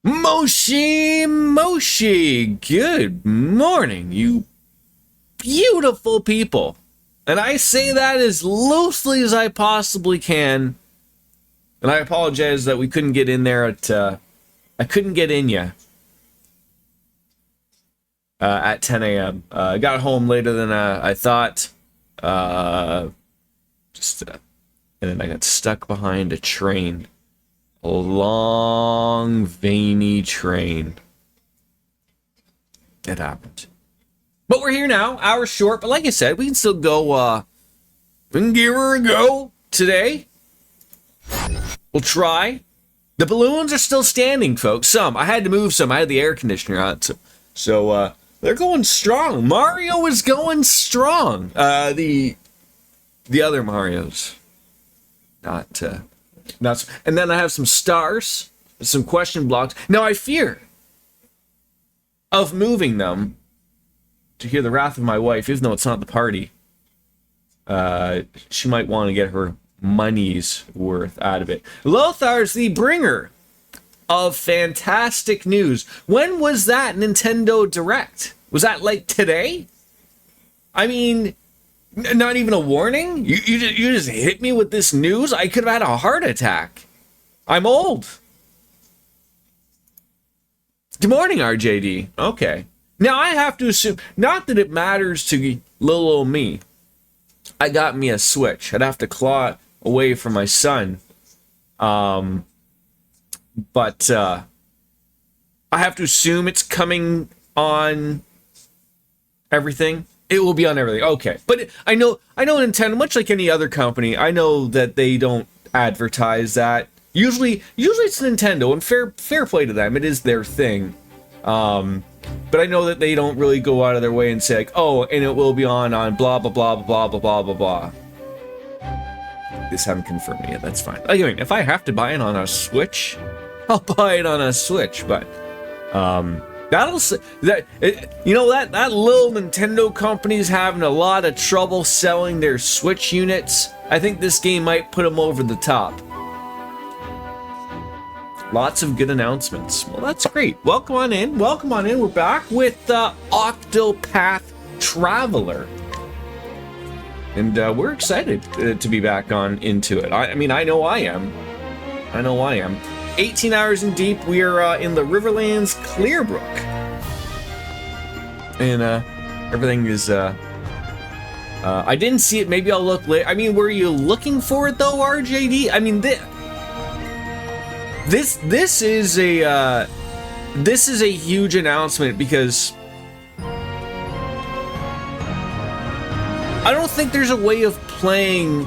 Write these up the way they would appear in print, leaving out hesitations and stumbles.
Moshi, good morning, you beautiful people. And I say that as loosely as I possibly can. And I apologize that we couldn't get in there I couldn't get in yet. At 10 a.m. I got home later than I thought. And then I got stuck behind a train. A long, veiny train. It happened. But we're here now, hour short. But like I said, we can still go, we can give her a go today. We'll try. The balloons are still standing, folks. Some. I had to move some. I had the air conditioner on. So they're going strong. Mario is going strong. The other Marios. Not. And then I have some stars. Some question blocks. Now I fear of moving them to hear the wrath of my wife, even though it's not the party. She might want to get her money's worth out of it. Lothar's the bringer of fantastic news. When was that Nintendo Direct? Was that like today? I mean, not even a warning? You just hit me with this news? I could have had a heart attack. I'm old. Good morning, RJD. Okay. Now I have to assume, not that it matters to little old me. I got me a Switch. I'd have to claw it away from my son. But I have to assume it's coming on everything. It will be on everything. Okay. But I know Nintendo, much like any other company, I know that they don't advertise that. Usually it's Nintendo, and fair play to them. It is their thing. But I know that they don't really go out of their way and say, like, oh, and it will be on blah, blah, blah, blah, blah, blah, blah, blah. This haven't confirmed it yet, that's fine. I mean, if I have to buy it on a Switch, I'll buy it on a Switch, but, that little Nintendo company's having a lot of trouble selling their Switch units. I think this game might put them over the top. Lots of good announcements. Well, that's great. Welcome on in. We're back with Octopath Traveler. And we're excited to be back on into it. I mean, I know I am. 18 hours in deep. We are in the Riverlands Clearbrook. And everything is... I didn't see it. Maybe I'll look later. I mean, were you looking for it, though, RJD? I mean, This is a huge announcement because I don't think there's a way of playing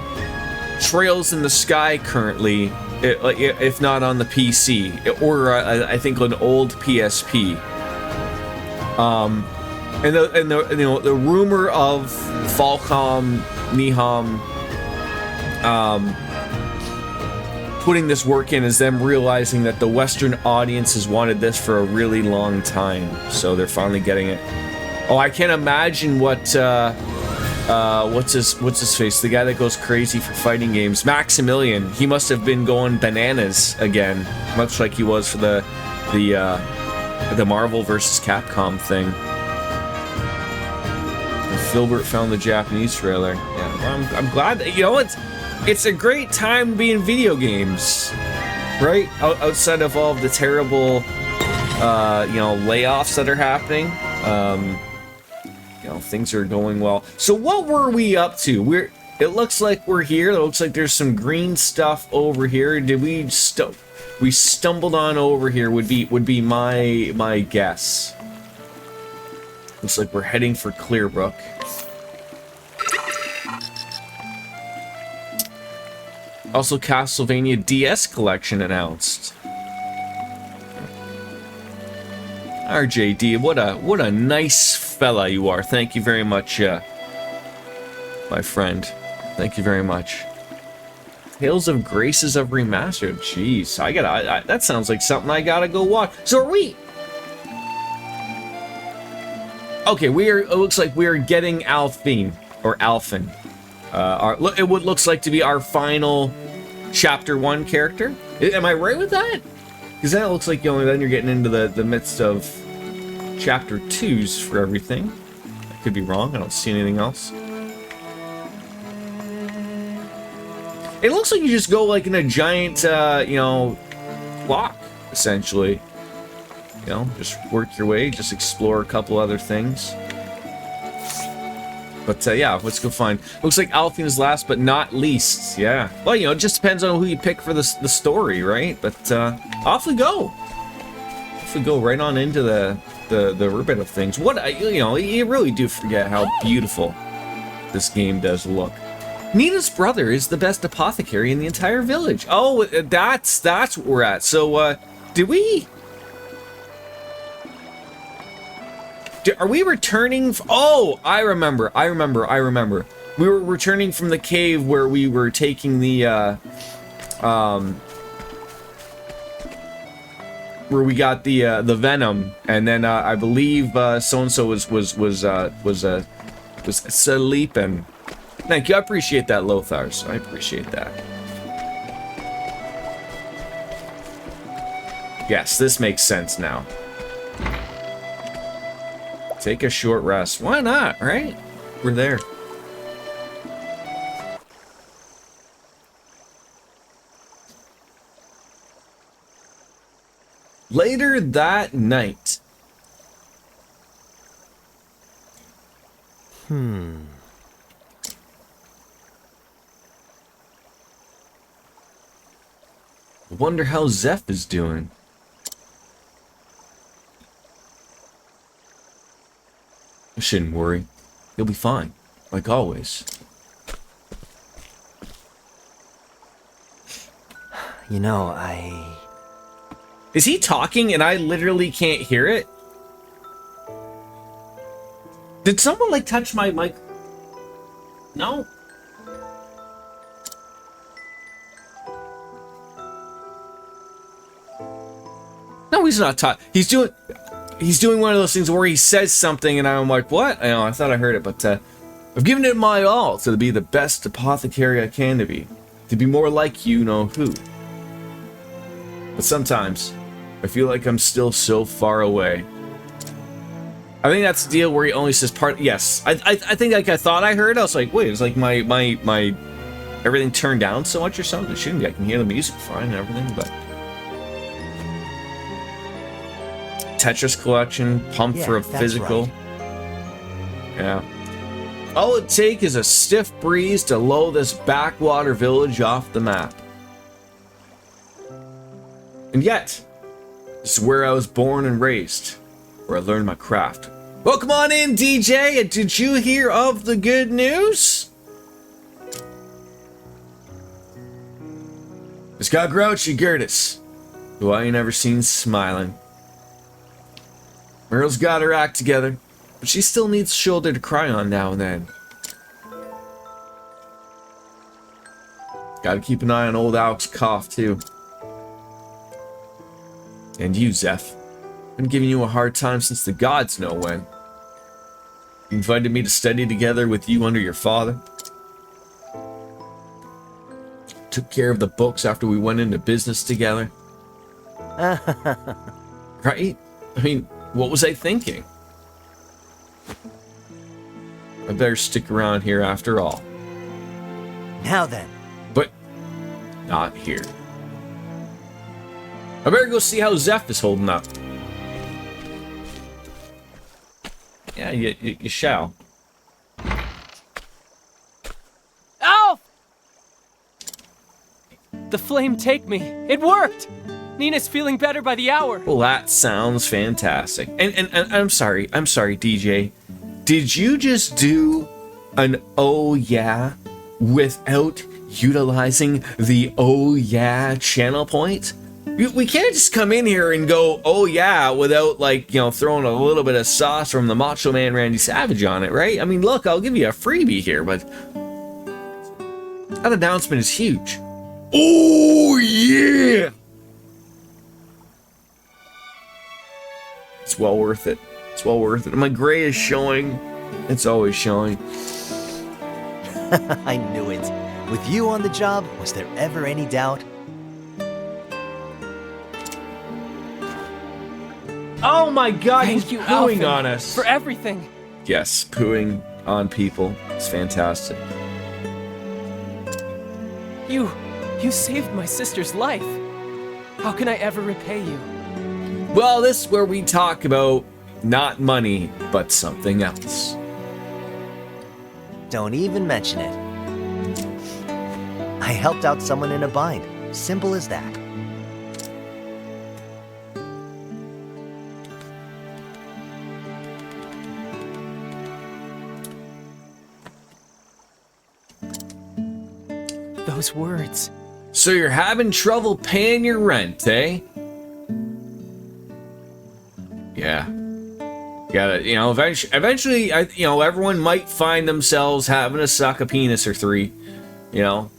Trails in the Sky currently, if not on the PC or I think an old PSP. And the rumor of Falcom, Niham, putting this work in is them realizing that the Western audience has wanted this for a really long time, so they're finally getting it. Oh, I can't imagine what's his face? The guy that goes crazy for fighting games, Maximilian. He must have been going bananas again, much like he was for the Marvel vs. Capcom thing. And Filbert found the Japanese trailer. Yeah, I'm glad that, it's a great time to be in video games, right? Outside of all of the terrible, layoffs that are happening, things are going well. So what were we up to? It looks like we're here. It looks like there's some green stuff over here. Did we stumbled on over here? Would be my guess. Looks like we're heading for Clearbrook. Also, Castlevania DS Collection announced. RJD, what a nice fella you are. Thank you very much, my friend. Thank you very much. Tales of Graces of Remastered. Jeez, that sounds like something I gotta go watch. So are we? Okay, it looks like we are getting Alfin, or Alphin. It looks like to be our final Chapter 1 character. Am I right with that? Because then it looks like then you're getting into the midst of chapter 2s for everything. I could be wrong. I don't see anything else. It looks like you just go like in a giant, block, essentially. Just work your way, just explore a couple other things. But yeah, let's go find. Looks like Althena's last but not least. Yeah. Well, it just depends on who you pick for the story, right? But off we go. Off we go right on into the ribbon of things. You really do forget how beautiful this game does look. Nina's brother is the best apothecary in the entire village. Oh, that's what we're at. So, did we? Are we returning? Oh, I remember. We were returning from the cave where we were taking the, where we got the venom, and then I believe so and so was sleeping. Thank you. I appreciate that, Lothars. I appreciate that. Yes, this makes sense now. Take a short rest. Why not, right? We're there. Later that night. I wonder how Zeph is doing. I shouldn't worry. He'll be fine, like always. Is he talking and I literally can't hear it? Did someone, touch my mic? No? No, he's not talking. He's doing one of those things where he says something and I'm like, what? I thought I heard it, but I've given it my all to be the best apothecary I can to be more like you know who. But sometimes I feel like I'm still so far away. I think that's the deal where he only says part. Yes, I think I thought I heard. I was like, wait, it's like my everything turned down so much or something. It shouldn't be. I can hear the music fine and everything, but. Tetris collection, pumped for a physical. Right. Yeah. All it takes is a stiff breeze to lull this backwater village off the map. And yet, this is where I was born and raised, where I learned my craft. Welcome on in, DJ! Did you hear of the good news? It's got grouchy Gertis, who I ain't ever seen smiling. Merle's got her act together, but she still needs a shoulder to cry on now and then. Gotta keep an eye on old Alex's cough, too. And you, Zeph. Been giving you a hard time since the gods know when. You invited me to study together with you under your father. Took care of the books after we went into business together. Right? I mean, what was I thinking? I better stick around here after all. Now then. But not here. I better go see how Zeph is holding up. Yeah, you shall. Alf! The flame take me. It worked! Nina's feeling better by the hour. Well, that sounds fantastic. And I'm sorry, DJ. Did you just do an oh yeah without utilizing the oh yeah channel point? We can't just come in here and go oh yeah without throwing a little bit of sauce from the Macho Man Randy Savage on it, right? I mean, look, I'll give you a freebie here, but that announcement is huge. Oh yeah! It's well worth it. It's well worth it. My gray is showing. It's always showing. I knew it. With you on the job, was there ever any doubt? Oh my god, Thank he's you, pooing Alvin, on us. for everything. Yes, pooing on people. It's fantastic. You saved my sister's life. How can I ever repay you? Well, this is where we talk about not money, but something else. Don't even mention it. I helped out someone in a bind. Simple as that. Those words. So you're having trouble paying your rent, eh? Yeah. Gotta, eventually, everyone might find themselves having to suck a penis or three, you know?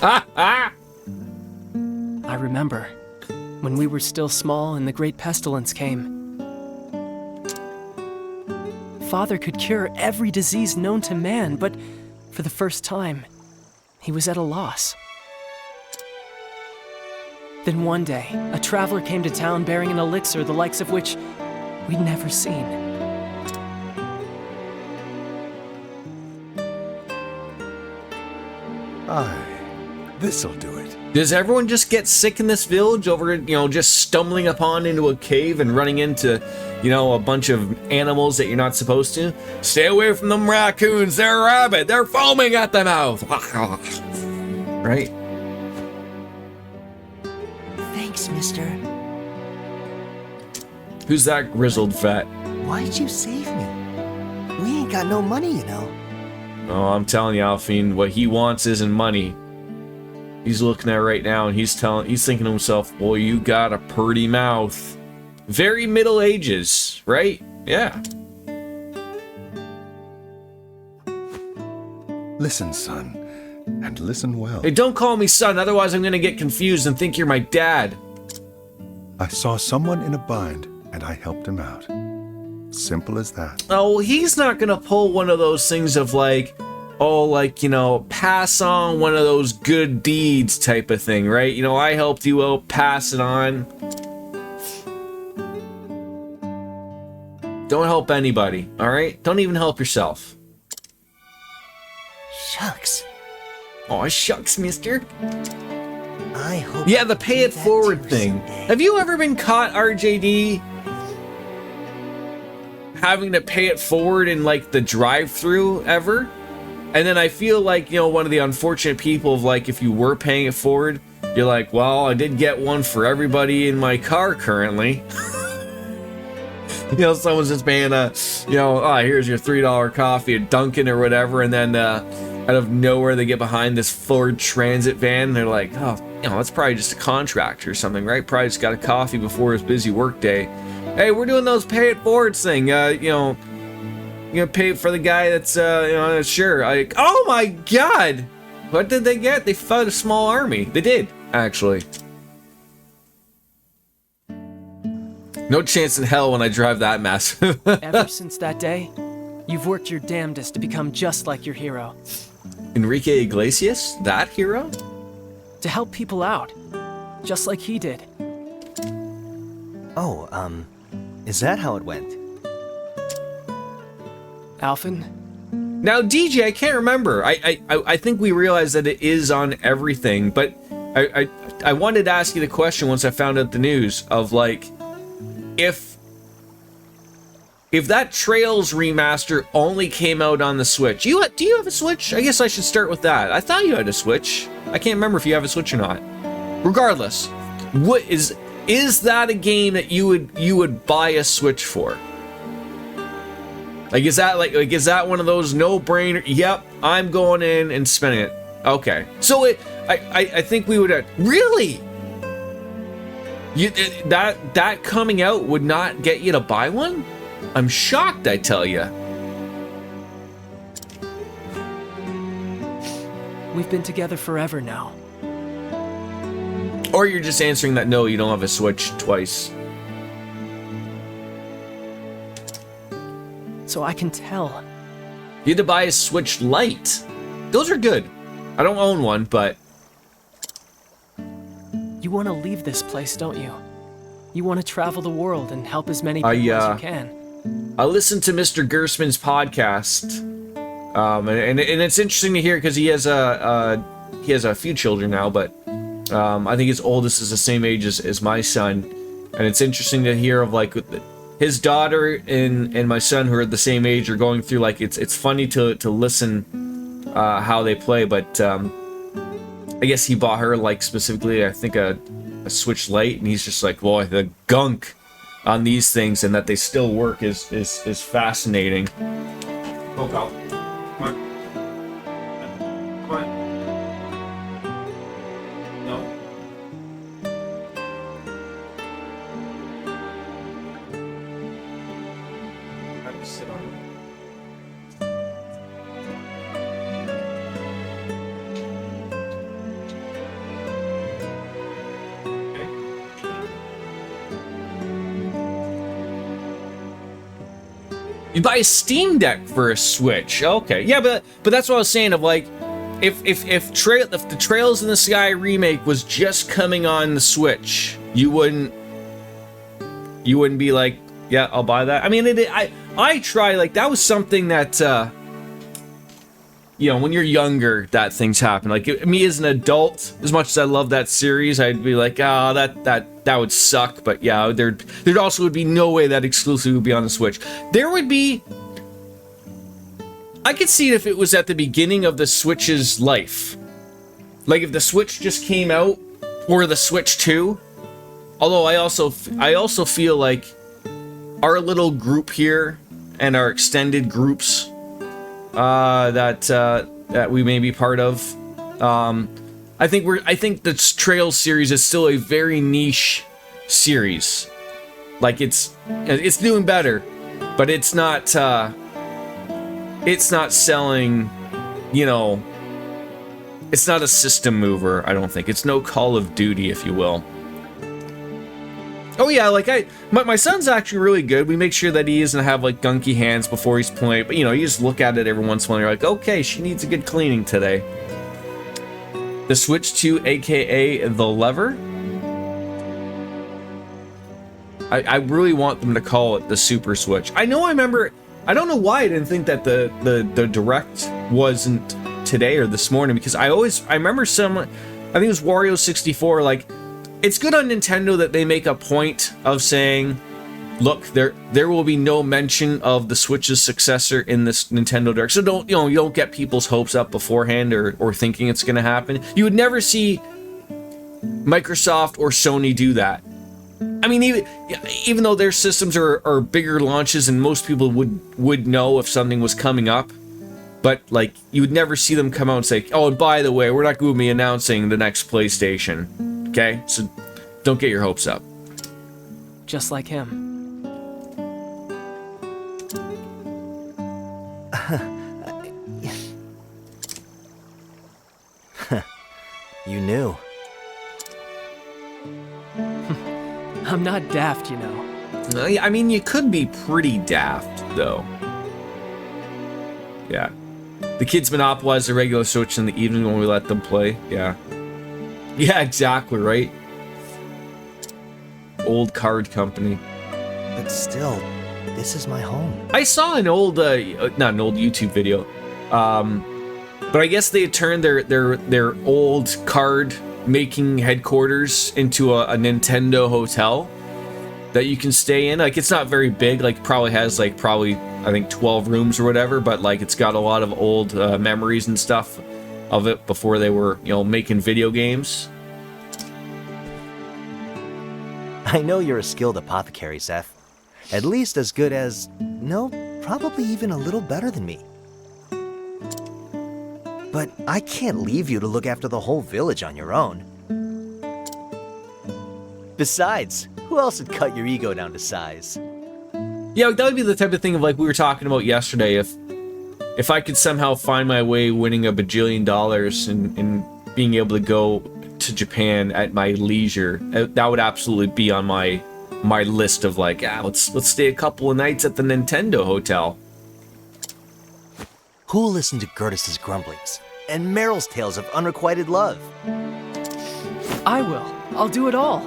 I remember when we were still small and the great pestilence came. Father could cure every disease known to man, but for the first time, he was at a loss. Then one day, a traveler came to town bearing an elixir the likes of which we'd never seen. Aye, this'll do it. Does everyone just get sick in this village over, just stumbling upon into a cave and running into, a bunch of animals that you're not supposed to? Stay away from them raccoons, they're rabid, they're foaming at the mouth. Right? Thanks, mister. Who's that grizzled fat? Why'd you save me? We ain't got no money, you know. Oh, I'm telling you, Alphine, what he wants isn't money. He's looking at it right now and he's thinking to himself, boy, you got a pretty mouth. Very Middle Ages, right? Yeah. Listen, son, and listen well. Hey, don't call me son, otherwise I'm gonna get confused and think you're my dad. I saw someone in a bind, and I helped him out. Simple as that. Oh, well, he's not gonna pull one of those things of pass on one of those good deeds type of thing, right? I helped you out, pass it on. Don't help anybody, alright? Don't even help yourself. Shucks. Oh, shucks, mister. I hope. Yeah, the pay it that forward too thing. someday. Have you ever been caught, RJD, having to pay it forward in, the drive-thru ever? And then I feel like, one of the unfortunate people of, if you were paying it forward, you're like, well, I did get one for everybody in my car currently. Someone's just paying here's your $3 coffee at Dunkin' or whatever, and then out of nowhere they get behind this Ford Transit van, and they're like, oh, that's probably just a contractor or something, right? Probably just got a coffee before his busy work day. Hey, we're doing those pay it forwards thing, you gonna pay for the guy that's, sure. Oh my god! What did they get? They fought a small army. They did, actually. No chance in hell when I drive that massive. Ever since that day, you've worked your damnedest to become just like your hero. Enrique Iglesias? That hero? To help people out, just like he did. Oh, is that how it went? Alphen, Now, DJ, I can't remember. I think we realized that it is on everything, but I wanted to ask you the question once I found out the news of, if that Trails remaster only came out on the Switch. Do you have a Switch? I guess I should start with that. I thought you had a Switch. I can't remember if you have a Switch or not. Regardless, what is that a game that you would buy a Switch for? Is that one of those no-brainer? Yep, I'm going in and spending it. Okay, so I think we would really. That coming out would not get you to buy one? I'm shocked, I tell you. we've been together forever now. Or you're just answering that no, you don't have a Switch twice. So I can tell. You had to buy a Switch Lite. Those are good. I don't own one, but You want to leave this place, don't you? You want to travel the world and help as many people as you can. I listened to Mr. Gersman's podcast, and it's interesting to hear because he has a few children now, but I think his oldest is the same age as my son, and it's interesting to hear of like his daughter and my son, who are the same age, are going through like it's funny to listen how they play, but I guess he bought her like specifically I think a Switch Lite, and he's just like, boy, the gunk on these things and that they still work is fascinating. Go, Cal. Come on. Come on. No. How do you sit on it? You buy a Steam Deck for a Switch. Okay, yeah, but that's what I was saying. Of like, if the Trails in the Sky remake was just coming on the Switch, you wouldn't be like, yeah, I'll buy that. I mean, I try, like, that was something that you know, when you're younger, that things happen. Like, me as an adult, as much as I love that series, I'd be like, oh, that would suck. But yeah, there'd also would be no way that exclusive would be on the Switch. There would be. I could see it if it was at the beginning of the Switch's life. Like if the Switch just came out, or the Switch 2. Although I also feel like our little group here and our extended groups that we may be part of. I think the Trails series is still a very niche series. Like it's doing better, but it's not selling, you know, it's not a system mover, I don't think. It's no Call of Duty, if you will. Oh yeah, like my son's actually really good. We make sure that he doesn't have like gunky hands before he's playing. But you know, you just look at it every once in a while and you're like, okay, she needs a good cleaning today. The Switch 2, aka the lever. I really want them to call it the Super Switch. I remember, I don't know why I didn't think that the Direct wasn't today or this morning, because I remember I think it was Wario 64, like, it's good on Nintendo that they make a point of saying, look, there will be no mention of the Switch's successor in this Nintendo Direct. So you don't get people's hopes up beforehand or thinking it's going to happen. You would never see Microsoft or Sony do that. I mean, even though their systems are bigger launches and most people would know if something was coming up, but like you would never see them come out and say, oh, and by the way, we're not going to be announcing the next PlayStation. Okay, so don't get your hopes up. Just like him. You knew. I'm not daft, you know. I mean, you could be pretty daft, though. Yeah. The kids monopolize the regular Switch in the evening when we let them play. Yeah. Yeah, exactly, right? Old card company. But still, this is my home. I saw an old, not an old YouTube video, but I guess they had turned their old card making headquarters into a Nintendo hotel that you can stay in. Like, it's not very big, like probably has I think 12 rooms or whatever, but like it's got a lot of old memories and stuff of it before they were, you know, making video games. I know you're a skilled apothecary, Seth. At least as good as, no, probably even a little better than me. But I can't leave you to look after the whole village on your own. Besides, who else would cut your ego down to size? Yeah, that would be the type of thing of like we were talking about yesterday. If I could somehow find my way winning $1 bajillion and being able to go to Japan at my leisure, that would absolutely be on my list of like, let's stay a couple of nights at the Nintendo hotel. Who'll listen to Gertis's grumblings and Meryl's tales of unrequited love? I will. I'll do it all.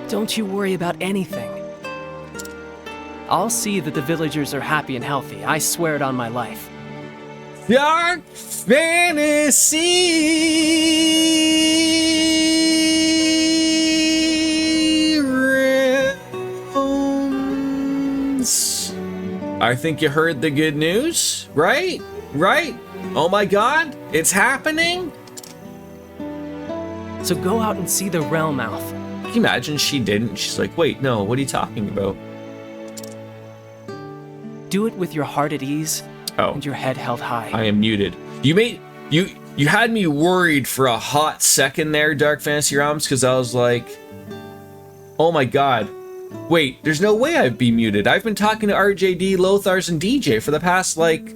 Don't you worry about anything. I'll see that the villagers are happy and healthy. I swear it on my life. Dark fantasy realms. I think you heard the good news, right? Right? Oh my god, it's happening? So go out and see the realm, Alf. Can you imagine she didn't? She's like, wait, no, what are you talking about? Do it with your heart at ease and your head held high. I am muted. You had me worried for a hot second there, Dark Fantasy Realms, because I was like, oh my god. Wait, there's no way I'd be muted. I've been talking to RJD, Lothars, and DJ for the past, like,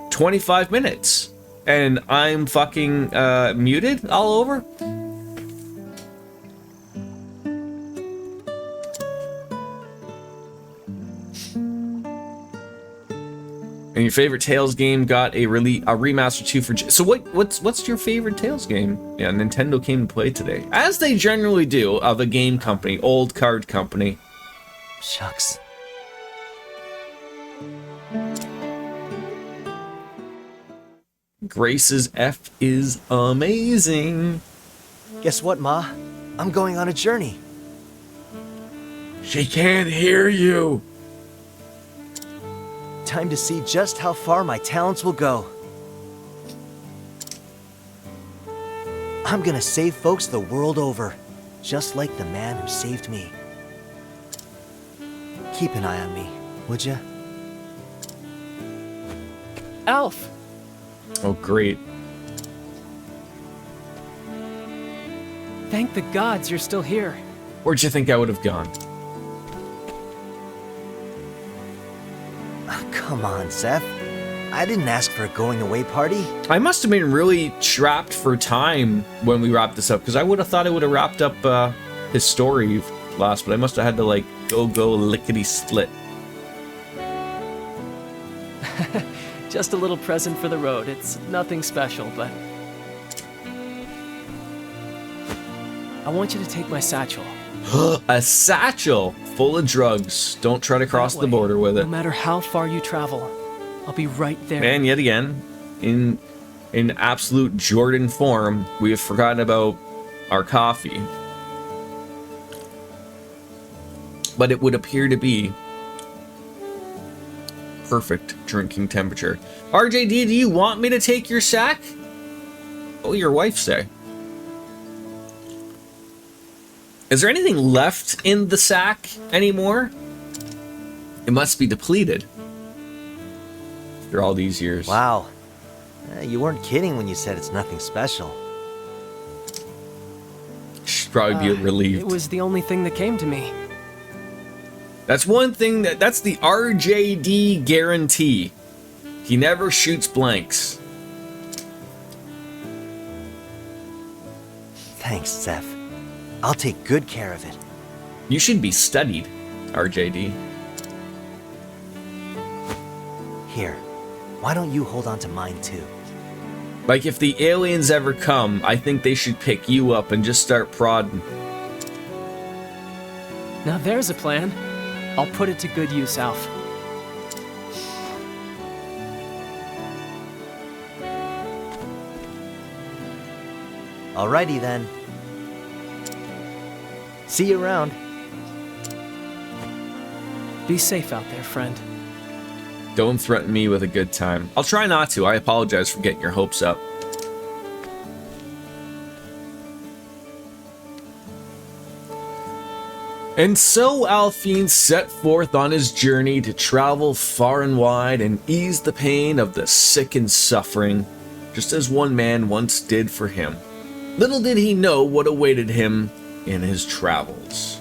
25 minutes. And I'm fucking muted all over? And your favorite Tales game got a remaster 2 for... So what's your favorite Tales game? Yeah, Nintendo came to play today. As they generally do of a game company, old card company. Shucks. Grace's F is amazing. Guess what, Ma? I'm going on a journey. She can't hear you. Time to see just how far my talents will go. I'm gonna save folks the world over, just like the man who saved me. Keep an eye on me, would ya? Alf! Oh, great. Thank the gods you're still here. Where'd you think I would have gone? Come on, Seth. I didn't ask for a going-away party. I must have been really trapped for time when we wrapped this up, because I would have thought I would have wrapped up his story last, but I must have had to, like, go lickety-split. Just a little present for the road. It's nothing special, but... I want you to take my satchel. A satchel full of drugs. Don't try to cross That the way, border with it. No matter how far you travel, I'll be right there. And yet again, in absolute Jordan form, we have forgotten about our coffee. But it would appear to be perfect drinking temperature. RJD, do you want me to take your sack? What will your wife say? Is there anything left in the sack anymore? It must be depleted. After all these years. Wow. You weren't kidding when you said it's nothing special. She'd probably be relieved. It was the only thing that came to me. That's one thing that's the RJD guarantee. He never shoots blanks. Thanks, Seth. I'll take good care of it. You should be studied, RJD. Here, why don't you hold on to mine too? Like, if the aliens ever come, I think they should pick you up and just start prodding. Now there's a plan. I'll put it to good use, Alf. Alrighty then. See you around. Be safe out there, friend. Don't threaten me with a good time. I'll try not to. I apologize for getting your hopes up. And so Alphine set forth on his journey to travel far and wide and ease the pain of the sick and suffering, just as one man once did for him. Little did he know what awaited him in his travels.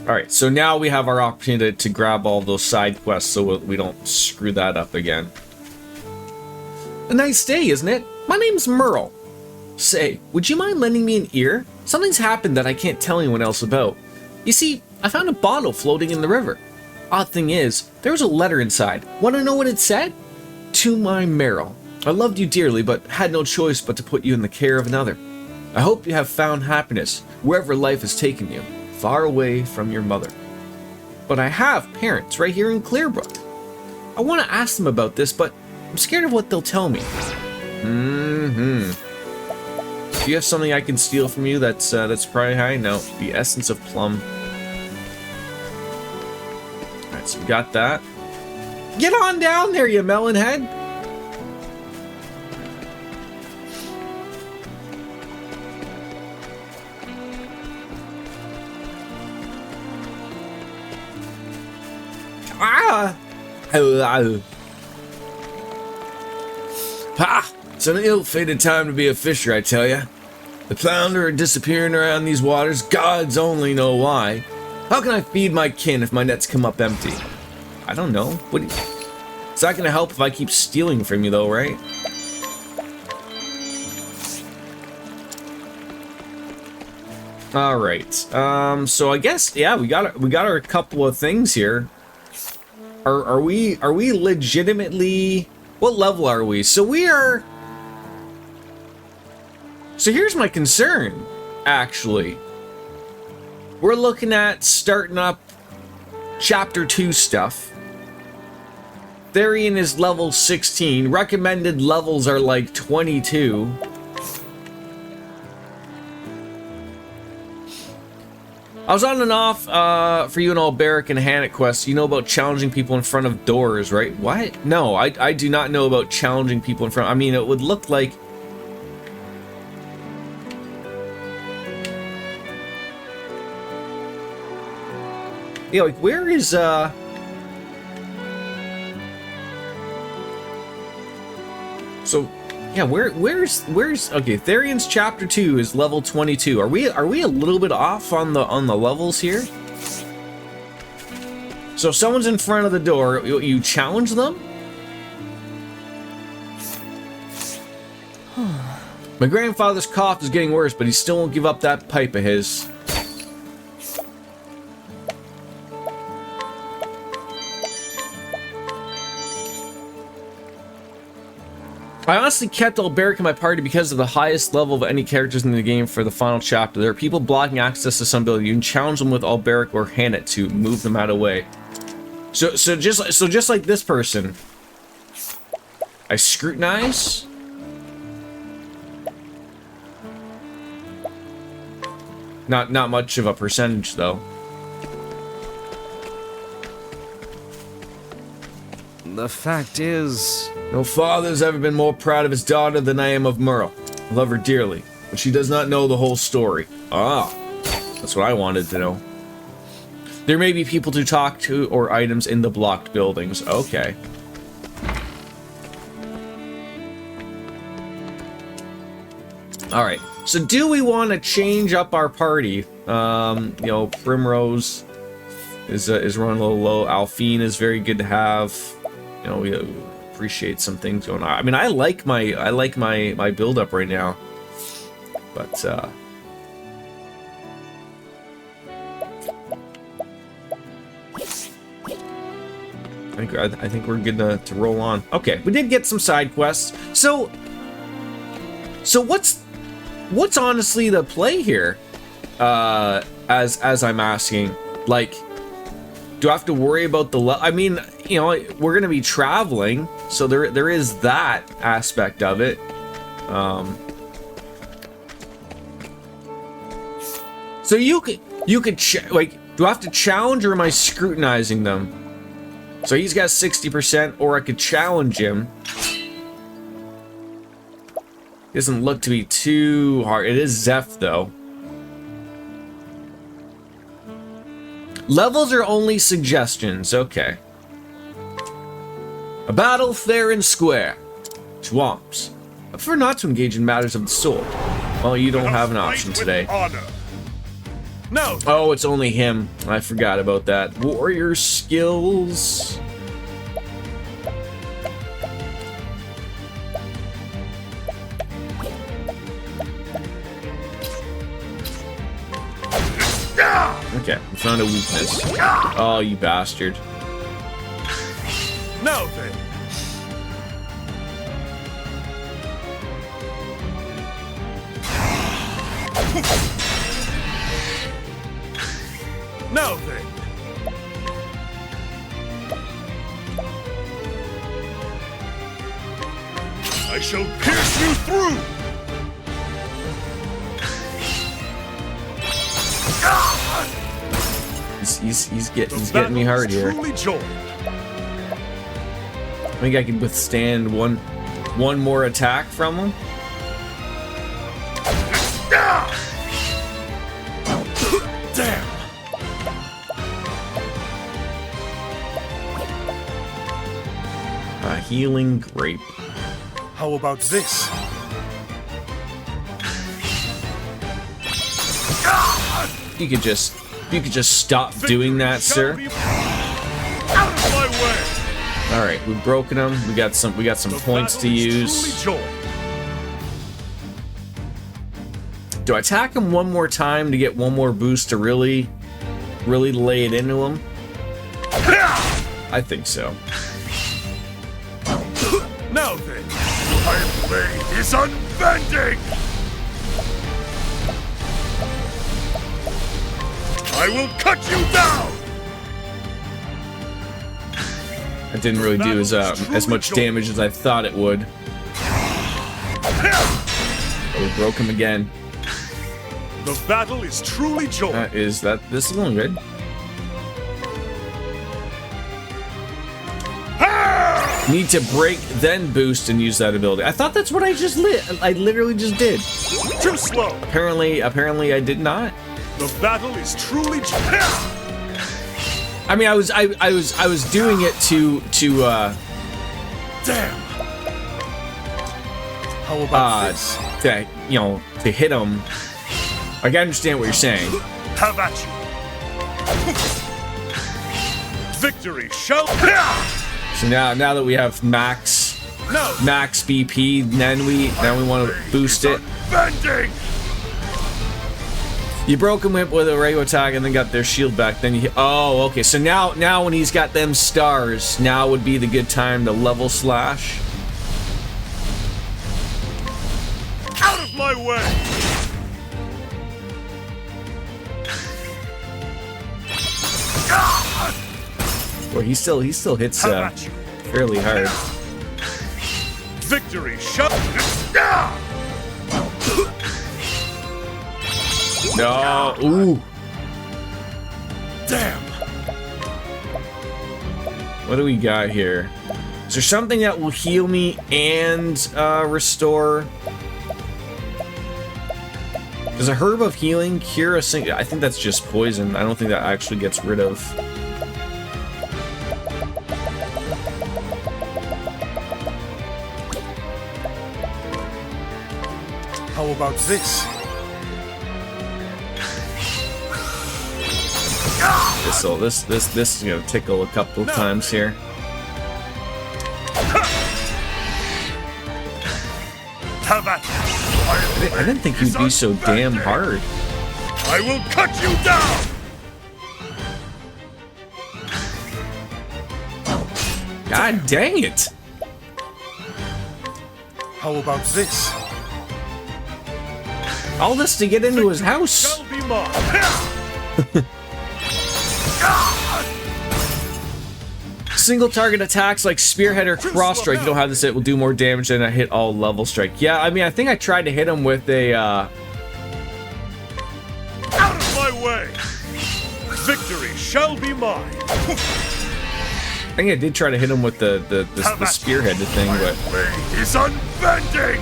Alright, so now we have our opportunity to grab all those side quests so we don't screw that up again. A nice day, isn't it? My name's Merle. Say, would you mind lending me an ear? Something's happened that I can't tell anyone else about. You see, I found a bottle floating in the river. Odd thing is, there was a letter inside. Want to know what it said? To my Meryl. I loved you dearly, but had no choice but to put you in the care of another. I hope you have found happiness wherever life has taken you, far away from your mother. But I have parents right here in Clearbrook. I want to ask them about this, but I'm scared of what they'll tell me. Do you have something I can steal from you that's probably high? No, the essence of plum. Alright, so we got that. Get on down there, you melon head! Ah! Ha! It's an ill-fated time to be a fisher, I tell ya. The flounder are disappearing around these waters, gods only know why. How can I feed my kin if my nets come up empty? I don't know. It's not gonna help if I keep stealing from you though, right? Alright. So I guess, yeah, we got our couple of things here. Are we legitimately... What level are we? So we are... So here's my concern, actually. We're looking at starting up Chapter 2 stuff. Therian is level 16. Recommended levels are like 22. I was on and off for you and Alberic and Hannock quests. You know about challenging people in front of doors, right? What? No, I do not know about challenging people in front. I mean, it would look like... Yeah, like, where is, So, yeah, where's okay, Therian's chapter 2 is level 22. Are we a little bit off on the levels here? So if someone's in front of the door, you challenge them? My grandfather's cough is getting worse, but he still won't give up that pipe of his. I honestly kept Alberic in my party because of the highest level of any characters in the game for the final chapter. There are people blocking access to some ability. You can challenge them with Alberic or Hannock to move them out of the way. So just like this person, I scrutinize. Not much of a percentage though. The fact is... No father's ever been more proud of his daughter than I am of Merle. I love her dearly, but she does not know the whole story. Ah, that's what I wanted to know. There may be people to talk to or items in the blocked buildings. Okay. Alright, so do we want to change up our party? You know, Primrose is running a little low. Alphine is very good to have. You know, we appreciate some things going on. I mean, I like my build up right now, but I think we're good to roll on. Okay, we did get some side quests. So what's honestly the play here? As I'm asking, like, do I have to worry about I mean, you know, we're gonna be traveling, so there is that aspect of it. So you could like, do I have to challenge or am I scrutinizing them? So he's got 60%, or I could challenge him. Doesn't look to be too hard. It is Zeph though. Levels are only suggestions, okay. A battle fair and square. Swamps. I prefer not to engage in matters of the soul. Well, you don't have an option today. No. Oh, it's only him. I forgot about that. Warrior skills. Okay, we found a weakness. Oh, you bastard. Now then. Now then. I shall pierce you through. He's getting me hard here. Truly joined. I think I can withstand one more attack from him. Damn. A healing grape. How about this? You could just stop doing that, sir. Out of my way. All right, we've broken him. We got some points to use. Do I attack him one more time to get one more boost to really lay it into him? I think so. Now then, my blade is unbending. I will cut you down. That didn't really do as much damage as I thought it would. Oh, we broke him again. The battle is truly joined. This is going good. Need to break, then boost, and use that ability. I thought that's what I just I literally just did. Too slow. Apparently I did not. The battle is truly joined. I mean, I was doing it to Damn. How about this? to hit him. Like, I understand what you're saying. Have at you. Victory shall. So now that we have max BP, then we want to boost it. Bending. You broke him with a regular attack and then got their shield back. Then you oh, okay. So now when he's got them stars, now would be the good time to level slash. Out of my way. Or he still hits fairly hard. Victory shall. No, ooh. Damn. What do we got here? Is there something that will heal me and restore? Does a herb of healing cure a single? I think that's just poison. I don't think that actually gets rid of. How about this? This is gonna tickle a couple of times here. Have at you. I didn't think you'd be so damn hard. I will cut you down. God dang it! How about this? All this to get into his house. Shall be mine. Single target attacks like Spearhead or Cross Strike, you don't have this, it will do more damage than a hit all level strike. Yeah, I mean, I think I tried to hit him with a, Out of my way! Victory shall be mine! I think I did try to hit him with the Spearhead thing, but... My blade is unbending!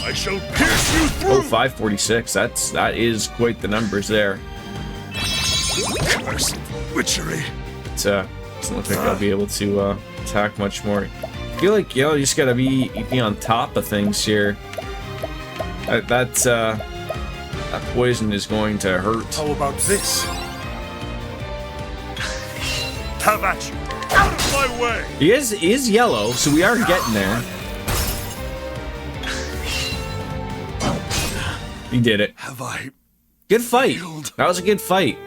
I shall pierce you through! Oh, 546, that is quite the numbers there. Cursed witchery. It doesn't look like I'll be able to attack much more. I feel like, you just gotta be on top of things here. That poison is going to hurt. How about this? Have at you! Out of my way! He is yellow, so we are getting there. He did it. Have I? Good fight. That was a good fight.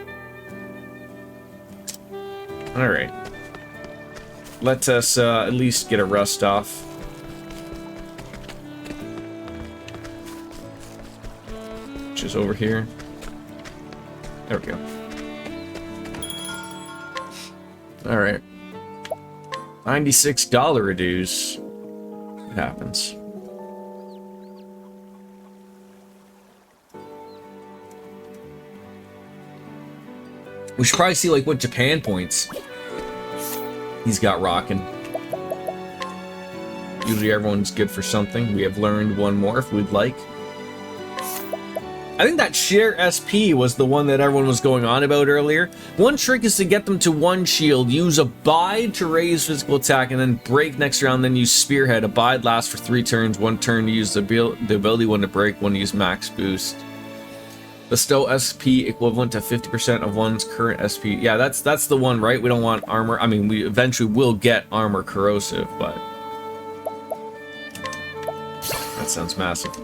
Alright. Let us at least get a rust off. Which is over here. There we go. Alright. $96 dues. It happens. We should probably see like what Japan points he's got rocking. Usually everyone's good for something. We have learned one more if we'd like. I think that share SP was the one that everyone was going on about earlier. One trick is to get them to one shield, use Abide to raise physical attack, and then break next round, then use Spearhead. Abide lasts for 3 turns, 1 turn to use the ability, 1 to break, 1 to use max boost. Bestow SP equivalent to 50% of one's current SP. Yeah, that's the one, right? We don't want armor. I mean, we eventually will get armor corrosive, but that sounds massive.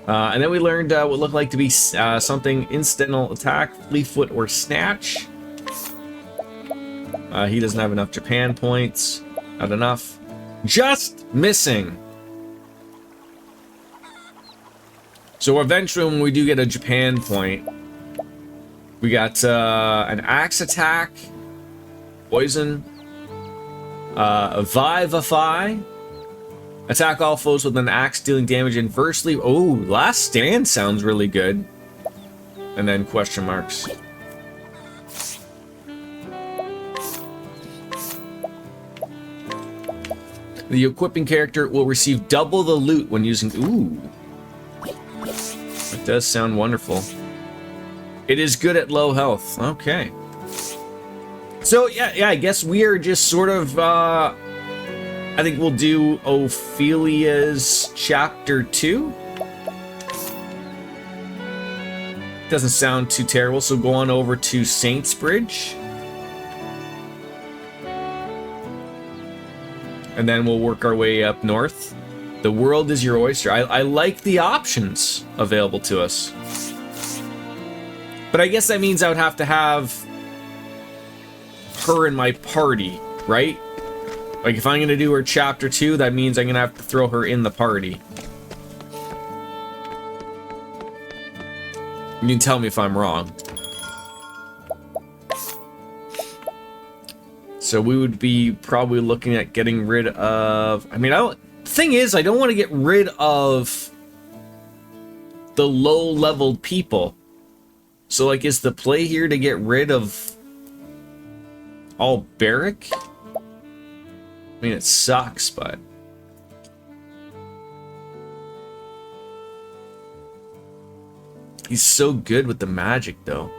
And then we learned what looked like to be something incidental attack, Fleetfoot or Snatch. He doesn't have enough Japan points. Not enough. Just missing. So eventually when we do get a Japan point, we got an Axe Attack, Poison, a Vivify, attack all foes with an axe dealing damage inversely. Oh, Last Stand sounds really good. And then question marks. The equipping character will receive double the loot when using... Ooh. That does sound wonderful. It is good at low health. Okay. So, yeah, I guess we are just sort of... I think we'll do Ophelia's Chapter 2. Doesn't sound too terrible, so go on over to Saints Bridge. And then we'll work our way up north. The world is your oyster. I like the options available to us. But I guess that means I would have to have her in my party, right? Like, if I'm going to do her Chapter 2, that means I'm going to have to throw her in the party. You can tell me if I'm wrong. So we would be probably looking at getting rid of... I mean, the thing is, I don't want to get rid of the low-leveled people. So, like, is the play here to get rid of all Barrack? I mean, it sucks, but... He's so good with the magic, though.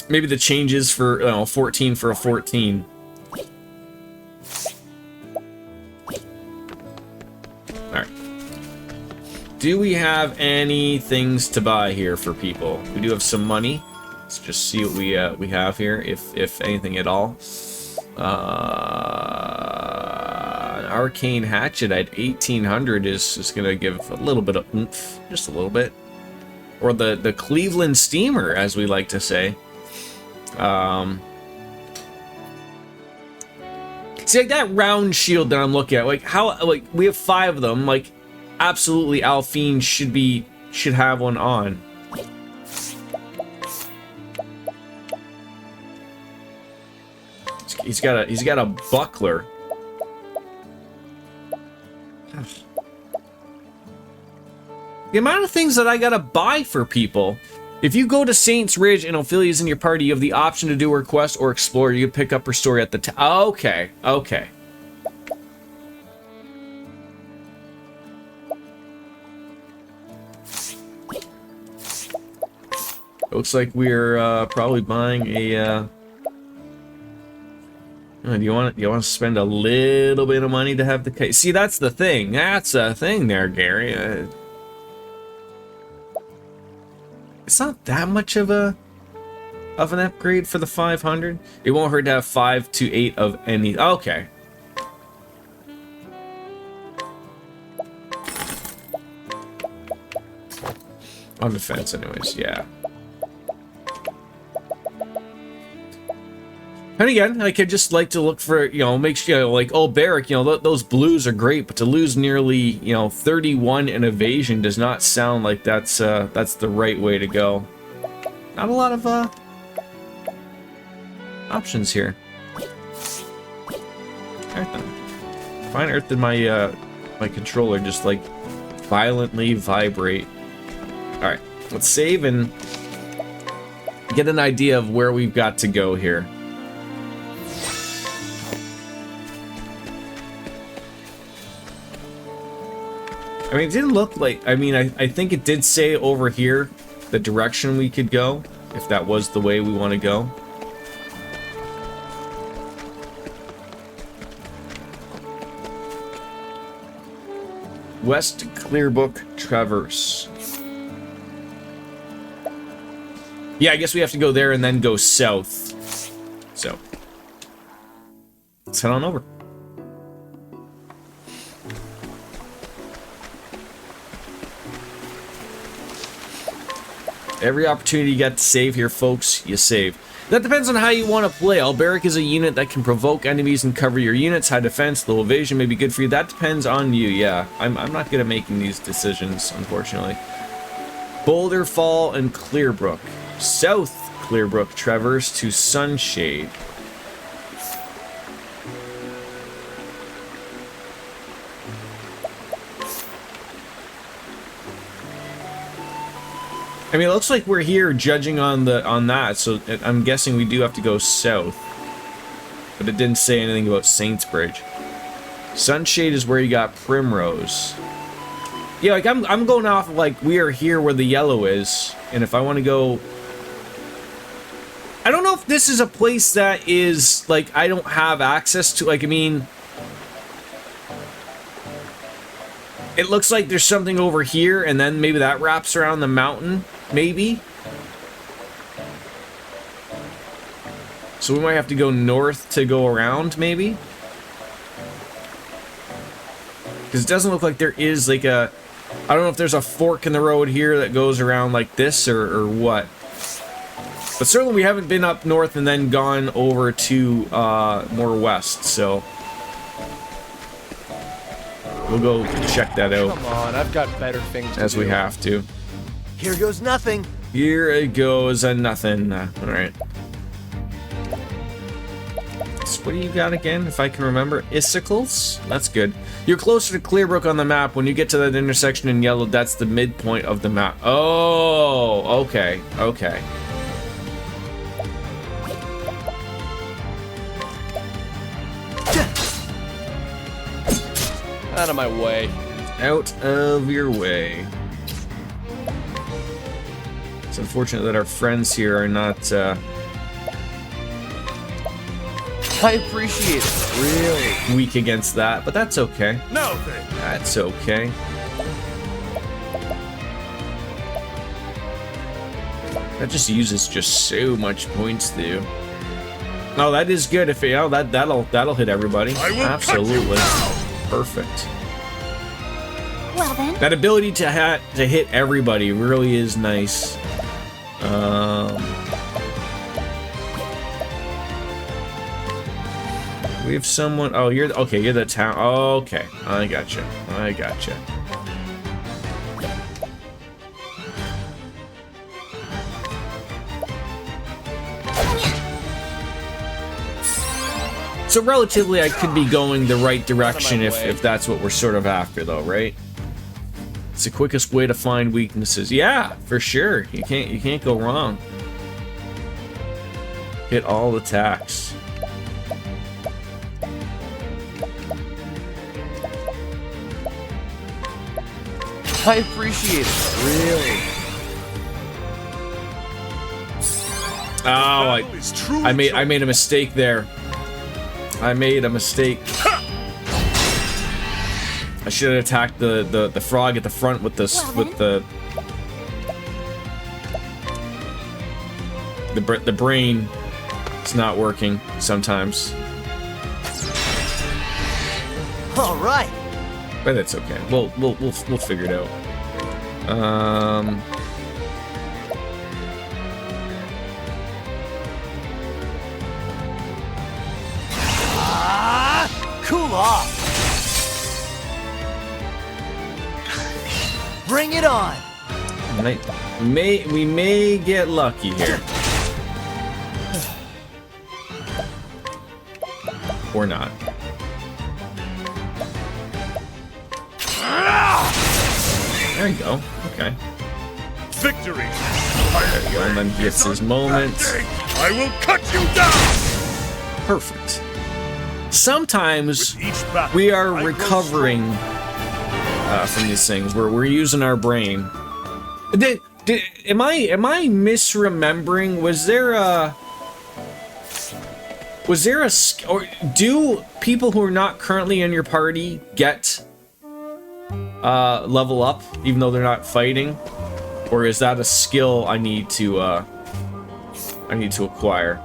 Maybe the changes for, I don't know, 14 for a 14. Alright. Do we have any things to buy here for people? We do have some money. Let's just see what we have here, if anything at all. An arcane hatchet at 1800 is gonna give a little bit of oomph, just a little bit. Or the Cleveland Steamer, as we like to say. See, like that round shield that I'm looking at, like how, like we have 5 of them, like absolutely Alphine should have one on. He's got a buckler. The amount of things that I gotta buy for people. If you go to Saints Ridge and Ophelia's in your party, you have the option to do her quest or explore. You can pick up her story at the okay. Looks like we're probably buying a. Do you want to spend a little bit of money to have the case? See, that's the thing. That's a thing there, Gary. It's not that much of an upgrade for the 500. It won't hurt to have 5 to 8 of any. Okay. On defense, anyways. Yeah. And again, like, I just like to look for, you know, make sure, you know, like, oh, Barrack, you know, those blues are great, but to lose nearly, you know, 31 in evasion does not sound like that's the right way to go. Not a lot of, options here. Alright then. Fine Earth did my, my controller just, like, violently vibrate. Alright, let's save and get an idea of where we've got to go here. I mean, it didn't look like... I mean, I think it did say over here the direction we could go, if that was the way we want to go. West Clearbrook Traverse. Yeah, I guess we have to go there and then go south. So, let's head on over. Every opportunity you got to save here, folks, you save. That depends on how you want to play. Alberic is a unit that can provoke enemies and cover your units. High defense, low evasion may be good for you. That depends on you, yeah. I'm not good at making these decisions, unfortunately. Boulder Fall and Clearbrook. South Clearbrook Traverse to Sunshade. I mean, it looks like we're here judging on that, so I'm guessing we do have to go south. But it didn't say anything about Saintsbridge. Sunshade is where you got Primrose. Yeah, like I'm going off of like we are here where the yellow is, and if I want to go, I don't know if this is a place that is like I don't have access to. Like, I mean, it looks like there's something over here, and then maybe that wraps around the mountain. Maybe. So we might have to go north to go around, maybe? Because it doesn't look like there is like a... I don't know if there's a fork in the road here that goes around like this or what. But certainly we haven't been up north and then gone over to more west, so... We'll go check that out. Come on, I've got better things to do. As we have to. Here goes nothing. Here it goes a nothing. Alright. So what do you got again, if I can remember? Issacles? That's good. You're closer to Clearbrook on the map. When you get to that intersection in yellow, that's the midpoint of the map. Oh, okay. Okay. Out of my way. Out of your way. It's unfortunate that our friends here are not, I appreciate it. Really? weak against that, but that's okay. No thing. That's okay. That just uses just so much points, though. Oh, that is good. If you know, that'll hit everybody. I will Absolutely. cut you down. Perfect. Well then. That ability to hit everybody really is nice. We have someone. Oh, you're okay. You're the town. Okay, I gotcha. I gotcha. So relatively, I could be going the right direction if that's what we're sort of after, though, right? It's the quickest way to find weaknesses. Yeah, for sure. You can't go wrong. Hit all attacks. I appreciate it. Really? Oh, Battle is truly I made joyous. a mistake there. I made a mistake. I should have attacked the frog at the front with the the brain. It's not working sometimes. All right. But that's okay. We'll figure it out. Cool off. Bring it on. We may get lucky here. Or not. There you go. Okay. Victory! There you go. And then he gets his moment. I will cut you down! Perfect. Sometimes With each battle, we are I grow recovering from these things where we're using our brain. Am I misremembering? Was there a or do people who are not currently in your party get level up even though they're not fighting, or is that a skill I need to acquire?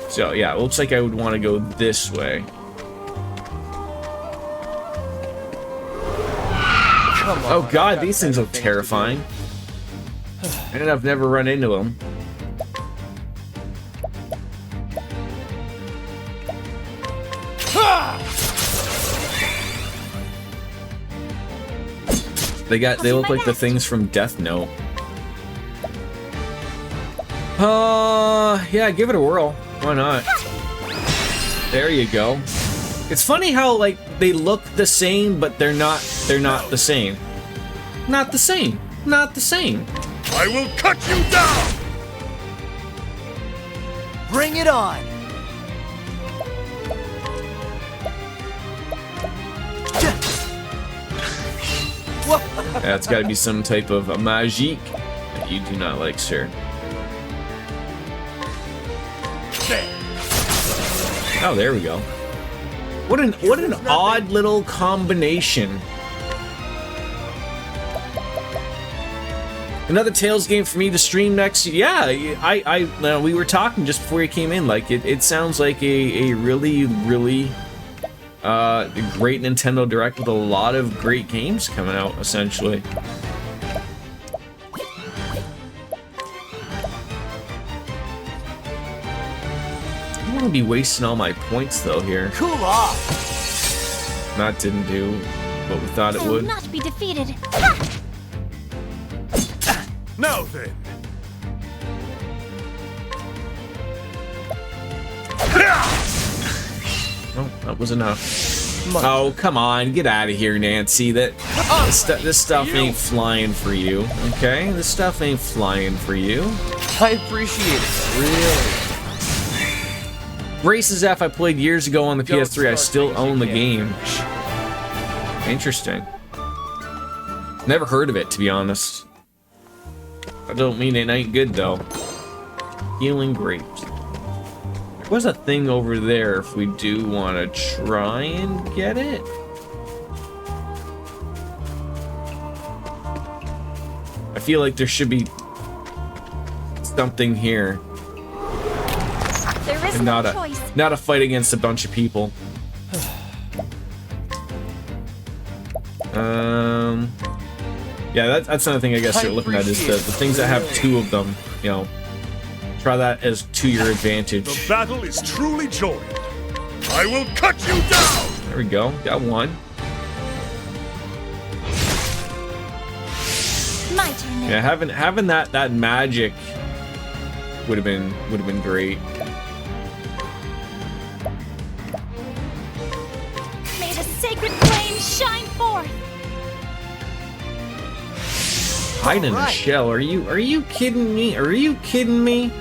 So yeah, it looks like I would want to go this way. Oh god, these things look terrifying. And I've never run into them. They look like the things from Death Note. Yeah, give it a whirl. Why not? There you go. It's funny how like they look the same, but they're not the same. Not the same. Not the same. I will cut you down! Bring it on. That's got to be some type of magique that you do not like, sir. Oh, there we go. What an odd little combination. Another Tales game for me to stream next. Yeah, we were talking just before you came in. Like it sounds like a really great Nintendo Direct with a lot of great games coming out. Essentially. I don't want to be wasting all my points though here. Cool off. That didn't do what we thought it Will would. not be defeated. Now then! Oh, that was enough. Oh, come on, get out of here, Nancy. This stuff ain't flying for you, okay? This stuff ain't flying for you. I appreciate it, really. Races F I played years ago on the PS3. I still own the game. Interesting. Never heard of it, to be honest. I don't mean it ain't good, though. Healing grapes. There was a thing over there if we do want to try and get it. I feel like there should be something here. There is And no not choice. a fight against a bunch of people. Yeah, that's another thing I guess you're looking at is the things that have two of them, you know. Try that as to your advantage. The battle is truly joined. I will cut you down! There we go. Got one. My turn now. Yeah, having that magic would have been great. May the sacred flame shine forth. Hide in a shell. Are you kidding me? Are you kidding me?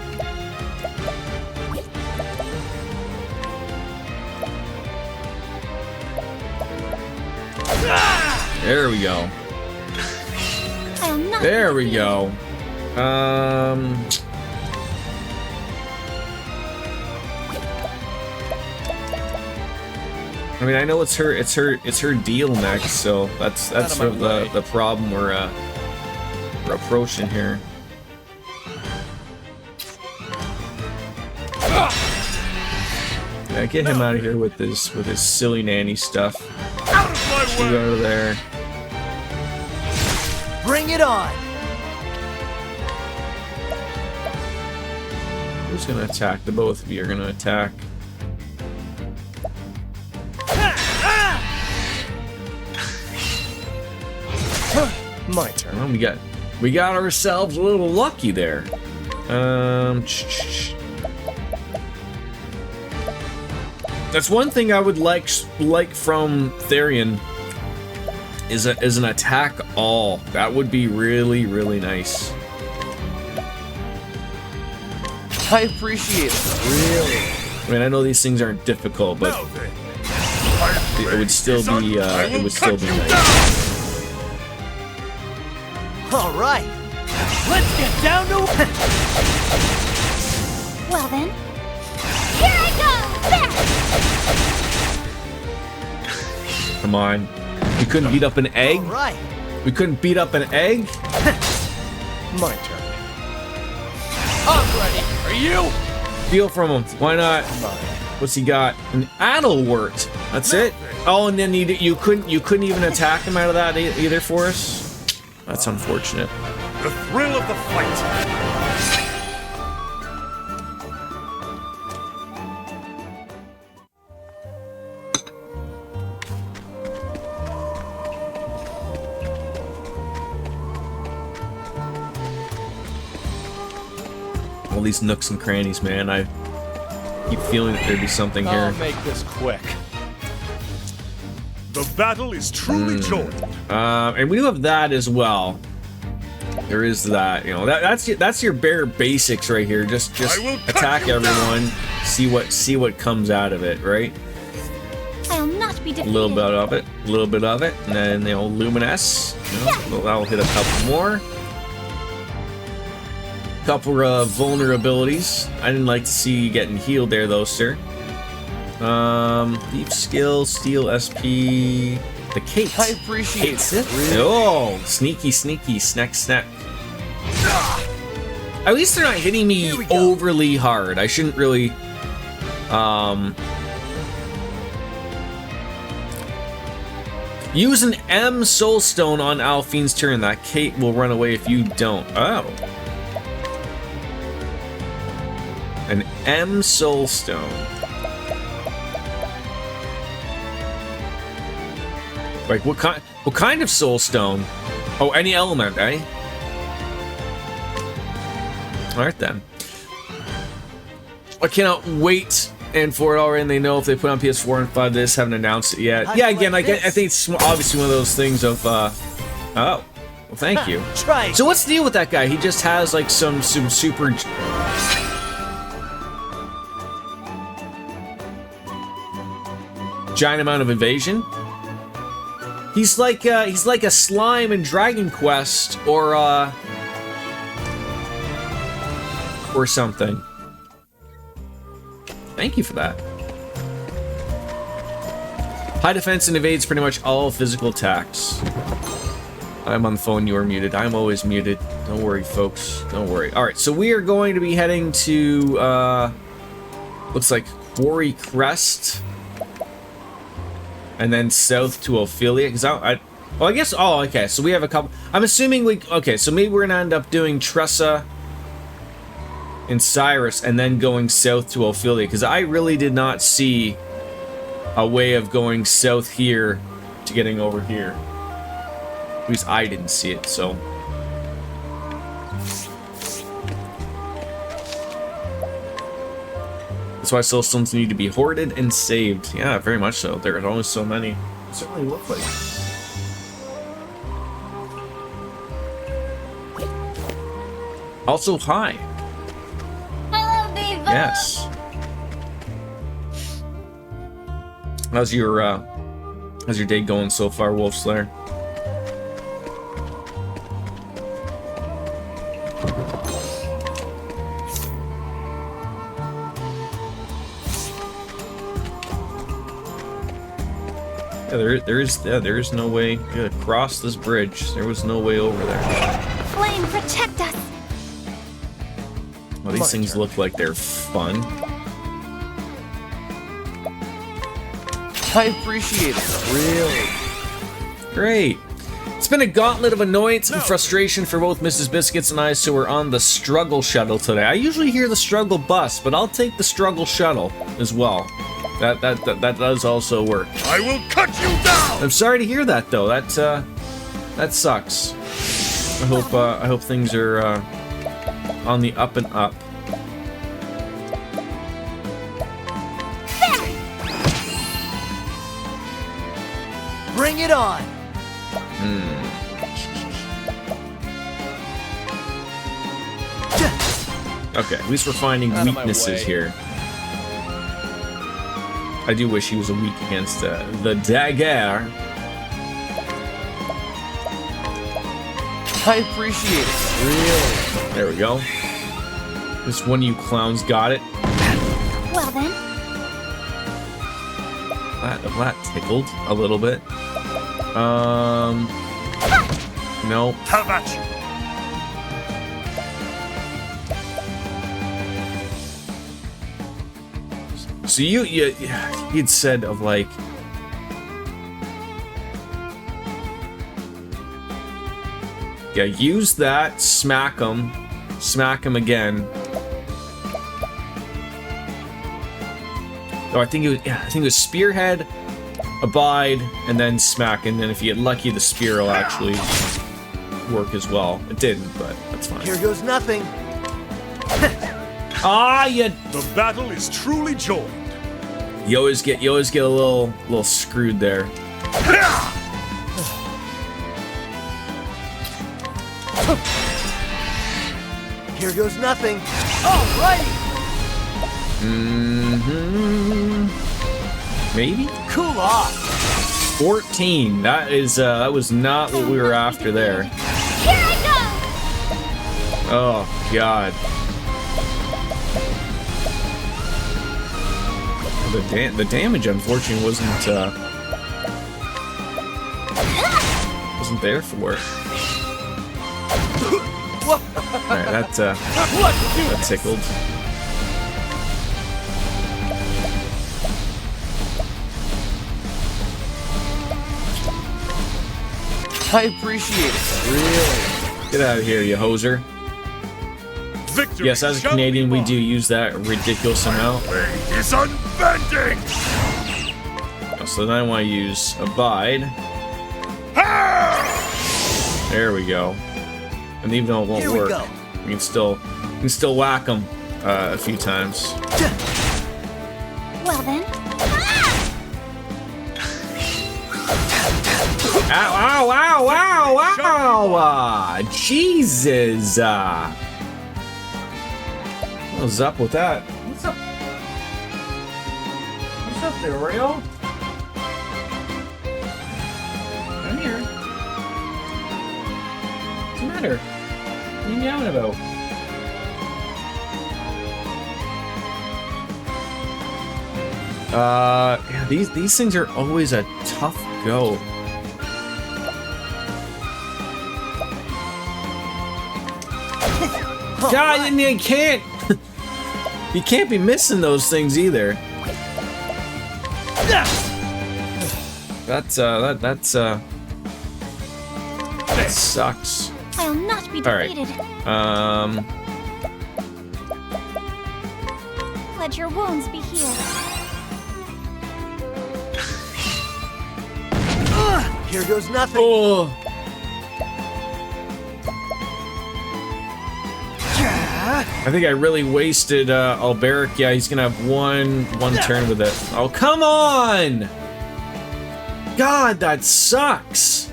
There we go. I'll not There be we defeated. go. I mean, I know it's her deal next, so that's sort of the problem we're approaching here. Yeah, get him out of here with his silly nanny stuff. Out of my You way! go to there. Bring it on. Who's gonna attack? The both of you are gonna attack. My turn. Well, we got ourselves a little lucky there. That's one thing I would like from Therian is an attack all. That would be really, really nice. I appreciate it. Really. I mean, I know these things aren't difficult, but Now then, it would still be nice. All right. Let's get down to Well then, here I go! There! Come on, we couldn't beat up an egg. All right. We couldn't beat up an egg. My turn. I'm ready. Are you? Steal from him. Why not? What's he got? An Adelwort. That's it. Oh, and then you couldn't even attack him out of that either for us. That's unfortunate. the thrill of the fight. All these nooks and crannies, man. I keep feeling that there'd be something I'll here. make this quick. The battle is truly joined. And we do have that as well. There is that, you know, that's your bare basics right here. Just I will cut attack you everyone, see what comes out of it, right? I'll not be A defeated. little bit of it, and then the old Luminous. You know, that'll hit a couple more. Couple of vulnerabilities. I didn't like to see you getting healed there, though, sir. Deep skill, steel SP, the Kate. I appreciate it. Oh, sneaky, snack. At least they're not hitting me overly hard. I shouldn't really, use an M Soulstone on Alphine's turn. That Kate will run away if you don't. Oh. An M Soulstone. Like what kind of Soulstone? Oh, any element, eh? Alright then. I cannot wait and for it already, and they know if they put on PS4 and 5, they just haven't announced it yet. Yeah, again, I think it's obviously one of those things of, oh. Well, thank you. Try. So what's the deal with that guy? He just has, like, some super... giant amount of evasion? He's like a slime in Dragon Quest, or something. Thank you for that. High defense and evades pretty much all physical attacks. I'm on the phone, you are muted. I'm always muted. Don't worry, folks. Don't worry. Alright, so we are going to be heading to, looks like Quarry Crest. And then south to Ophelia, because I guess, oh, okay, so we have a couple, I'm assuming okay, so maybe we're gonna end up doing Tressa and Cyrus, and then going south to Ophelia, because I really did not see a way of going south here to getting over here. At least I didn't see it, so. That's why soulstones need to be hoarded and saved. Yeah, very much so. There are only so many. It certainly look like. Also, hi. Hello, Viva! Yes. How's your day going so far, Wolf Slayer? Yeah, there is no way to cross this bridge. There was no way over there. Flame, protect us! Well, these things look like they're fun. I appreciate it, really. Great. It's been a gauntlet of annoyance and frustration for both Mrs. Biscuits and I, so we're on the struggle shuttle today. I usually hear the struggle bus, but I'll take the struggle shuttle as well. That does also work. I will cut you down! I'm sorry to hear that, though. That sucks. I hope things are on the up and up. Bring it on. Okay, at least we're finding Out of my weaknesses way. here. I do wish he was weak against the dagger. I appreciate it. Really. There we go. This one of you clowns got it. Well then, That tickled a little bit. No. How about you? So you'd said of like, yeah, use that, smack him again. Oh, I think it was spearhead, abide, and then smack, and then if you get lucky, the spear will actually work as well. It didn't, but that's fine. Here goes nothing. Ah, you The battle is truly joined. always get a little screwed there. Here goes nothing. Alrighty. Maybe Cool off. 14. That was not what we were after there. here I Oh God. The damage unfortunately wasn't there for it. Alright, that tickled. I appreciate it. Really. Get out of here, you hoser. Victory Yes, as a shall Canadian, be we mine. do use that ridiculous amount. Way is unbending. So then I want to use Abide. There we go. And even though it won't Here we work, go. we can still whack them a few times. go. Well then. Ow! Ow! Ow! Ow! Ow! Jesus! What's up with that? What's up? What's up there, Oreo? Come here. What's the matter? What are you yelling about? Yeah, these things are always a tough go. God, and you can't. You can't be missing those things either. That sucks. I'll not be All right. defeated. Let your wounds be healed. Here goes nothing. Oh. I think I really wasted Alberic. Yeah, he's gonna have one turn with it. Oh, come on! God, that sucks.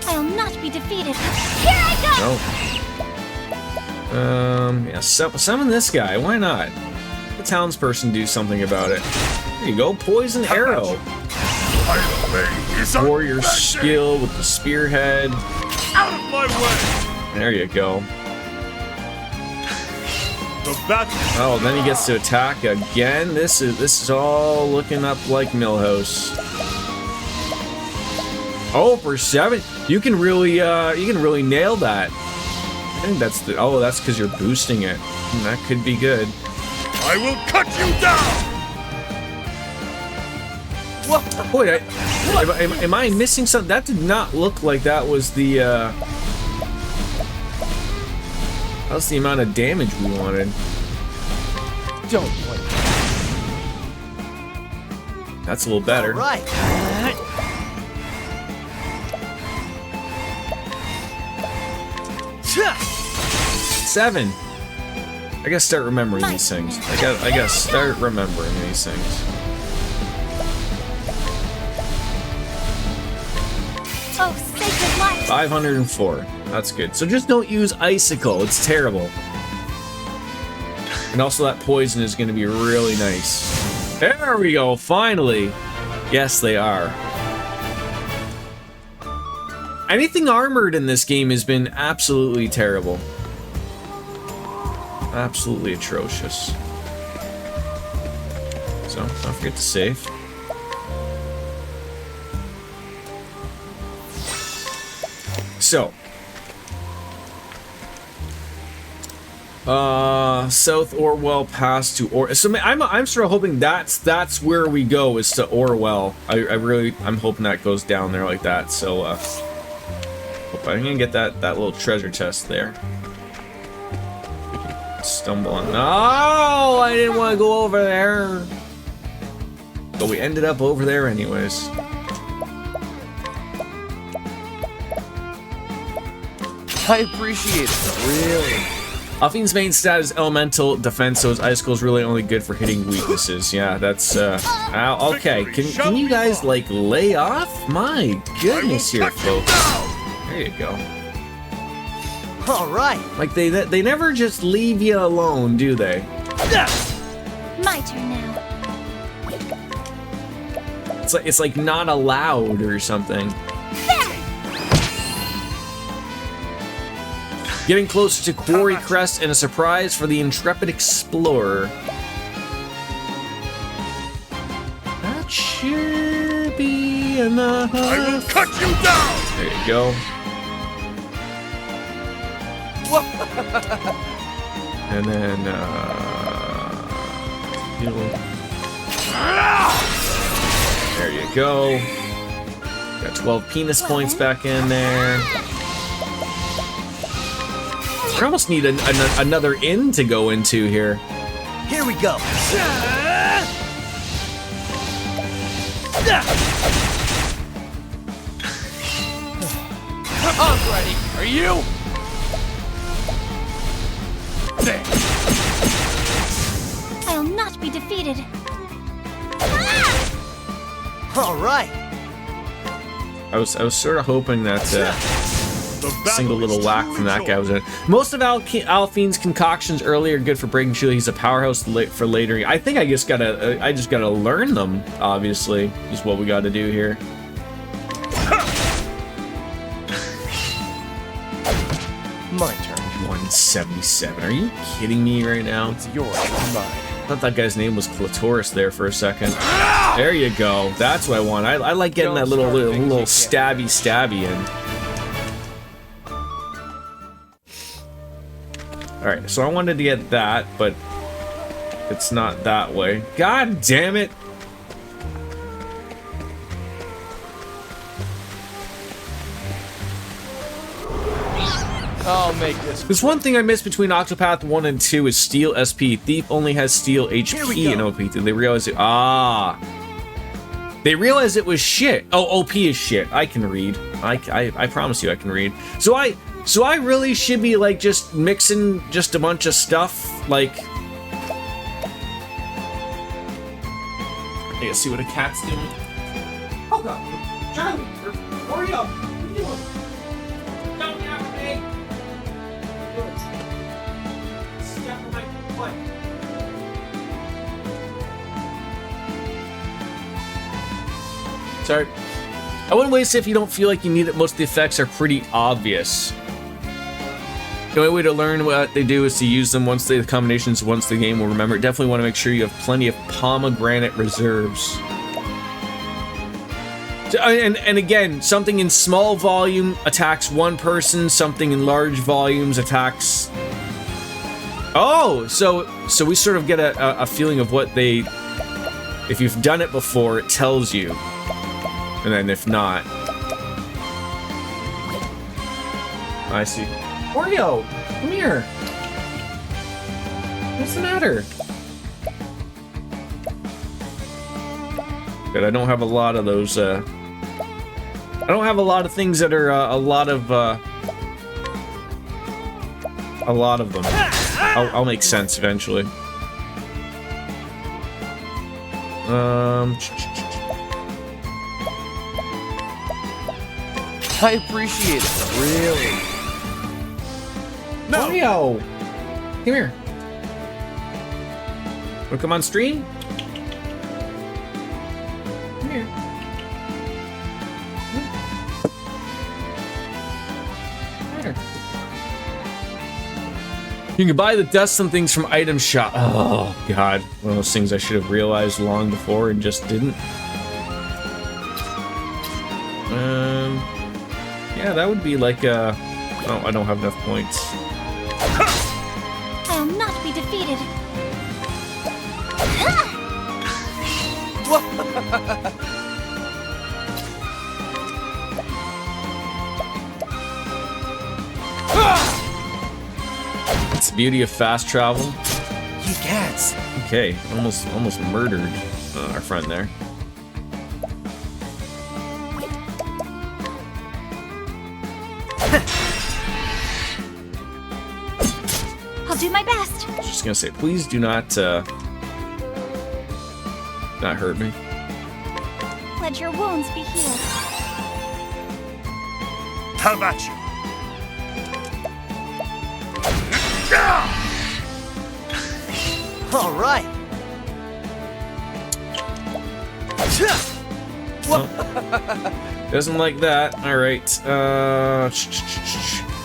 I'll not be defeated. Here I go! Oh. Yeah, summon this guy. Why not? The townsperson do something about it. There you go, poison arrow. My way is Warrior unbending. skill with the spearhead. Out of my way. There you go. The battle. Oh, then he gets to attack again. This is all looking up like Millhouse. Oh, for 7, you can really nail that. I think that's because you're boosting it. That could be good. I will cut you down. Wait, am I missing something? That did not look like that was the that's the amount of damage we wanted. Don't blink. That's a little better. Right. 7. I gotta start remembering these things. I gotta start remembering these things. Oh, sacred light! 504. That's good. So just don't use icicle. It's terrible. And also that poison is going to be really nice. There we go. Finally. Yes, they are. Anything armored in this game has been absolutely terrible. Absolutely atrocious. So, don't forget to save. So, South Orwell Pass to So I'm sort of hoping that's where we go, is to Orwell. I'm hoping that goes down there like that. So, hope I'm gonna get that little treasure chest there. Stumble on. Oh, I didn't want to go over there, but we ended up over there anyways. I appreciate it, really. Alphine's main stat is elemental defense, so his icicle is really only good for hitting weaknesses. Yeah, that's okay. Can you guys like lay off? My goodness, here, folks. There you go. All right. Like they never just leave you alone, do they? My turn now. It's like not allowed or something. Getting closer to Quarry Crest and a surprise for the intrepid explorer. That should be enough. I will cut you down! There you go. And then, there you go. Got 12 penis points back in there. I almost need another inn to go into here. Here we go. I'm ready. Are you? I'll not be defeated. All right. I was sort of hoping that single little whack from that guy was in it. Most of Alphine's concoctions early are good for breaking shield. He's a powerhouse for later. I think I just gotta learn them. Obviously, is what we got to do here. My turn. 177. Are you kidding me right now? It's yours, not mine. I thought that guy's name was Clitoris there for a second. There you go. That's what I want. I like getting that little stabby in. Alright, so I wanted to get that, but it's not that way. God damn it! I'll make this. There's one thing I missed between Octopath 1 and 2 is Steel SP. Thief only has Steel HP and OP. Did they realize it? They realized it was shit. Oh, OP is shit. I can read. I promise you I can read. So I really should be like just mixing just a bunch of stuff, like. Hey, see what a cat's doing. Oh god, Charlie, hurry up! What are you doing? Don't yap at me. Step on my foot. Sorry. I wouldn't waste it if you don't feel like you need it. Most of the effects are pretty obvious. The only way to learn what they do is to use them once the combinations, once the game will remember it. Definitely want to make sure you have plenty of pomegranate reserves. So, and again, something in small volume attacks one person, something in large volumes attacks... Oh, so we sort of get a feeling of what they... If you've done it before, it tells you. And then if not... I see. Oreo, come here. What's the matter? Good, I don't have a lot of those, I don't have a lot of things that are, a lot of A lot of them. I'll make sense eventually. I appreciate it, really. Mario! Come here. Wanna come on stream? Come here. There. You can buy the dust and things from item shop. Oh god, one of those things I should have realized long before and just didn't. Yeah, that would be like a... Oh, I don't have enough points. I'll not be defeated. It's the beauty of fast travel. You cats. Okay, almost murdered our friend there. I'll do my best. I was just gonna say, please do not hurt me. Let your wounds be healed. How about you? All right. Doesn't like that. All right.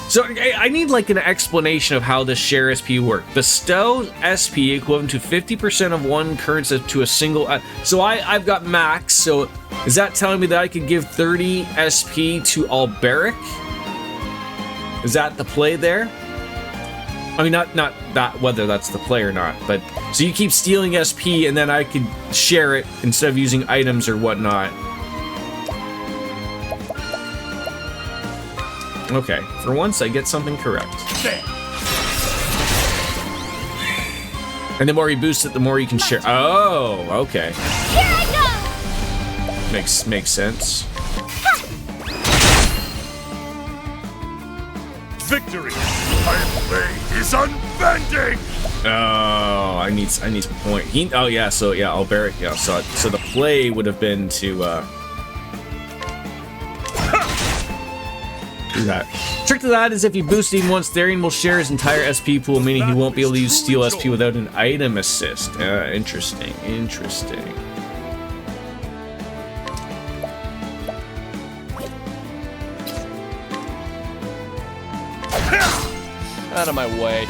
So I need like an explanation of how this share SP work. Bestow SP equivalent to 50% of one currency to a single. So I've got max. So is that telling me that I could give 30 SP to Alberic? Is that the play there? I mean, not that whether that's the play or not, but so you keep stealing SP and then I could share it instead of using items or whatnot. Okay, for once I get something correct. And the more you boost it, the more you can share. Oh, okay. Here I go! Makes sense. Victory! My blade is unbending! Oh, I need some point. Oh yeah, so yeah, Alberic. Yeah, so the play would have been to do that. Trick to that is if you boost him once, Therian will share his entire SP pool, meaning he won't be able to use steal SP without an item assist. Interesting. Out of my way.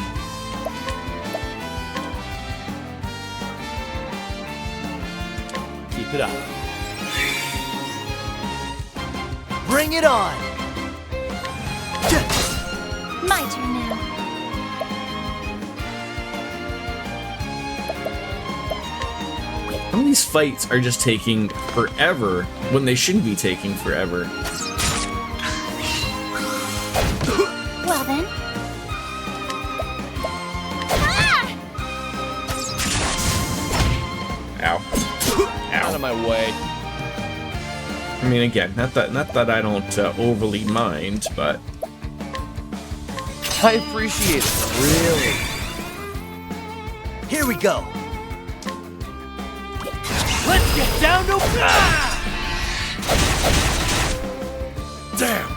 Keep it up. Bring it on. My turn now. Some of these fights are just taking forever when they shouldn't be taking forever. Well then. Ah! Ow. Out of my way. I mean, again, not that I don't overly mind, but I appreciate it, really. Here we go. Let's get down to... Damn!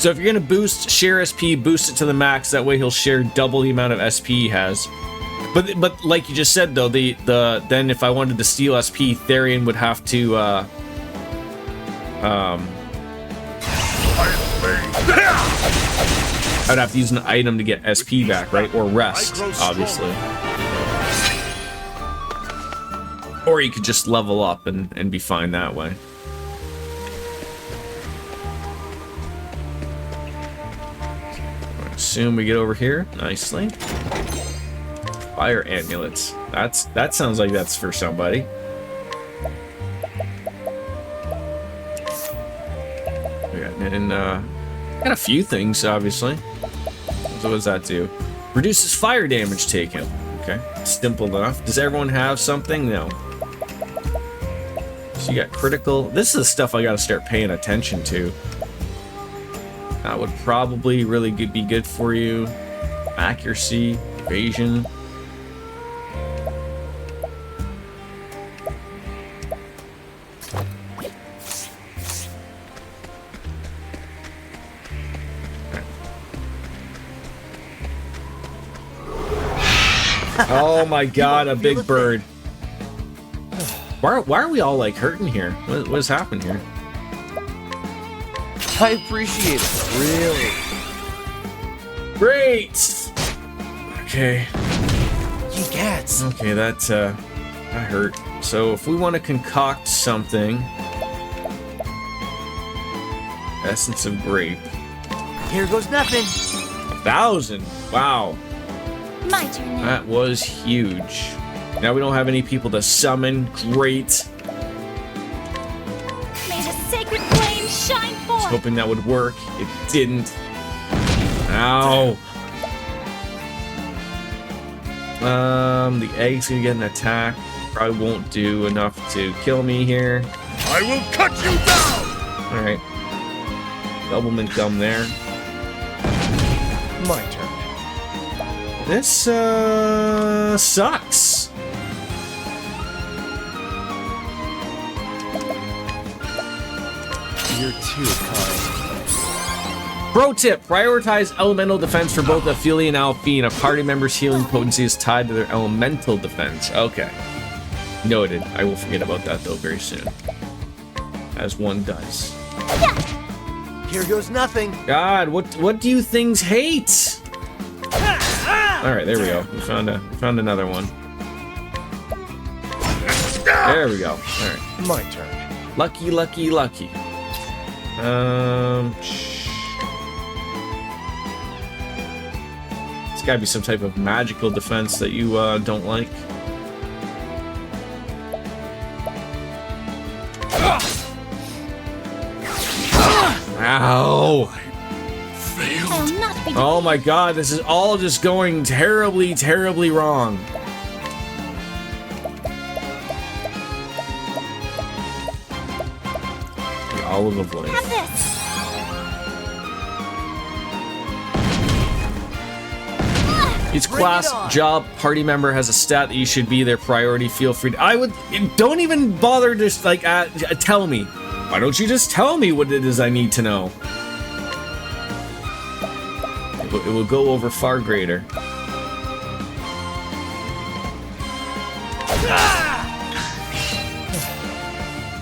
so if you're gonna boost share SP, boost it to the max. That way he'll share double the amount of SP he has. But like you just said though, then if I wanted to steal SP, Therian would have to I'd have to use an item to get SP back, right? Or rest, obviously. Or you could just level up and be fine that way. I assume we get over here nicely. Fire amulets. That sounds like that's for somebody. And got a few things, obviously. So what does that do? Reduces fire damage taken. Okay, simple enough. Does everyone have something? No. So you got critical. This is the stuff I gotta start paying attention to. That would probably really be good for you. Accuracy, evasion. Oh my god, a big bird. Why are we all like hurting here? What's happened here? I appreciate it, really. Great! Okay. You gets. Okay, that hurt. So if we want to concoct something... Essence of grape. Here goes nothing. 1,000! Wow. My turn now. That was huge. Now we don't have any people to summon. Great. May the sacred flame shine forth. Hoping that would work. It didn't. Ow. The egg's gonna get an attack. Probably won't do enough to kill me here. I will cut you down! Alright. Doublemint gum there. My turn. This, sucks. You're too kind. Pro tip, prioritize elemental defense for both Ophelia and Alphine. A party member's healing potency is tied to their elemental defense. Okay. Noted. I will forget about that, though, very soon. As one does. Here goes nothing. God, what do you things hate? Alright, there we go. We found another one. There we go. Alright. My turn. Lucky, lucky, lucky. It's gotta be some type of magical defense that you don't like. Ow! I'll not be Oh my god, this is all just going terribly, terribly wrong. The olive of life. Have this. Each class, job, party member has a stat that you should be their priority. Feel free to... Don't even bother to, like, tell me. Why don't you just tell me what it is I need to know? It will go over far greater.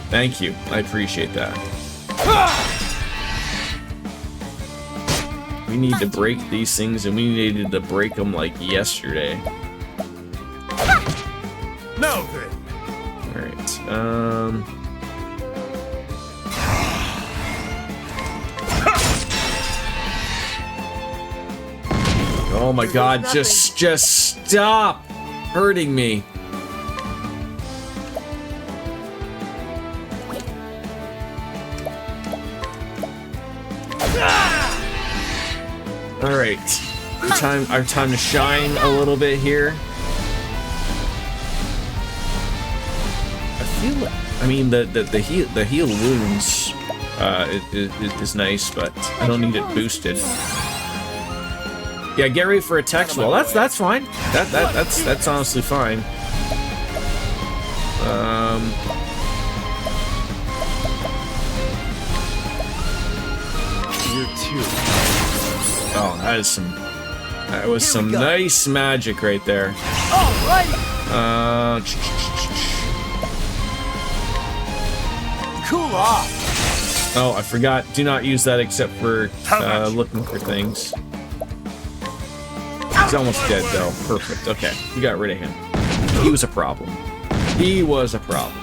Thank you. I appreciate that. We need to break these things, and we needed to break them like yesterday. Now then. Alright, oh my god, just stop hurting me. Alright. Our time to shine a little bit here. I mean, the heal wounds is nice, but I don't need it boosted. Yeah, get ready for a text wall. That's fine. That's honestly fine. You're too. Oh, that was some nice magic right there. Cool off. Oh, I forgot. Do not use that except for looking for things. He's almost dead, though. Perfect. Okay, we got rid of him. He was a problem. He was a problem.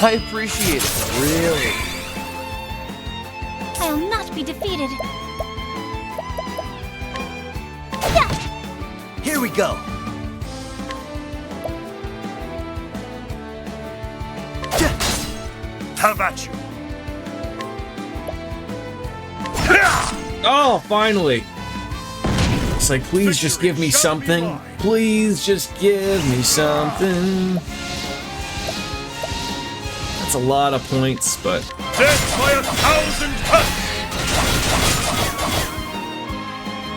I appreciate it, really. I'll not be defeated. Here we go. Have at you. Oh, finally! It's like, please just give me something. Please just give me something. That's a lot of points, but Death by 1,000 cuts!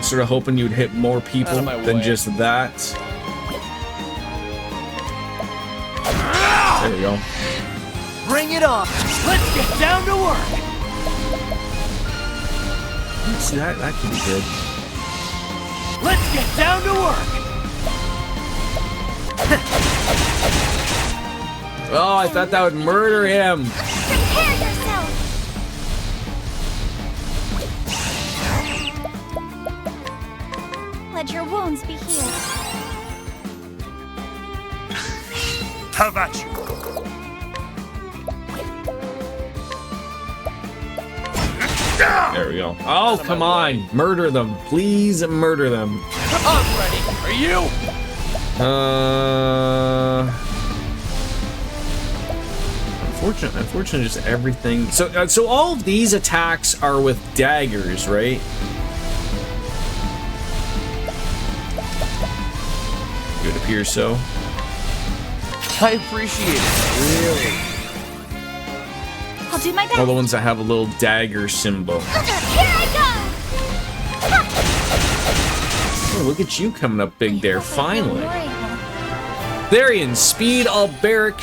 sort of hoping you'd hit more people my than way. just that. There you go. Bring it on. Let's get down to work. See, that could be good. Let's get down to work. Oh, I thought that would murder him. Prepare yourself! Let your wounds be healed. Have at you! There we go. Oh, come on. Murder them. Please murder them. I'm ready. Are you? Unfortunately, just everything. So all of these attacks are with daggers, right? It would appear so. I appreciate it. Really. I'll do my best. All the ones that have a little dagger symbol. Here I Oh, look at you coming up big there, go! finally. More able. Therian, speed, alberic,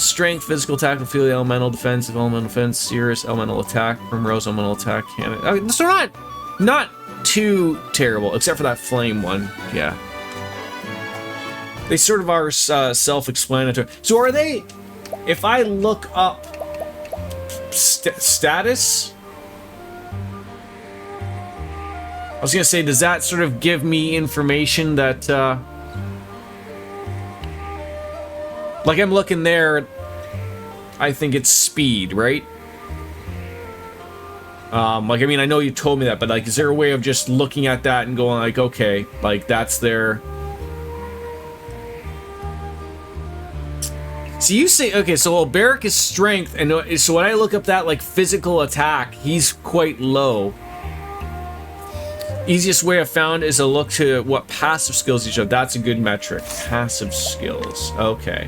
strength, physical attack, Ophelia, elemental defense, elemental defense, Cirrus, elemental attack, Primrose, elemental attack, Hannah. I mean, so not too terrible, except for that flame one. Yeah. They sort of are self-explanatory. So are they, if I look up status, I was gonna say, does that sort of give me information that, like I'm looking there, I think it's speed, right? Like, I mean, I know you told me that, but like, is there a way of just looking at that and going like, okay, like that's their... So you say, okay, so Alberic is strength, and so when I look up that, like, physical attack, he's quite low. Easiest way I've found is to look to what passive skills each have. That's a good metric. Passive skills. Okay.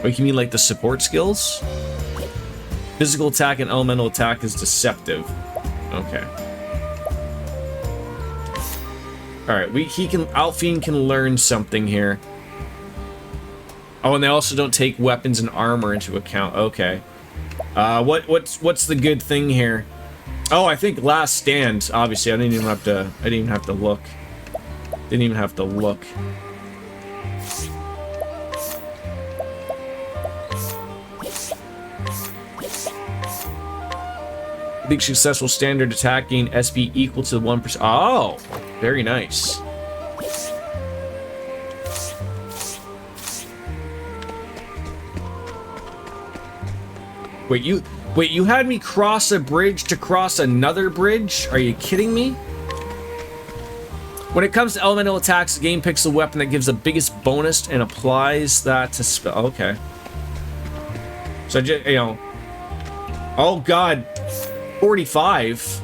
Wait, you mean like the support skills? Physical attack and elemental attack is deceptive. Okay. Alright, Alphine can learn something here. Oh, and they also don't take weapons and armor into account. Okay. What's the good thing here? Oh, I think last stand, obviously. I didn't even have to look. Didn't even have to look. I think successful standard attack gain SB equal to 1%. Oh, very nice. Wait, you had me cross a bridge to cross another bridge? Are you kidding me? When it comes to elemental attacks, the game picks the weapon that gives the biggest bonus and applies that to spell. Okay. So just, you know. Oh God. 45.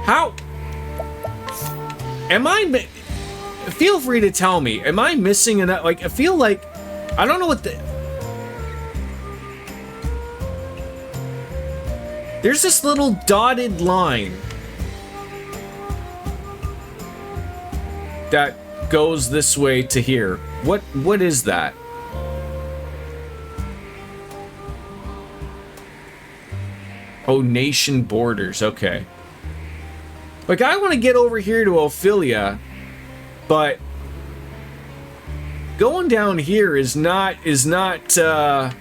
How? Am I? Feel free to tell me. Am I missing enough? Like, I feel like I don't know what the. There's this little dotted line that goes this way to here. What is that? Oh, nation borders. Okay. Like, I want to get over here to Ophelia, but going down here is not, I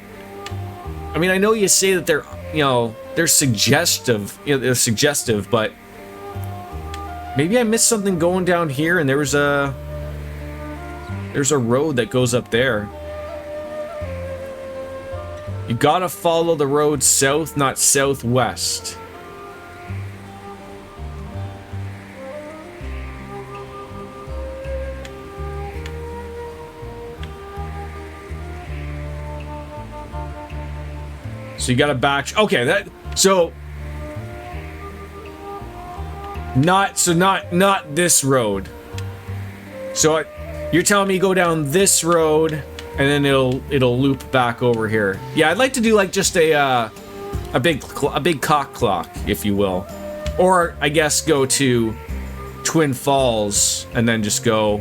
mean, I know you say that they're, you know, they're suggestive, but maybe I missed something going down here and there's a road that goes up there. You gotta follow the road south, not southwest. So you gotta back... Okay, that... So... Not this road. So you're telling me go down this road, and then it'll loop back over here. Yeah, I'd like to do like just a big cock clock, if you will, or I guess go to Twin Falls and then just go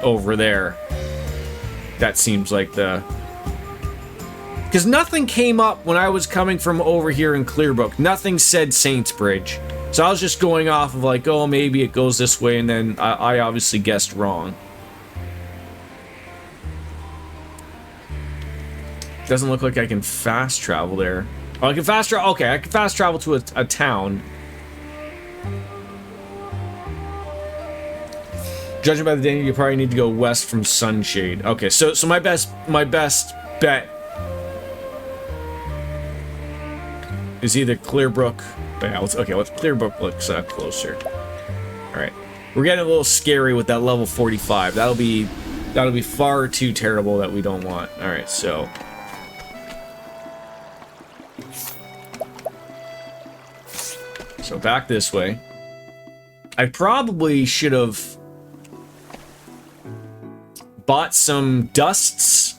over there. That seems like the... Because nothing came up when I was coming from over here in Clearbrook. Nothing said Saints Bridge. So I was just going off of like, oh, maybe it goes this way, and then I obviously guessed wrong. Doesn't look like I can fast travel there. Oh, I can fast travel. Okay, I can fast travel to a town. Judging by the day, you probably need to go west from Sunshade. Okay, so my best bet is either Clearbrook. Yeah, let's Clearbrook looks closer. All right, we're getting a little scary with that level 45. That'll be far too terrible that we don't want. All right, so back this way. I probably should have bought some dusts,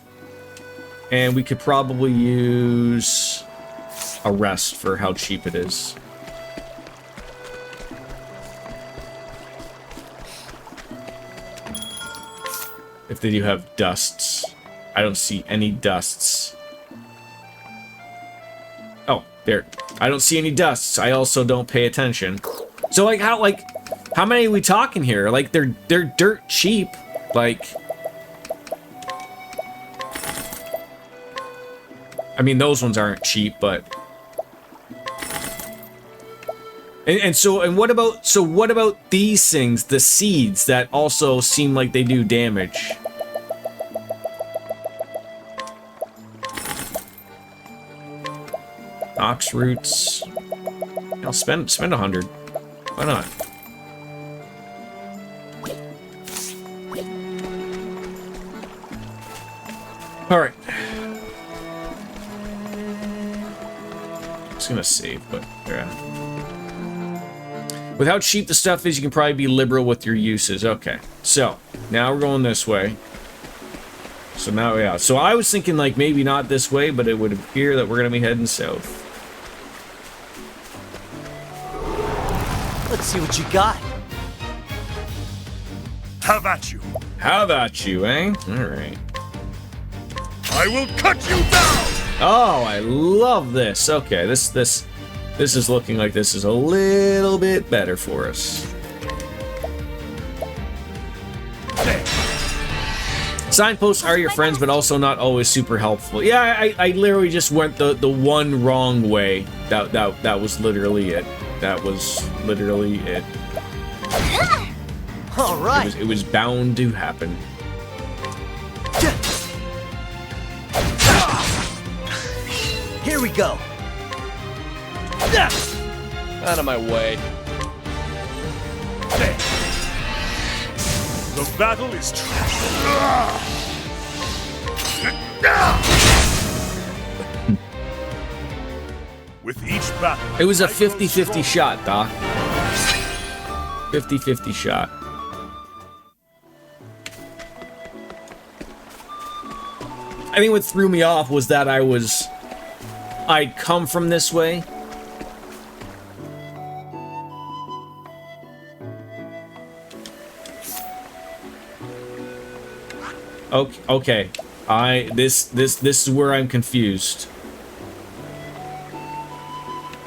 and we could probably use a rest for how cheap it is. If they do have dusts. I don't see any dusts. Oh, there. I don't see any dusts. I also don't pay attention. So how many are we talking here? Like they're dirt cheap. Like, I mean, those ones aren't cheap, but and what about these things, the seeds that also seem like they do damage? Ox roots. I'll spend 100. Why not? All right. Just gonna save, but yeah. With how cheap the stuff is, you can probably be liberal with your uses. Okay, so now we're going this way. So now, yeah. So I was thinking like maybe not this way, but it would appear that we're gonna be heading south. Let's see what you got. Have at you. How about you, eh? All right. I will cut you down. Oh, I love this. Okay, this is looking like this is a little bit better for us. Signposts are your friends, but also not always super helpful. Yeah, I literally just went the one wrong way. That was literally it. That was literally it. All right. It was bound to happen. Here we go. Out of my way. The battle is true. With each battle, It was a I grow 50-50 stronger. shot, Doc. 50-50 shot. I think what threw me off was that I'd come from this way. Okay. This is where I'm confused.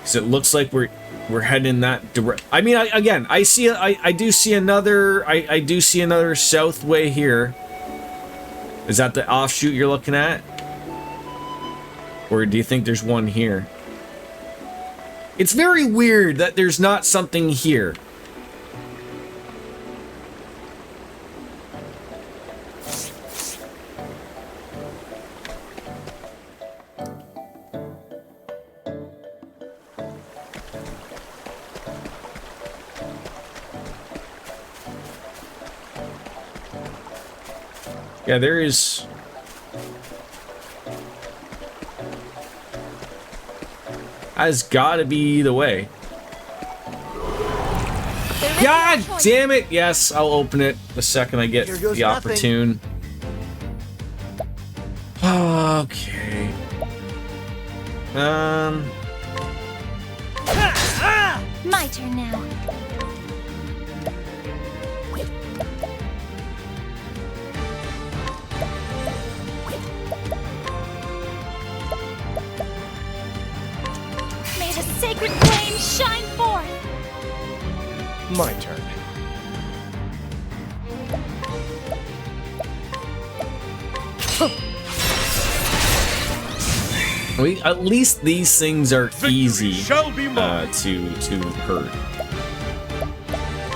Cause it looks like we're heading that direct. I mean, I do see another south way here. Is that the offshoot you're looking at? Or do you think there's one here? It's very weird that there's not something here. Yeah, there is... Has gotta be the way. God damn it! Yes, I'll open it the second I get Here goes the nothing. opportune. Okay. My turn now. May the sacred flame shine forth. My turn. At least these things are easy shall be mine. to hurt.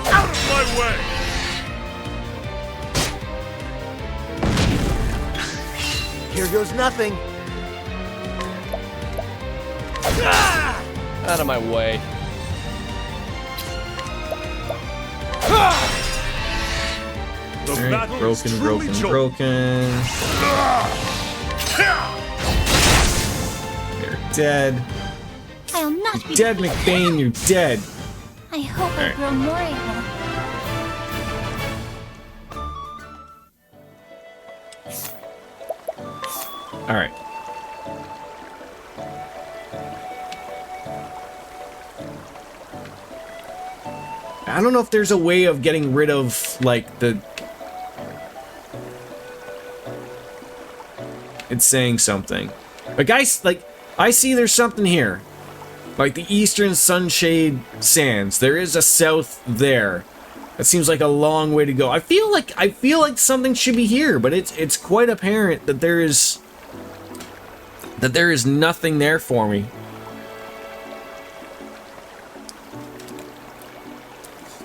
Out of my way! Here goes nothing. Out of my way. The All right, battle is broken, truly broken, joined. broken. They're dead. I'll not be Dead, defeated. McBain, you're dead. I hope I Alright. grow more able. All right. I don't know if there's a way of getting rid of, like, the... It's saying something. But guys, like, I see there's something here. Like the Eastern Sunshade Sands. There is a south there. That seems like a long way to go. I feel like something should be here, but it's quite apparent that there is nothing there for me.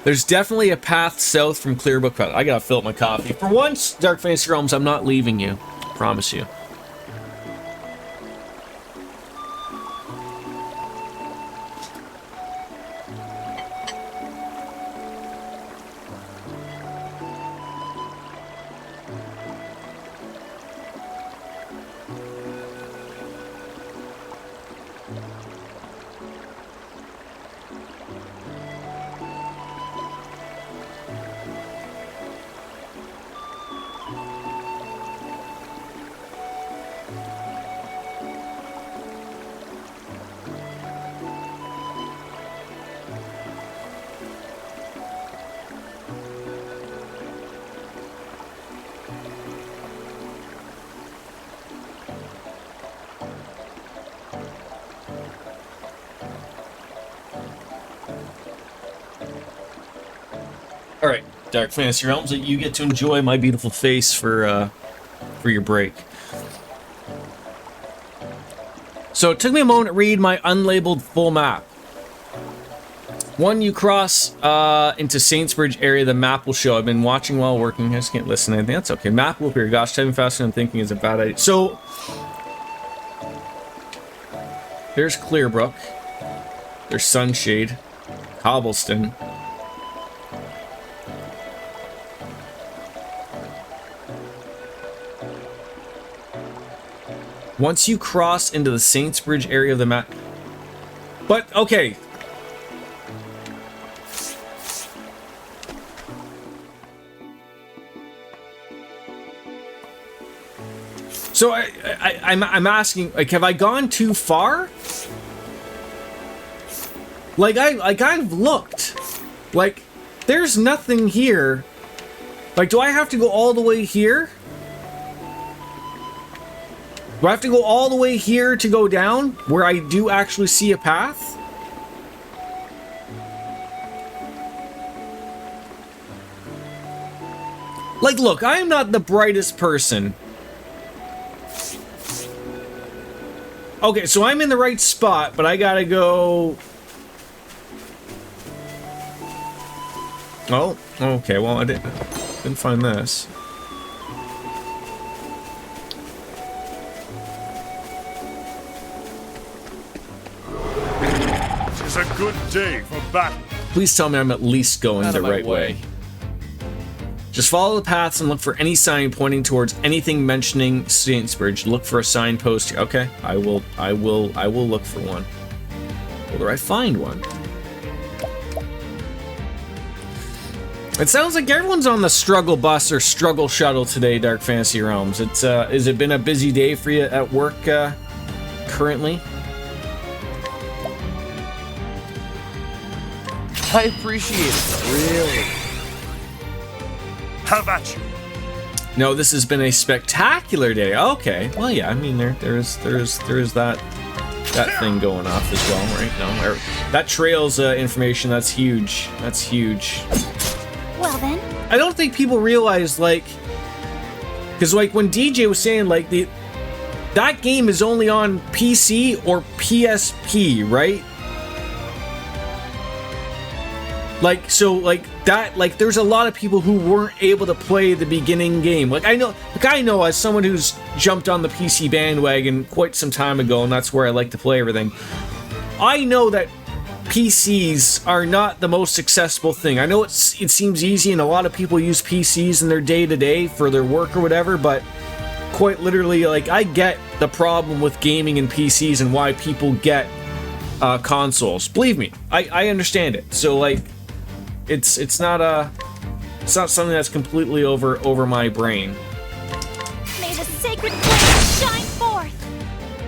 There's definitely a path south from Clearbook Path. I gotta fill up my coffee. For once, Dark Fantasy Realms, I'm not leaving you. Promise you. All right, Dark Fantasy Realms, you get to enjoy my beautiful face for your break. So it took me a moment to read my unlabeled full map. When you cross into Saintsbridge area, the map will show. I've been watching while working. I just can't listen to anything. That's okay. Map will appear. Gosh, typing faster than thinking is a bad idea. So there's Clearbrook. There's Sunshade. Cobblestone. Once you cross into the Saintsbridge area of the map... But, okay. So, I'm asking, like, have I gone too far? Like, I've looked. Like, there's nothing here. Like, do I have to go all the way here? Do I have to go all the way here to go down, where I do actually see a path? Like, look, I am not the brightest person. Okay, so I'm in the right spot, but I gotta go... Oh, okay, well, I didn't find this. It's a good day for battle. Please tell me I'm at least going Out the of my right way. way. Just follow the paths and look for any sign pointing towards anything mentioning Saintsbridge. Look for a signpost. Okay, I will look for one. Will I find one? It sounds like everyone's on the struggle bus or struggle shuttle today, Dark Fantasy Realms. It's has it been a busy day for you at work currently? I appreciate it, really. How about you? No, this has been a spectacular day. Okay, well, yeah. I mean, there is that thing going off as well, right? No, that trails information. That's huge. That's huge. Well then. I don't think people realize, like, because like when DJ was saying, like, that game is only on PC or PSP, right? Like, so, like, that, like, there's a lot of people who weren't able to play the beginning game. Like, I know as someone who's jumped on the PC bandwagon quite some time ago, and that's where I like to play everything. I know that PCs are not the most accessible thing. I know it seems easy, and a lot of people use PCs in their day-to-day for their work or whatever, but quite literally, like, I get the problem with gaming and PCs and why people get consoles. Believe me, I understand it. So, like, it's not something that's completely over my brain. May the sacred flame shine forth.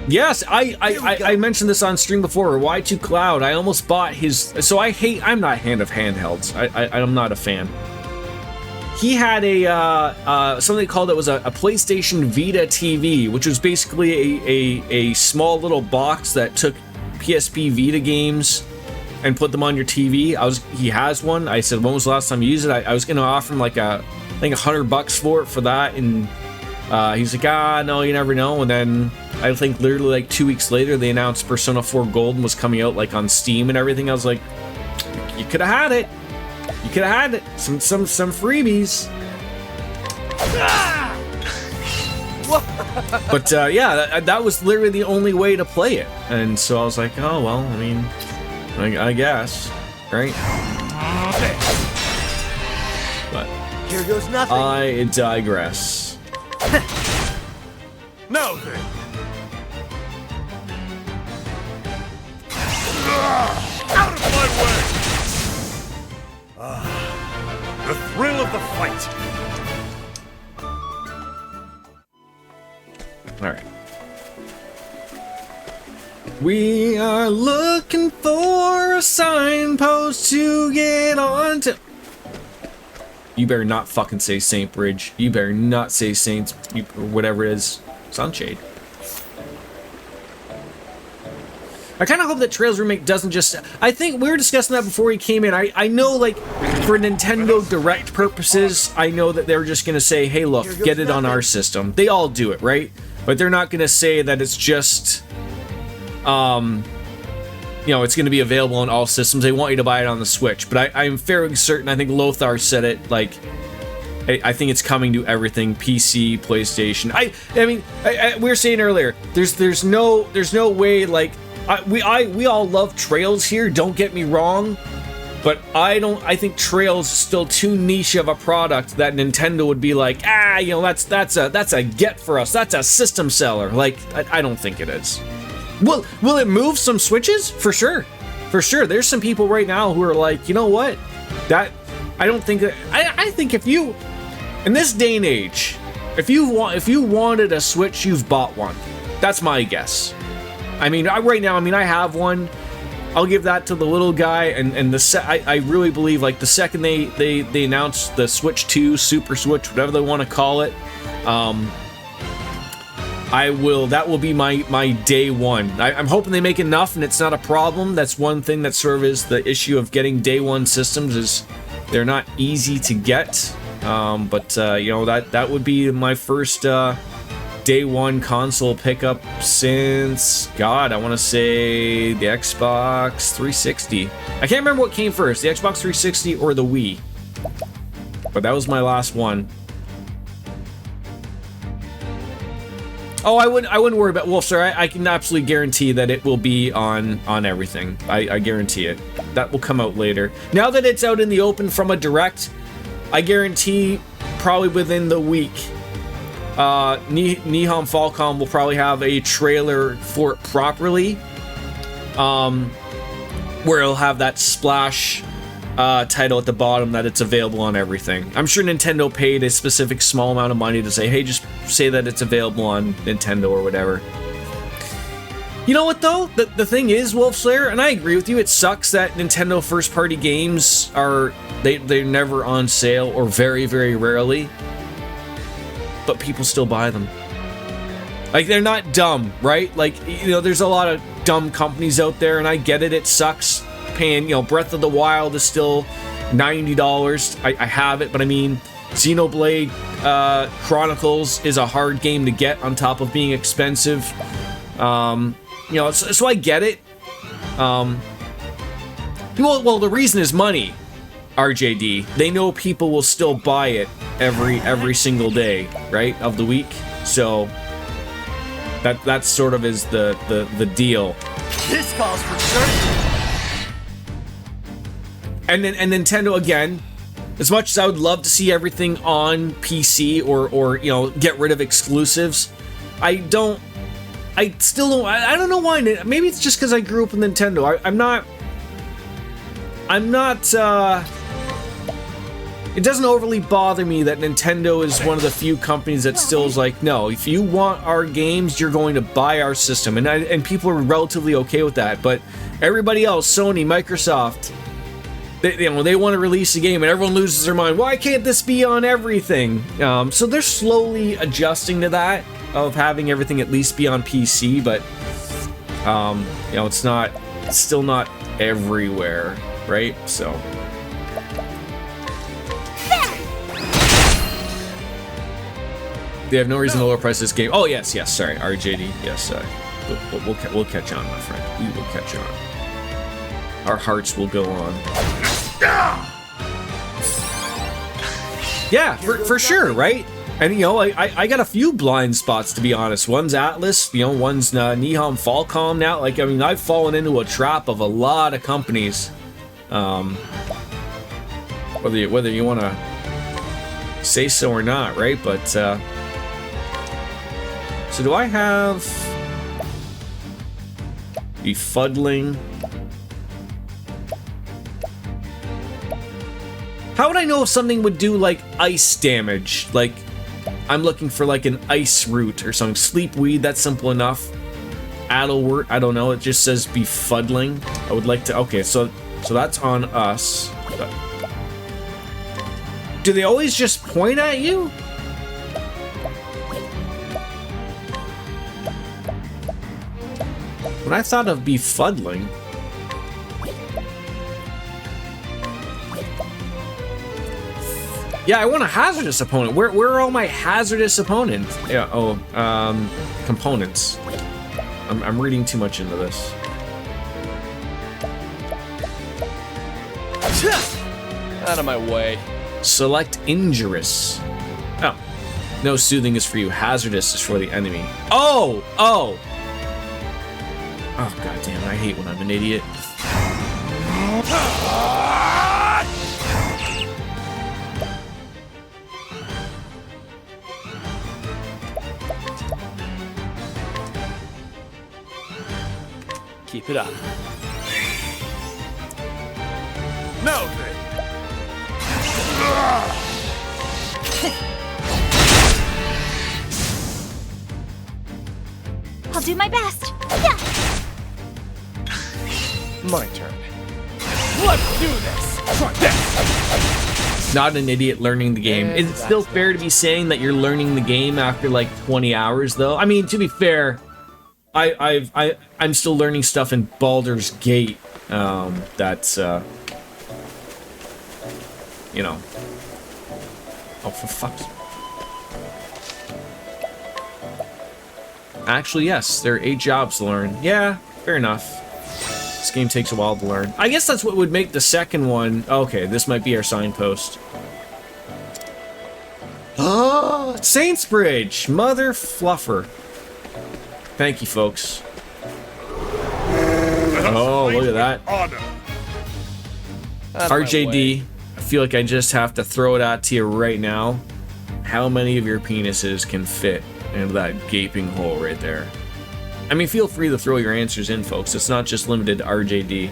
Yes, I mentioned this on stream before. Y2 Cloud, I almost bought his. So I'm not a fan of handhelds. I'm not a fan. He had something called, it was a PlayStation Vita TV, which was basically a small little box that took PSP Vita games and put them on your TV. He has one. I said, when was the last time you used it? I was gonna offer him like I think $100 for that, and he's like, no, you never know. And then I think literally like 2 weeks later, they announced Persona 4 Golden was coming out, like, on Steam and everything. I was like, you could have had it. You could have had it. Some freebies. But yeah, that was literally the only way to play it. And so I was like, oh well, I mean, I guess, right? But Here goes nothing. I digress. Now then. Out of my way! The thrill of the fight. All right. We are looking for a signpost to get onto. You better not fucking say Saint Bridge. You better not say Saints, or whatever it is. Sunshade. I kind of hope that Trails Remake doesn't just... I think we were discussing that before he came in. I know, like, for Nintendo Direct purposes, I know that they're just going to say, hey, look, get it on our system. They all do it, right? But they're not going to say that it's just... you know, it's going to be available on all systems. They want you to buy it on the Switch. But I'm fairly certain, I think Lothar said it, like... I think it's coming to everything, PC, PlayStation. I mean, we were saying earlier, there's no way, like... we all love Trails here, don't get me wrong, but I think Trails is still too niche of a product that Nintendo would be like, you know, that's a get for us, that's a system seller. Like, I don't think it is. Will it move some Switches? For sure. There's some people right now who are like, you know what, that I don't think that I think if you, in this day and age, if you wanted a Switch, you've bought one. That's my guess. I mean, right now, I have one. I'll give that to the little guy, and I really believe, like, the second they announce the Switch 2, Super Switch, whatever they want to call it, that will be my day one. I'm hoping they make enough and it's not a problem. That's one thing that sort of is the issue of getting day one systems, is they're not easy to get. But you know, that would be my first day one console pickup since, God, I want to say the Xbox 360. I can't remember what came first, the Xbox 360 or the Wii. But that was my last one. Oh, I wouldn't worry about Wolf, sir. I can absolutely guarantee that it will be on everything. I guarantee it. That will come out later. Now that it's out in the open from a direct, I guarantee probably within the week, Nihon Falcom will probably have a trailer for it properly. where it'll have that splash title at the bottom that it's available on everything. I'm sure Nintendo paid a specific small amount of money to say, hey, just say that it's available on Nintendo or whatever. You know what though? The thing is, Wolf Slayer, and I agree with you, it sucks that Nintendo first party games are they're never on sale or very, very rarely. But people still buy them. Like, they're not dumb, right? Like, you know, there's a lot of dumb companies out there, and I get it, it sucks paying, you know, Breath of the Wild is still $90. I have it, but I mean, Xenoblade Chronicles is a hard game to get on top of being expensive. You know, so I get it. Well, the reason is money, RJD. They know people will still buy it every single day, right, of the week. So that sort of is the deal. This calls for certain. And Nintendo, again, as much as I would love to see everything on PC or you know, get rid of exclusives, I still don't. I don't know why. Maybe it's just because I grew up with Nintendo. I'm not. It doesn't overly bother me that Nintendo is one of the few companies that still is like, no, if you want our games, you're going to buy our system, and people are relatively okay with that. But everybody else, Sony, Microsoft, they want to release a game, and everyone loses their mind. Why can't this be on everything? So they're slowly adjusting to that, of having everything at least be on PC, but you know, it's still not everywhere, right? So they have no reason to lower price this game. Oh yes, sorry, RJD. Yes, we'll catch on, my friend. We will catch on. Our hearts will go on. Yeah, for sure, right? And you know, I got a few blind spots, to be honest. One's Atlas, you know, one's Nihon Falcom now. Like, I mean, I've fallen into a trap of a lot of companies. Whether you want to say so or not, right? But so do I have Befuddling? How would I know if something would do like ice damage? Like, I'm looking for like an ice root or something. Sleepweed, that's simple enough. Addlewort, I don't know. It just says Befuddling. I would like to. Okay, so that's on us. Do they always just point at you? When I thought of Befuddling, yeah, I want a hazardous opponent. Where are all my hazardous opponents? Yeah. Oh, components. I'm reading too much into this. Out of my way. Select injurious. Oh, no, soothing is for you. Hazardous is for the enemy. Oh. Oh, god damn it, I hate when I'm an idiot. Keep it up. Now then. I'll do my best. Yeah. My turn. Let's do this. Try this. Not an idiot learning the game. Is it still fair to be saying that you're learning the game after like 20 hours though? I mean, to be fair, I'm still learning stuff in Baldur's Gate. That's you know. Oh, for fuck's. Actually, yes, there are 8 jobs to learn. Yeah, fair enough. This game takes a while to learn. I guess that's what would make the second one. Okay, this might be our signpost. Oh, Saints Bridge, mother fluffer. Thank you, folks. Oh, look at that. RJD, I feel like I just have to throw it out to you right now. How many of your penises can fit into that gaping hole right there? I mean, feel free to throw your answers in, folks. It's not just limited to RJD.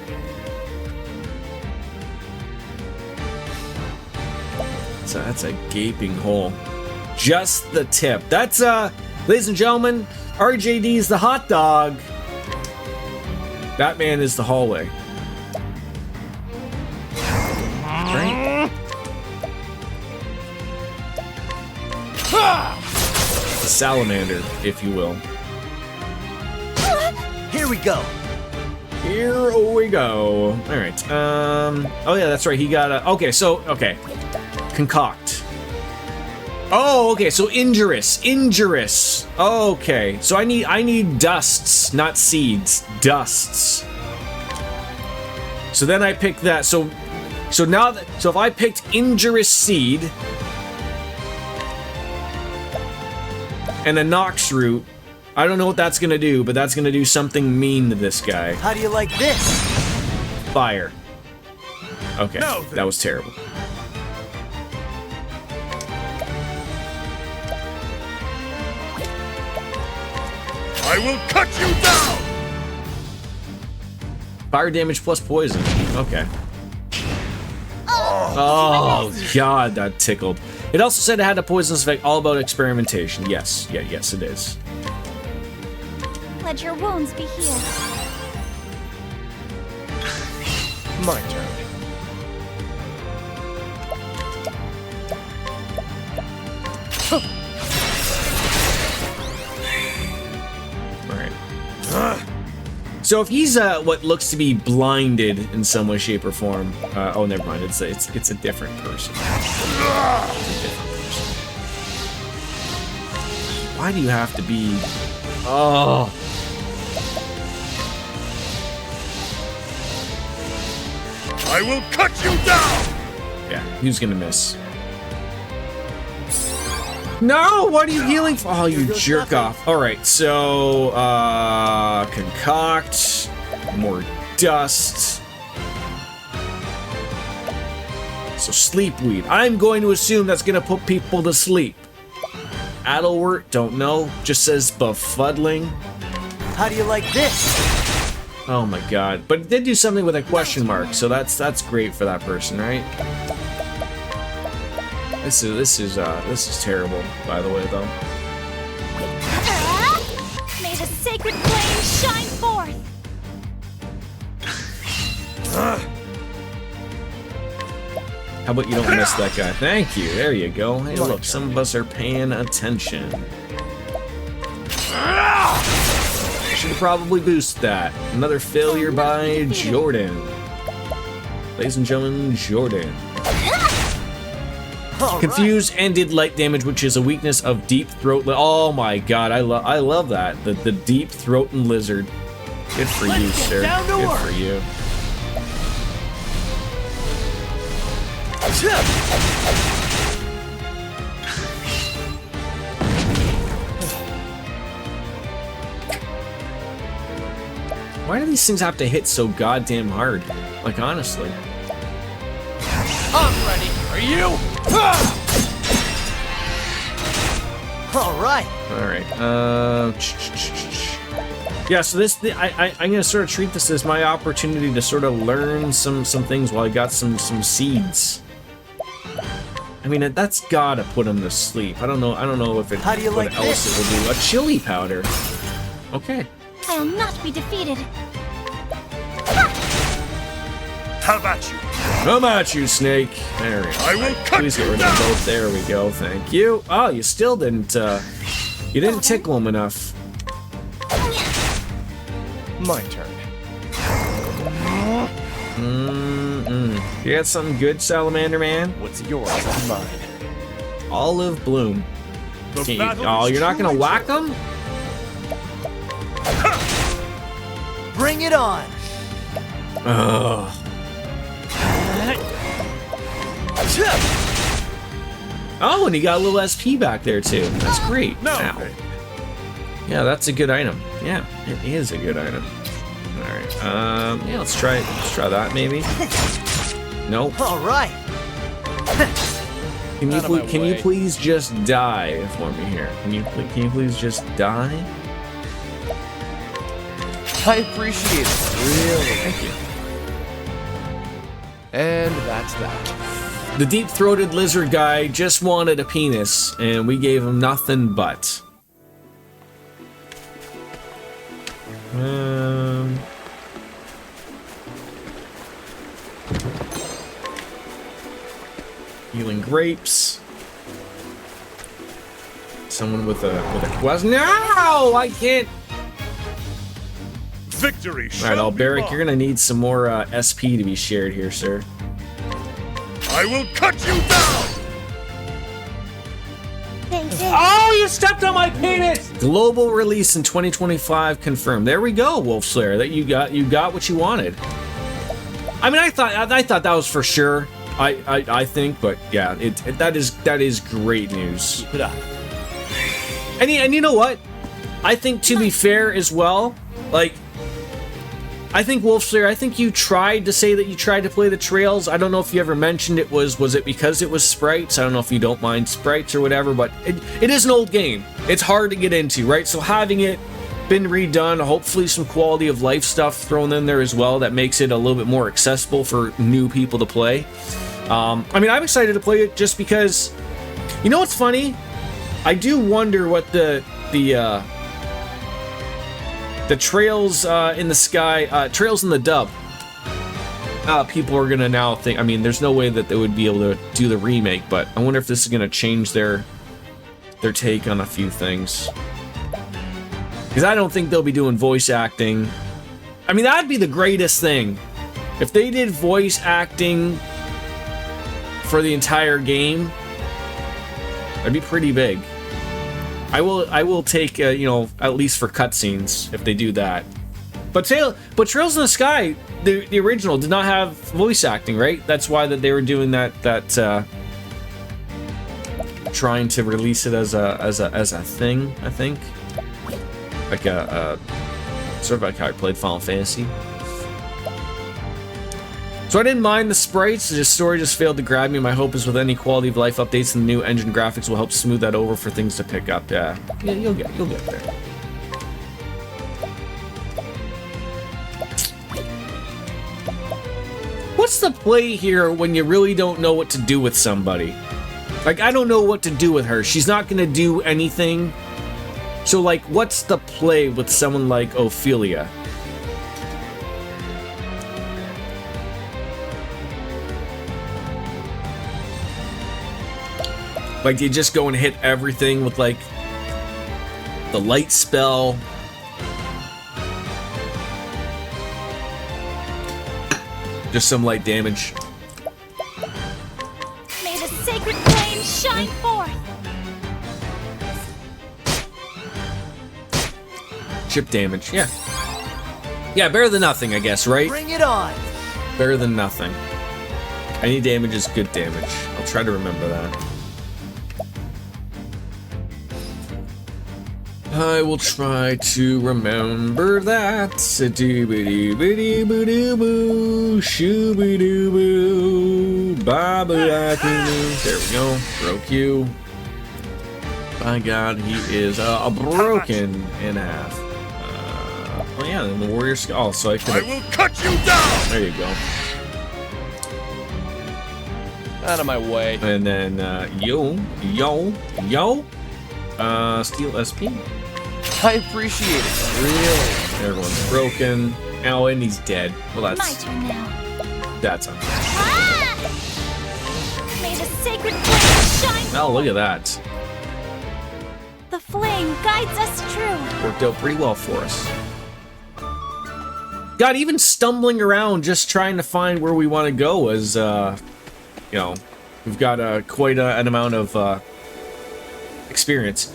So that's a gaping hole. Just the tip. That's, ladies and gentlemen, RJD's the hot dog. Batman is the hallway. Right? The salamander, if you will. Here we go. Here we go. All right. Oh yeah, that's right. He got a. Okay, so concoct. Oh, okay. So injurious. Okay. So I need dusts, not seeds. Dusts. So then I picked that. So if I picked injurious seed and a Nox root, I don't know what that's gonna do, but that's gonna do something mean to this guy. How do you like this? Fire. Okay, No, that was terrible. I will cut you down! Fire damage plus poison. Okay. Oh god, that tickled. It also said it had a poisonous effect, all about experimentation. Yes, yes it is. Let your wounds be healed. My turn. Alright. So if he's what looks to be blinded in some way, shape, or form, oh, never mind. It's a different person. Why do you have to be? Oh. I will cut you down! Yeah, who's gonna miss? No, what are you healing for? Oh, you jerk off. Alright, so, concoct, more dust. So, sleepweed. I'm going to assume that's gonna put people to sleep. Adelwort, don't know. Just says befuddling. How do you like this? Oh my god. But it did do something with a question mark, so that's great for that person, right? This is terrible, by the way, though. May the sacred flame shine forth. How about you don't miss that guy? Thank you. There you go. Hey, look, some of us are paying attention. Should probably boost that. Another failure by Jordan. Ladies and gentlemen, Jordan. Confused and did light damage, which is a weakness of deep throat. Oh my god, I love that. The deep throat and lizard. Good for you, sir. Good for you. Why do these things have to hit so goddamn hard? Like, honestly. I'm ready. Are you? All right. Alright, yeah, so I'm gonna sort of treat this as my opportunity to sort of learn some things while I got some seeds. I mean, that's gotta put him to sleep. I don't know if it. How do you like what else this? it will do. A chili powder. Okay. I'll not be defeated. How about you? Come at you, Snake. There we go. I will cut Please get you rid of them down! both. There we go. Thank you. Oh, you still didn't. You didn't tickle him enough. My turn. You got something good, Salamander Man? What's yours is mine. Olive Bloom. The Can't battle oh, is you're not gonna truly whack yours. him? Bring it on. Ugh. Oh, and he got a little SP back there too. That's great. No. Ow. Yeah, that's a good item. Yeah, it is a good item. All right. Yeah, let's try that maybe. Nope. All right. Can you Out of my can you way. please just die for me here? Can you please just die? I appreciate it. Really. Thank you. And that's that. The deep-throated lizard guy just wanted a penis, and we gave him nothing but. Healing grapes. Someone with a quest. No, I can't. Victory. All right, Alberic, you're gonna need some more SP to be shared here, sir. I will cut you down. Thanks. Oh, you stepped on my penis! Global release in 2025 confirmed. There we go, Wolf Slayer. That you got what you wanted. I mean, I thought that was for sure. I think, but yeah, that is great news. Keep it up. And you know what? I think, to be fair as well, like, I think Wolf Slayer, I think you tried to say that you tried to play the trails. I don't know if you ever mentioned it was it because it was sprites? I don't know if you don't mind sprites or whatever, but it is an old game. It's hard to get into, right? So having it been redone, hopefully some quality of life stuff thrown in there as well that makes it a little bit more accessible for new people to play. I mean, I'm excited to play it just because, you know what's funny? I do wonder what the trails in the sky, trails in the dub. People are gonna now think. I mean, there's no way that they would be able to do the remake, but I wonder if this is gonna change their take on a few things. Because I don't think they'll be doing voice acting. I mean, that'd be the greatest thing if they did voice acting for the entire game. That'd be pretty big. I will take you know, at least for cutscenes if they do that. But Trails in the Sky, the original did not have voice acting, right? That's why that they were doing that trying to release it as a thing, I think. Like a sort of like how I played Final Fantasy. So I didn't mind the sprites, the story just failed to grab me. My hope is with any quality of life updates and the new engine graphics will help smooth that over for things to pick up. Yeah, you'll get there. What's the play here when you really don't know what to do with somebody? Like, I don't know what to do with her. She's not gonna do anything. So, like, what's the play with someone like Ophelia? Like, do you just go and hit everything with, like, the light spell? Just some light damage. May the sacred flame shine forth. Chip damage, yeah. Yeah, better than nothing, I guess, right? Bring it on. Better than nothing. Any damage is good damage. I'll try to remember that. I will try to remember that. Doobity-boo, shooby-doo-boo, ba-ba-da-doo-doo. There we go. Broke you. My God, he is broken in half. Oh yeah, and the warrior skull. Oh, so I could. I will cut you down. There you go. Out of my way. And then yo, steal SP. I appreciate it. Really? Everyone's broken. Oh, and he's dead. Well, My that's turn now. unfair. Ah! May the sacred flame shine Oh, look forth. at that. The flame guides us true. Worked out pretty well for us. God, even stumbling around just trying to find where we want to go is, you know, we've got quite an amount of experience.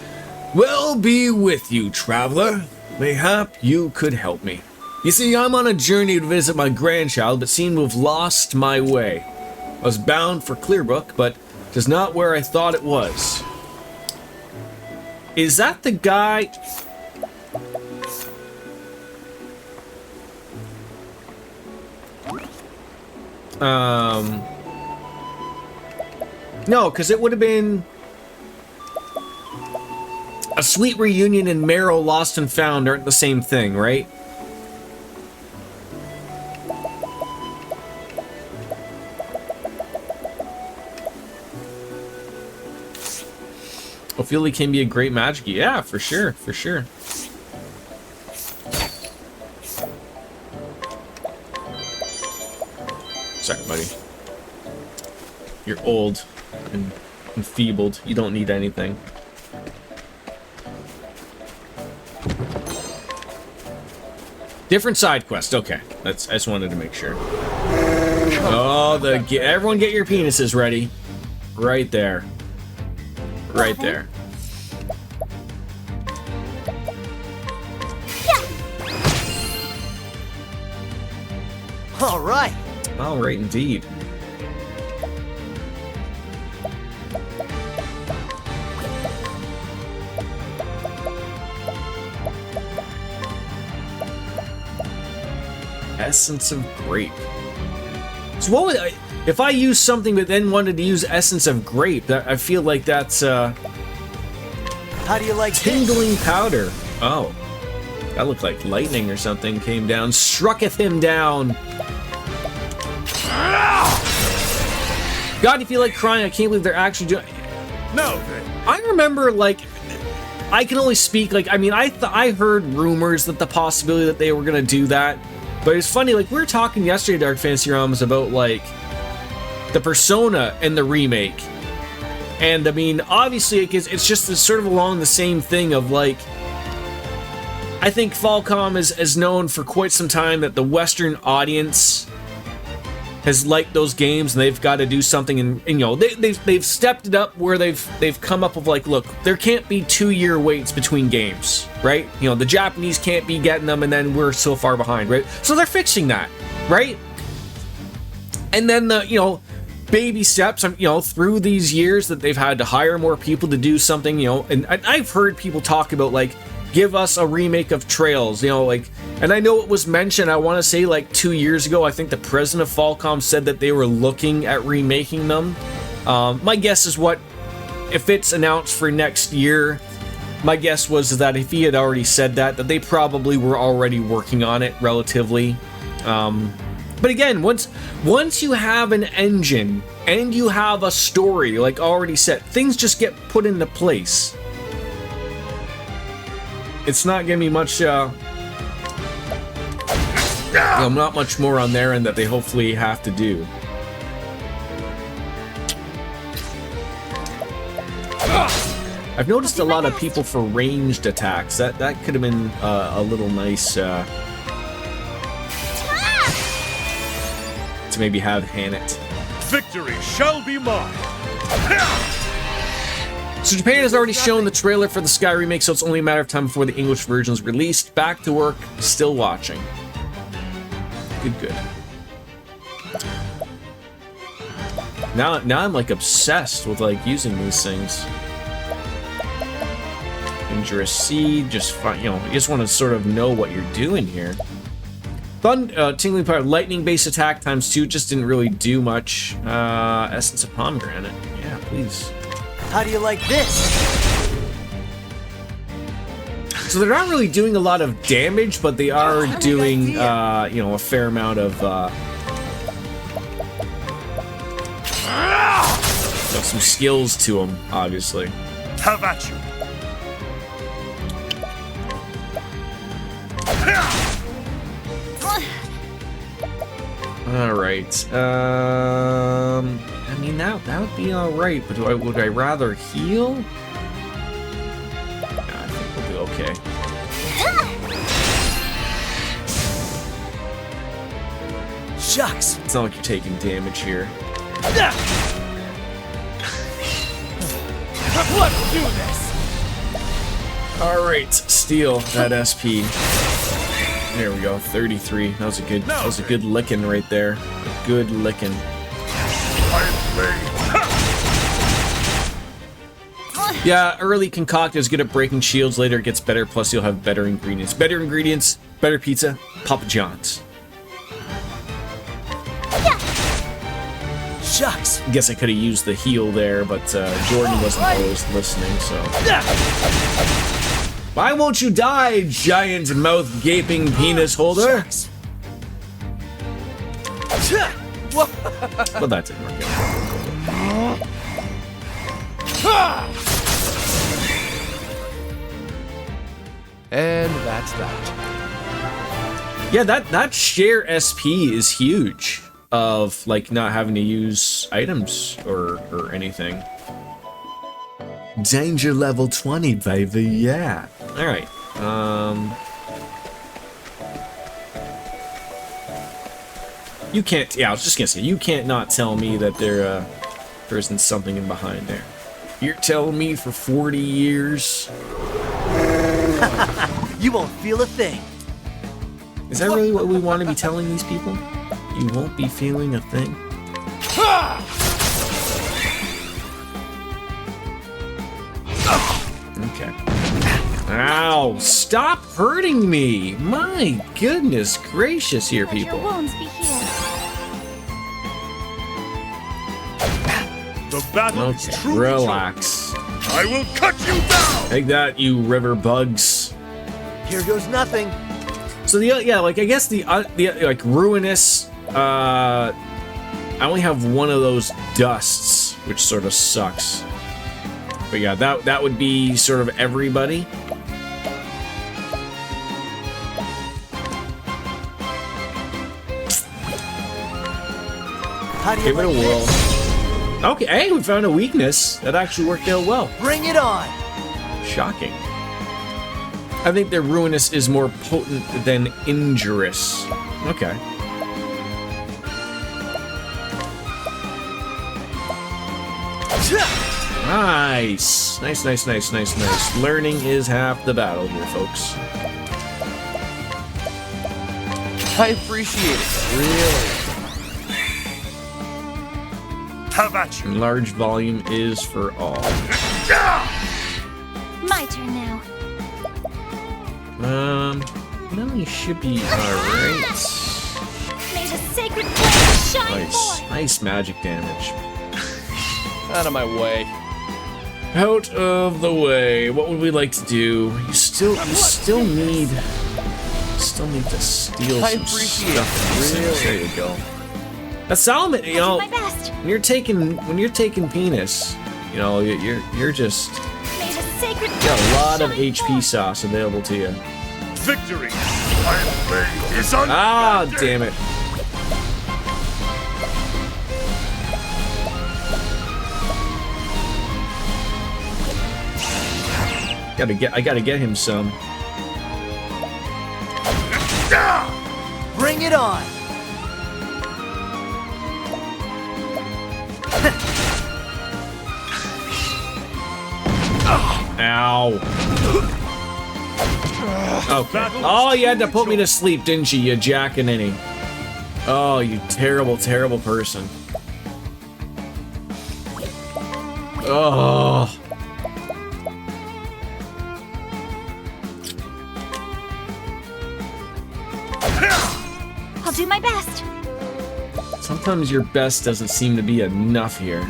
Well, be with you, traveler. Mayhap you could help me. You see, I'm on a journey to visit my grandchild, but seem to have lost my way. I was bound for Clearbrook, but it is not where I thought it was. Is that the guy? No, because it would have been a Sweet Reunion and Marrow Lost and Found aren't the same thing, right? Ophelia can be a great magic. Yeah, for sure, for sure. Sorry, buddy. You're old and enfeebled. You don't need anything. Different side quest. Okay, I just wanted to make sure. Oh, everyone get your penises ready. Right there. Right there. All right. All right, indeed. Essence of grape. So what would if I use something but then wanted to use essence of grape? I feel like that's How do you like tingling powder. Oh, that looked like lightning or something came down, strucketh him down. God, you feel like crying. I can't believe they're actually doing. Now then. I remember, like, I can only speak, like, I mean, I heard rumors that the possibility that they were gonna do that, but it's funny, like, we were talking yesterday, Dark Fantasy Realms, about, like, the Persona and the remake, and, I mean, obviously, it's just sort of along the same thing of, like, I think Falcom is known for quite some time that the Western audience has liked those games, and they've got to do something, and you know, they've stepped it up where they've come up with, like, look, there can't be 2-year waits between games, right? You know, the Japanese can't be getting them, and then we're so far behind, right? So they're fixing that, right? And then the, you know, baby steps, you know, through these years that they've had to hire more people to do something, you know, and I've heard people talk about, like, give us a remake of Trails, you know, like, and I know it was mentioned, I want to say, like, 2 years ago, I think the president of Falcom said that they were looking at remaking them. My guess is if it's announced for next year, my guess was that if he had already said that they probably were already working on it relatively. But again, once you have an engine and you have a story, like already set, things just get put into place. It's not gonna be much, you know, not much more on their end that they hopefully have to do. I've noticed a lot of people for ranged attacks. That could have been a little nice to maybe have Hannett. Victory shall be mine. So Japan has already shown the trailer for the Sky remake, so it's only a matter of time before the English version is released. Back to work, still watching. Good. Now I'm like obsessed with like using these things. Dangerous Seed, just fine, you know, you just want to sort of know what you're doing here. Tingling Power, lightning-based attack ×2, just didn't really do much. Essence of Pomegranate, yeah, please. How do you like this? So they're not really doing a lot of damage, but they are doing, you know, a fair amount of, you know, some skills to them, obviously. Have at you. All right. I mean that would be all right, but would I rather heal? Yeah, I think we'll be okay. Shucks. It's not like you're taking damage here. Let's do this. All right, steal that SP. There we go, 33. That was a good licking right there. A good licking. Yeah, early concoct is good at breaking shields. Later it gets better. Plus you'll have better ingredients. Better ingredients, better pizza. Papa John's. Shucks. Guess I could have used the heal there, but Jordan wasn't always listening, so. Why won't you die, giant mouth gaping penis holder? Well, that didn't work out. And that's that. Yeah, that share SP is huge of like not having to use items or anything. Danger level 20, baby, yeah. Alright. You can't, yeah, I was just gonna say, you can't not tell me that there isn't something in behind there. You're telling me for 40 years? You won't feel a thing. Is that really what we want to be telling these people? You won't be feeling a thing? Okay. Ow! Stop hurting me! My goodness gracious here, Let your people. wounds be healed. The battle is Okay, truly relax. joined. I will cut you down! Take that, you river bugs. Here goes nothing. So yeah, like I guess the like ruinous. I only have one of those dusts, which sort of sucks. But yeah, that would be sort of everybody. How do you Give it a like whirl. this? Okay, hey, we found a weakness that actually worked out well. Bring it on. Shocking. I think their ruinous is more potent than injurious. Okay. Nice. Nice. Learning is half the battle here, folks. I appreciate it. Really. Have at you! And large volume is for all. My turn now. No, you should be alright. May the sacred flame shine Nice. forth. Nice magic damage. Out of my way. Out of the way. What would we like to do? You still need to steal I some appreciate stuff. it. Really. There you go. That's Solomon, you I'll know, do my best. when you're taking penis, you know, you're just May the sacred got a flame lot of shine HP forth. sauce available to you. Victory! My blade is on. Ah, damn it. I gotta get him some. Bring it on. Ow. Okay. Oh, you had to put me to sleep, didn't you, you jackaninny? Oh, you terrible, terrible person. Oh. I'll do my best. Sometimes your best doesn't seem to be enough here.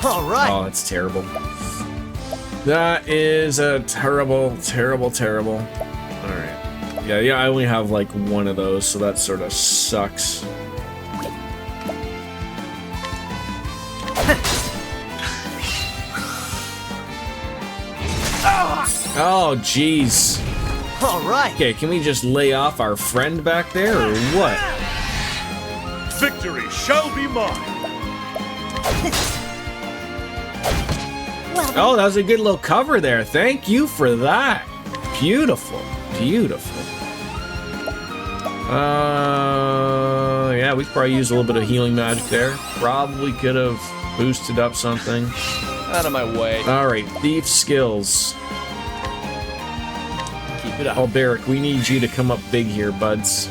All right. Oh, that's terrible. That is a terrible, terrible, terrible. Alright. Yeah, I only have like one of those, so that sort of sucks. Oh, jeez. All right. Okay, can we just lay off our friend back there, or what? Victory shall be mine! Well, Oh, that was a good little cover there. Thank you for that. Beautiful. Beautiful. Yeah, we could probably use a little bit of healing magic there. Probably could have boosted up something. Out of my way. Alright, thief skills. Keep it up. Oh, Barrick, we need you to come up big here, buds.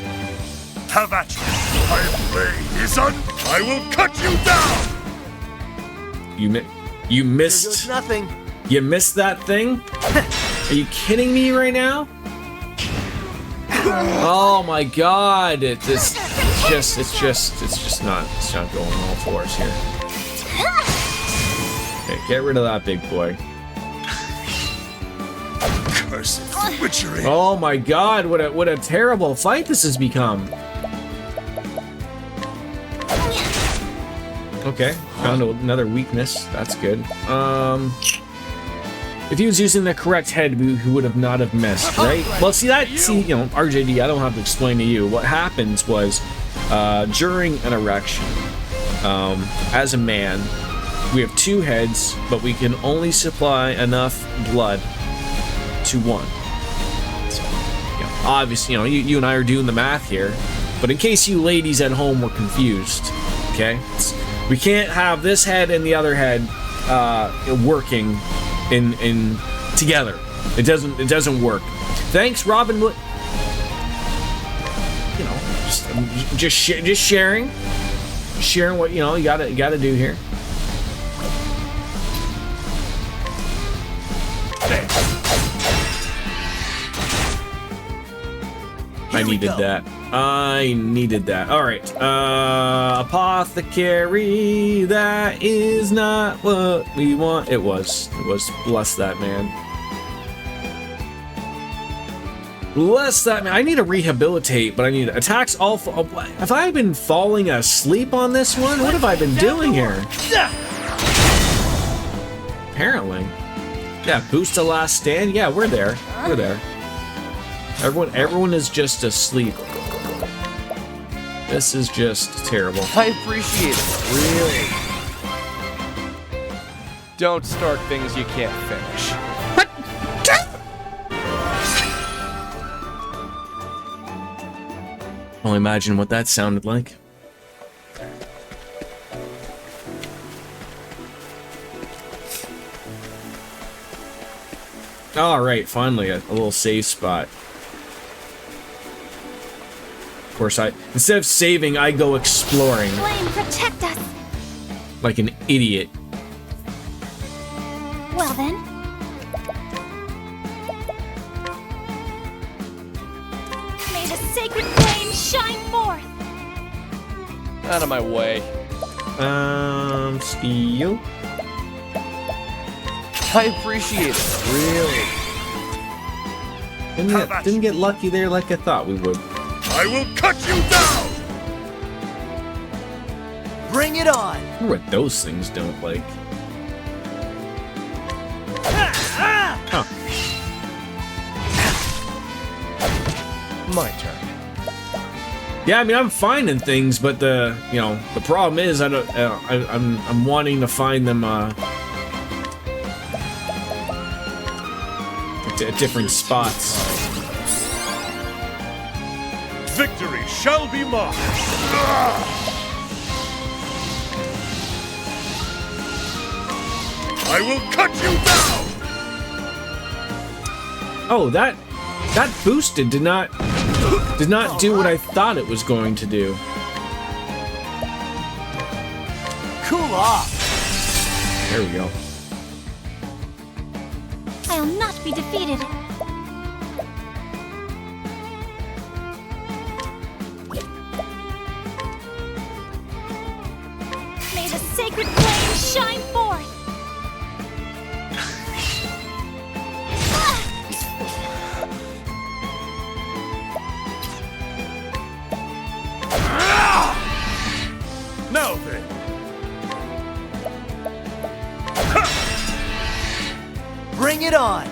Have at you! My blade is on. I will cut you down! You Here goes missed. nothing. You missed that thing? Are you kidding me right now? Oh my god! It's just not going all for us here. Okay, get rid of that big boy. Cursed witchery! Oh my god! What a terrible fight this has become. Okay, found another weakness. That's good. If he was using the correct head, he would have not have missed, right? Well, see, you know, RJD, I don't have to explain to you. What happens was, during an erection, as a man, we have 2 heads, but we can only supply enough blood to one. So, you know, obviously, you know, you and I are doing the math here, but in case you ladies at home were confused, okay? We can't have this head and the other head working in together. It doesn't work. Thanks, Robin. You know, just sharing what you know you gotta do here. I needed that. All right. Apothecary. That is not what we want. It was. Bless that man. Bless that man. I need to rehabilitate, but I need attacks all. Have I been falling asleep on this one? What have I been doing here? Apparently. Yeah, boost to last stand. Yeah, we're there. We're there. Everyone is just asleep. This is just terrible. I appreciate it, really. Don't start things you can't finish. Only imagine what that sounded like. Alright, finally a little safe spot. Of course, instead of saving, I go exploring. Flame, protect us. Like an idiot. Well then. May the sacred flame shine forth. Out of my way. Steel. I appreciate it, really. Didn't get lucky there like I thought we would. I will cut you down! Bring it on! I wonder what those things don't like. Huh. My turn. Yeah, I mean I'm finding things, but the problem is I'm wanting to find them at different spots. Victory shall be mine! I will cut you down! Oh, that boosted did not do what I thought it was going to do. Cool off! There we go. I'll not be defeated. May the sacred flame shine forth. Now then! Bring it on! I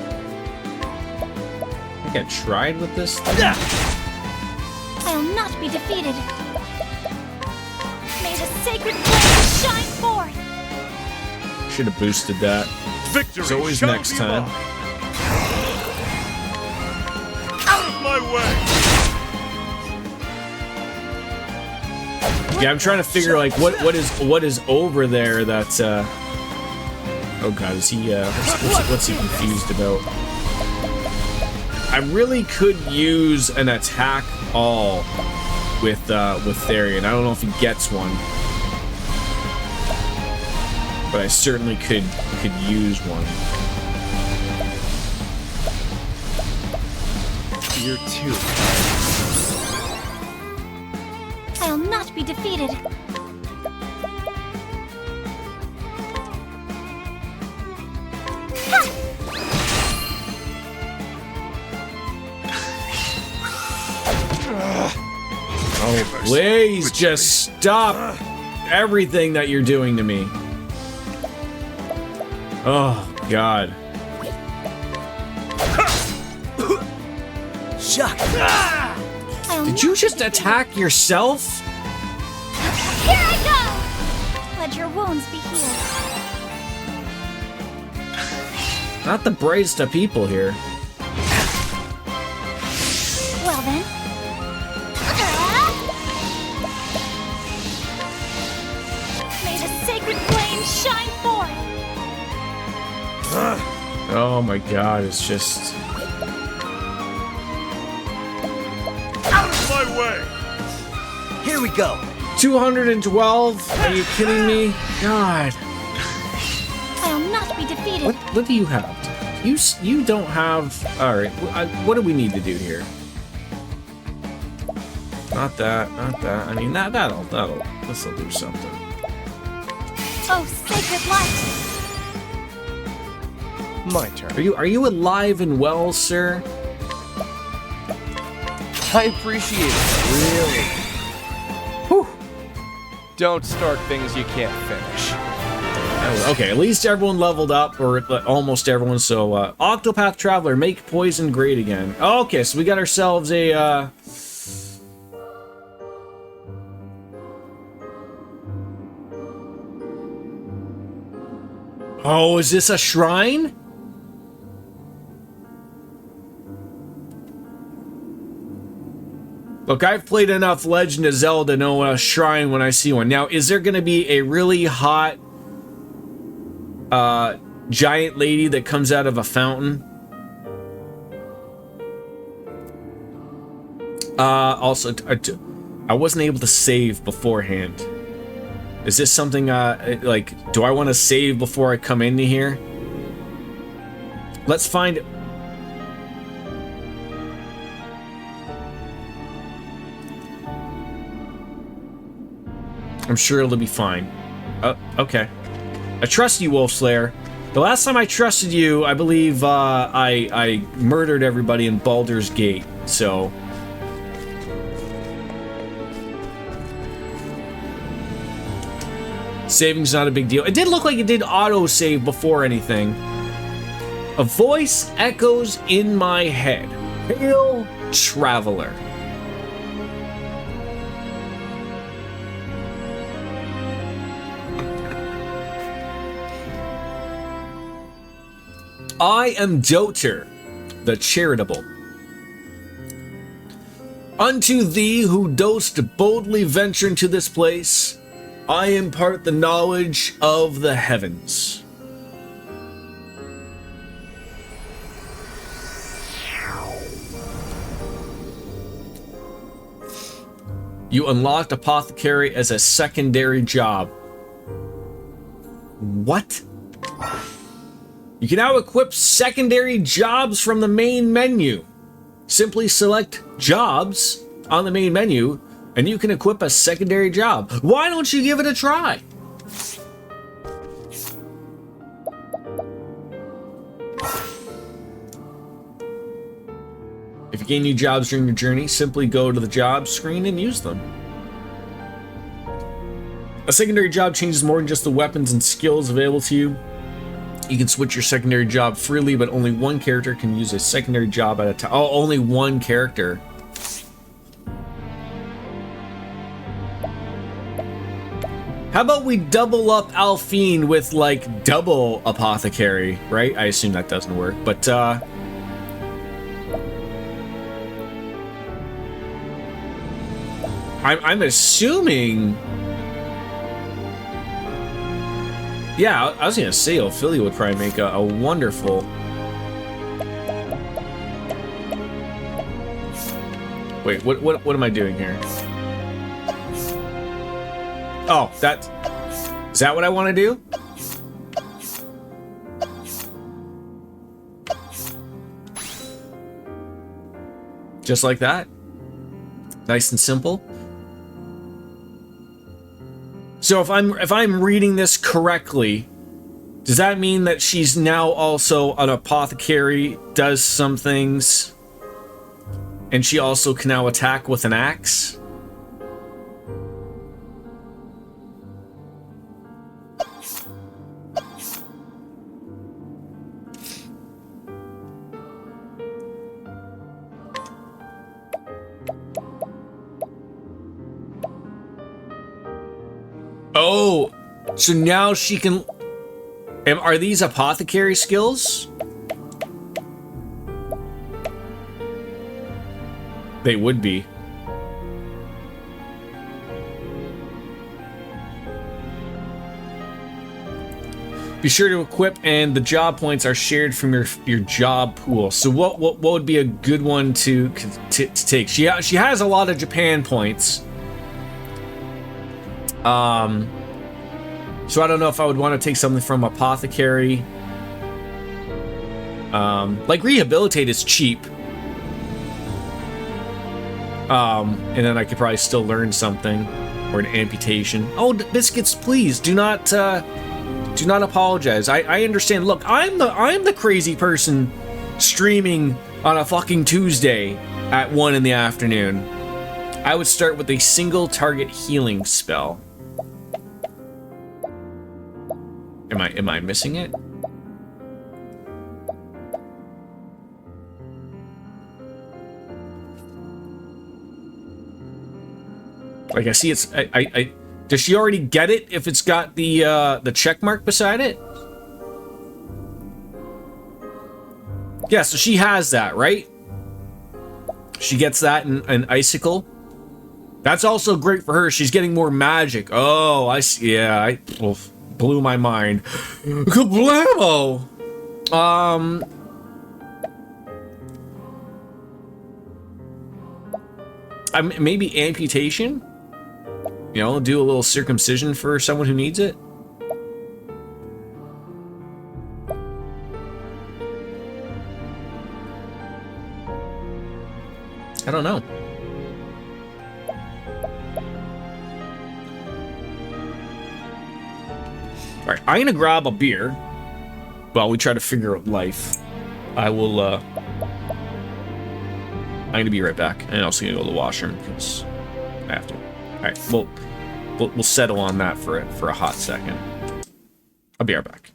think I tried with this thing. I'll not be defeated. May the sacred flame shine forth. Should have boosted that. Victory As always, shall next be time. mine. Out of my way! Yeah, I'm trying to figure like what is over there that's oh god, is he what's he confused about? I really could use an attack all with Therian. I don't know if he gets one, but I certainly could use one. You're too. I'll not be defeated. Oh, please just stop everything that you're doing to me. Oh, God. Shuck. Did you just attack yourself? Here I go! Let your wounds be healed. Not the brightest of people here. Well then. May the sacred flame shine forth! Oh my God, it's just... Out of my way! Here we go. 212? Are you kidding me? God. I'll not be defeated. What do you have? You don't have... Alright, what do we need to do here? Not that, not that. I mean, this'll do something. Oh, sacred light! My turn. Are you alive and well, sir? I appreciate it. Really. Whew. Don't start things you can't finish. Okay, at least everyone leveled up, or almost everyone, so, Octopath Traveler, make poison great again. Okay, so we got ourselves a, Oh, is this a shrine? Look, I've played enough Legend of Zelda to know a shrine when I see one. Now, is there going to be a really hot giant lady that comes out of a fountain? Also, I wasn't able to save beforehand. Is this something, like, do I want to save before I come into here? Let's find... I'm sure it'll be fine. Oh, okay. I trust you, Wolf Slayer. The last time I trusted you, I believe, I murdered everybody in Baldur's Gate, so... Saving's not a big deal. It did look like it did auto-save before anything. A voice echoes in my head. Hail, Traveler. I am Doter, the charitable. Unto thee who dost boldly venture into this place, I impart the knowledge of the heavens. You unlocked Apothecary as a secondary job. What? You can now equip secondary jobs from the main menu. Simply select Jobs on the main menu, and you can equip a secondary job. Why don't you give it a try? If you gain new jobs during your journey, simply go to the jobs screen and use them. A secondary job changes more than just the weapons and skills available to you. You can switch your secondary job freely, but only one character can use a secondary job at a time. Oh, only one character. How about we double up Alphine with, like, double Apothecary, right? I assume that doesn't work, but, I'm assuming... Yeah, I was gonna say Ophelia would probably make a wonderful... Wait, what am I doing here? Oh, is that what I want to do? Just like that? Nice and simple. So if I'm reading this correctly, does that mean that she's now also an apothecary, does some things, and she also can now attack with an axe? Oh, so now she can... Are these apothecary skills? They would be. Be sure to equip, and the job points are shared from your job pool. So what would be a good one to take? She has a lot of Japan points. So I don't know if I would want to take something from apothecary. Like rehabilitate is cheap. And then I could probably still learn something, or an amputation. Oh, biscuits, please do not apologize. I understand. Look, I'm the crazy person streaming on a fucking Tuesday at 1 in the afternoon. I would start with a single target healing spell. Am I missing it? Like I see it's does she already get it if it's got the check mark beside it? Yeah, so she has that, right? She gets that in Icicle. That's also great for her. She's getting more magic. Oh, I see. Yeah, blew my mind. Kablamo! Maybe amputation? You know, do a little circumcision for someone who needs it? I don't know. Alright, I'm gonna grab a beer while we try to figure out life. I'm gonna be right back. And I'm also gonna go to the washroom because I have to. Alright, we'll settle on that for a hot second. I'll be right back.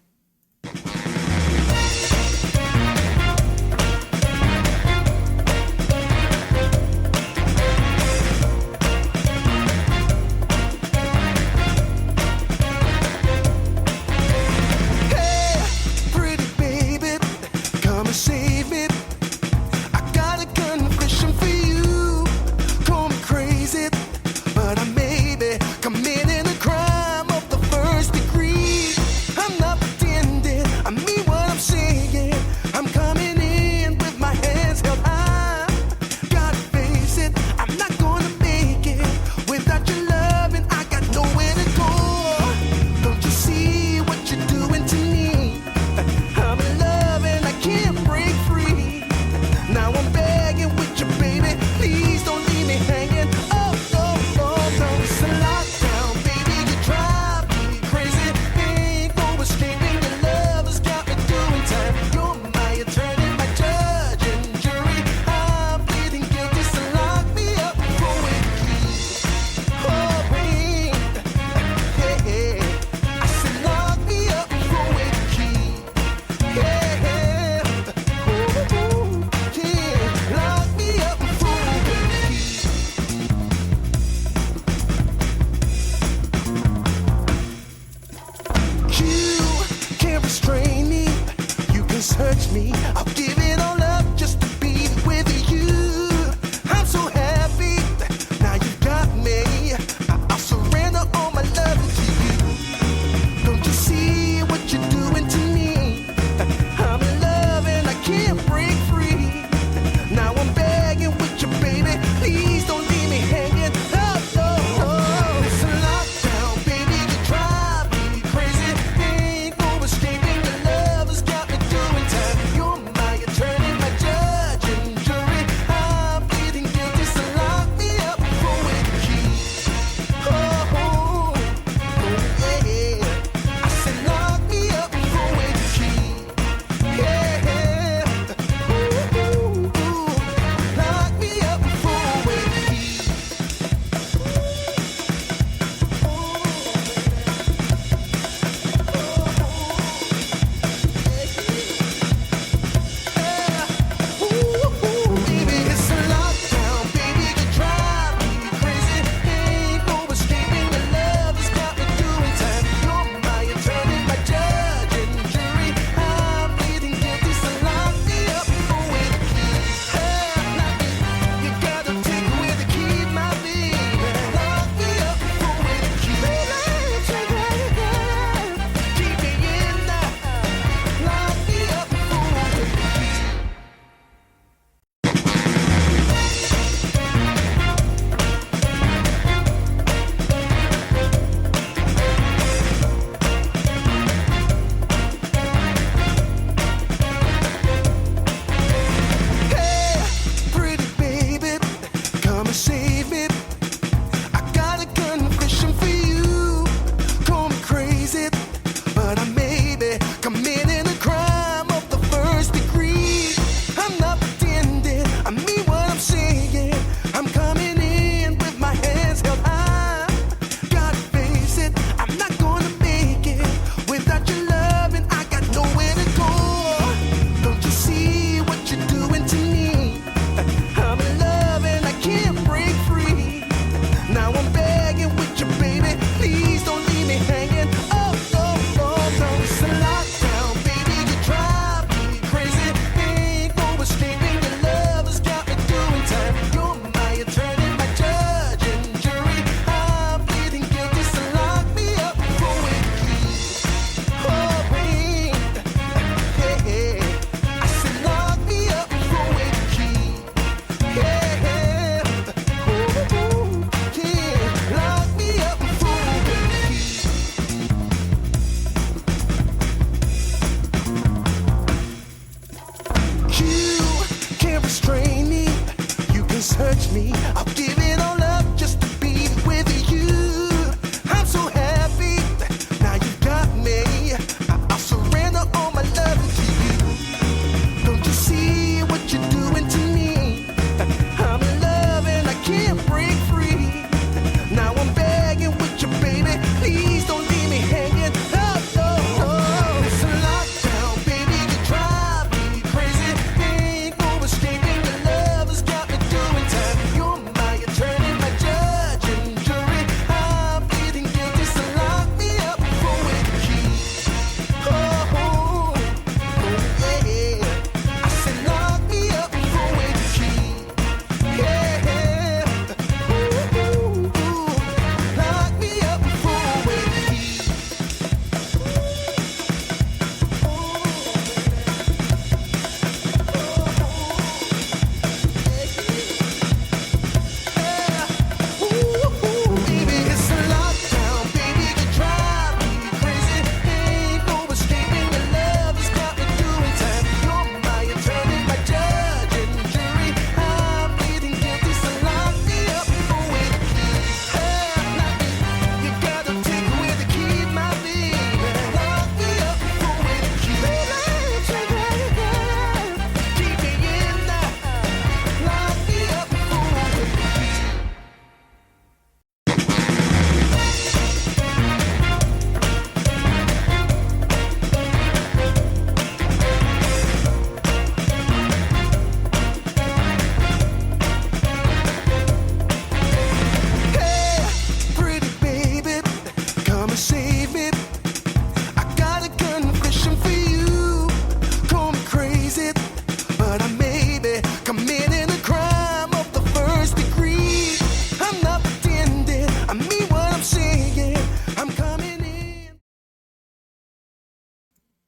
Turning me. I'll give it all up just to be with you. I'm so happy, now you got me. I'll surrender all my love to you. Don't you see what you're doing to me? I'm in love and I can't break free. Now I'm begging with you, baby. Please don't leave me hanging. Oh, no, no. It's a lockdown, baby. You drive me crazy. Ain't no escaping. Your love has got me doing time. You're my attorney, my judge and jury. I'm pleading guilty, so lock me up for with the key. Oh, yeah. I said lock me up for with the key. Yeah. Ooh, lock me up for with the key. Baby, it's a lockdown, baby. You drive me crazy. Ain't no escaping. Your love has got me doing time. You're my attorney, my judge and jury. I'm pleading guilty, so lock me up for with the key. You gotta take away the key, my baby. Lock me up for with the key. Keep me in there. Lock me up for with the key. Hey, pretty baby, come and save me. I got a confession for you. Call me crazy, but I may be committing a crime of the first degree. I'm not pretending, I mean what I'm saying. I'm coming in.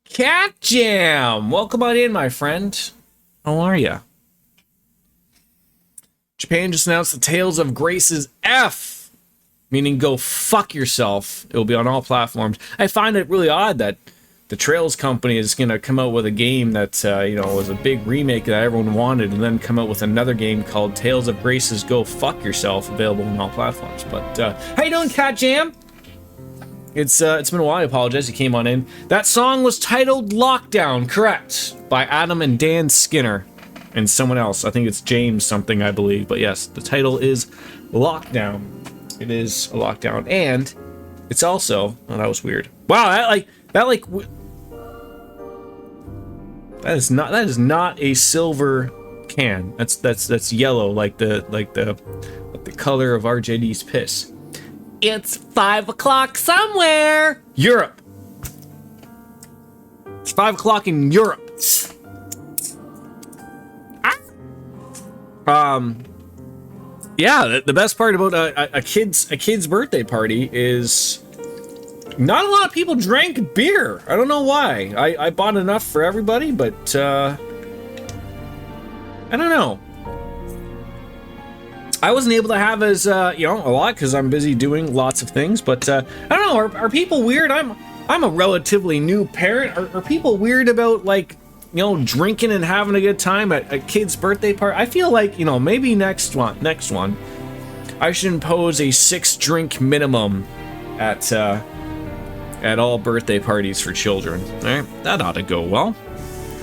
Cat Jam! Welcome on in, my friend. How are ya? Japan just announced the Tales of Grace's F, meaning go fuck yourself. It will be on all platforms. I find it really odd that the Trails company is going to come out with a game that, was a big remake that everyone wanted, and then come out with another game called Tales of Grace's Go Fuck Yourself, available on all platforms. But, how you doing, Cat Jam? It's been a while. I apologize. You came on in. That song was titled Lockdown, correct, by Adam and Dan Skinner and someone else. I think it's James something, I believe. But yes, the title is Lockdown. It is a lockdown, and it's also, oh, that was weird. Wow, that is not a silver can. That's yellow, like the color of RJD's piss. It's 5 o'clock somewhere. Europe. It's 5 o'clock in Europe. Yeah, the best part about a kid's birthday party is not a lot of people drank beer. I don't know why. I bought enough for everybody, but I don't know. I wasn't able to have as a lot because I'm busy doing lots of things. But I don't know. Are people weird? I'm a relatively new parent. Are people weird about drinking and having a good time at a kid's birthday party? I feel like, maybe next one, I should impose a 6-drink minimum at all birthday parties for children. All right, that ought to go well.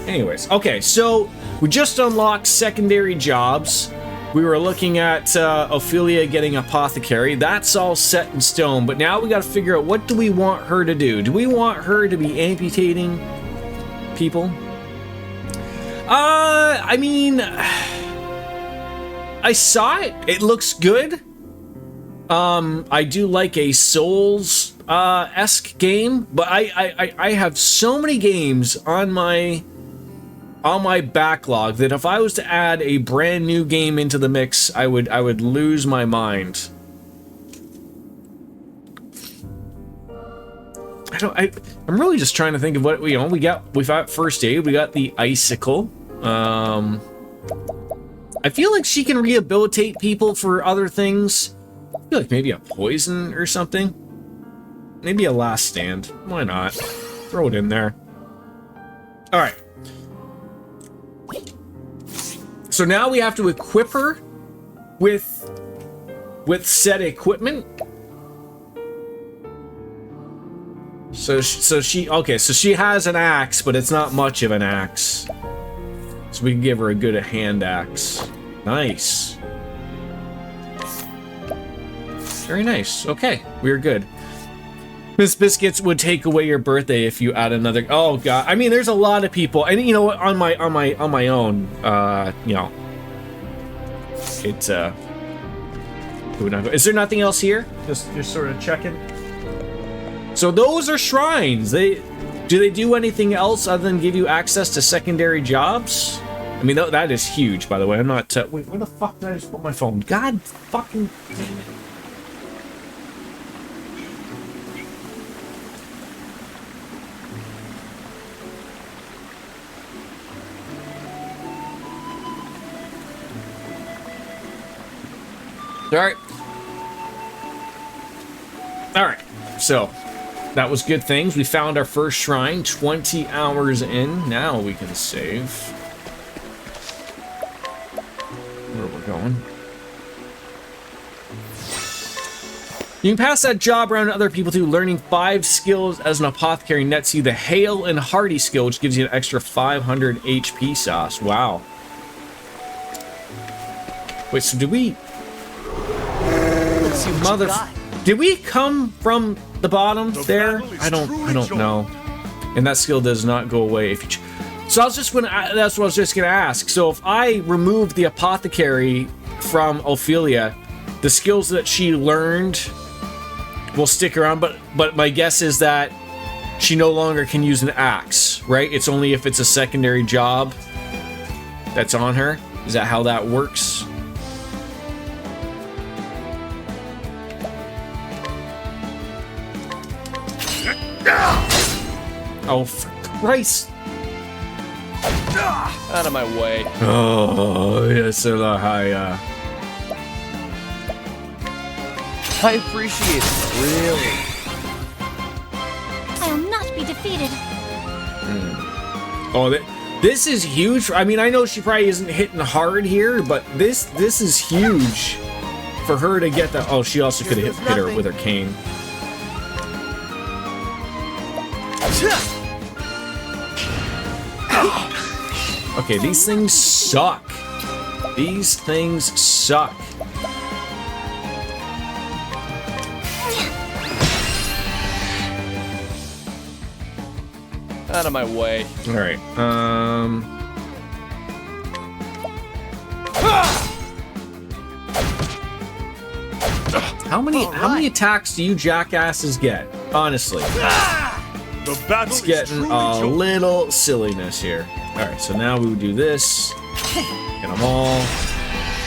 Anyways, okay, so we just unlocked secondary jobs. We were looking at Ophelia getting apothecary. That's all set in stone, but now we got to figure out, what do we want her to do? Do we want her to be amputating people? I mean, I saw it. It looks good. I do like a Souls esque game, but I have so many games on my backlog that if I was to add a brand new game into the mix, I would lose my mind. I'm really just trying to think of what we got. We've got first aid. We got the icicle. I feel like she can rehabilitate people for other things. I feel like maybe a poison or something. Maybe a last stand. Why not? Throw it in there. All right. So now we have to equip her with said equipment. So she has an axe, but it's not much of an axe. So we can give her a good hand axe. Nice. Very nice. Okay, we're good. Miss Biscuits would take away your birthday if you add another. Oh god, I mean, there's a lot of people, and you know what? On my own, you know, it's Is there nothing else here? Just sort of checking. So those are shrines. Do they do anything else other than give you access to secondary jobs? I mean, that is huge, by the way. I'm not. Wait, where the fuck did I just put my phone? God fucking damn it. Alright, so that was good things. We found our first shrine 20 hours in. Now we can save. Where we're going. You can pass that job around to other people too. Learning 5 skills as an apothecary nets you the Hail and Hardy skill, which gives you an extra 500 HP sauce. Wow. Wait, so did we... Let's see what you got. Did we come from the bottom there? I don't know. And that skill does not go away if you. So that's what I was just gonna ask. So if I remove the apothecary from Ophelia, the skills that she learned will stick around. But my guess is that she no longer can use an axe, right? It's only if it's a secondary job that's on her. Is that how that works? Oh, for Christ! Out of my way. Oh, yes, I appreciate it, really. I'll not be defeated. Oh, this is huge. I mean, I know she probably isn't hitting hard here, but this is huge for her to get that. Oh, she also could have hit her with her cane. Okay, these things suck. These things suck. Out of my way. All right. How many attacks do you jackasses get? Honestly. The battle It's getting a little silliness here. Alright, so now we would do this. Get them all.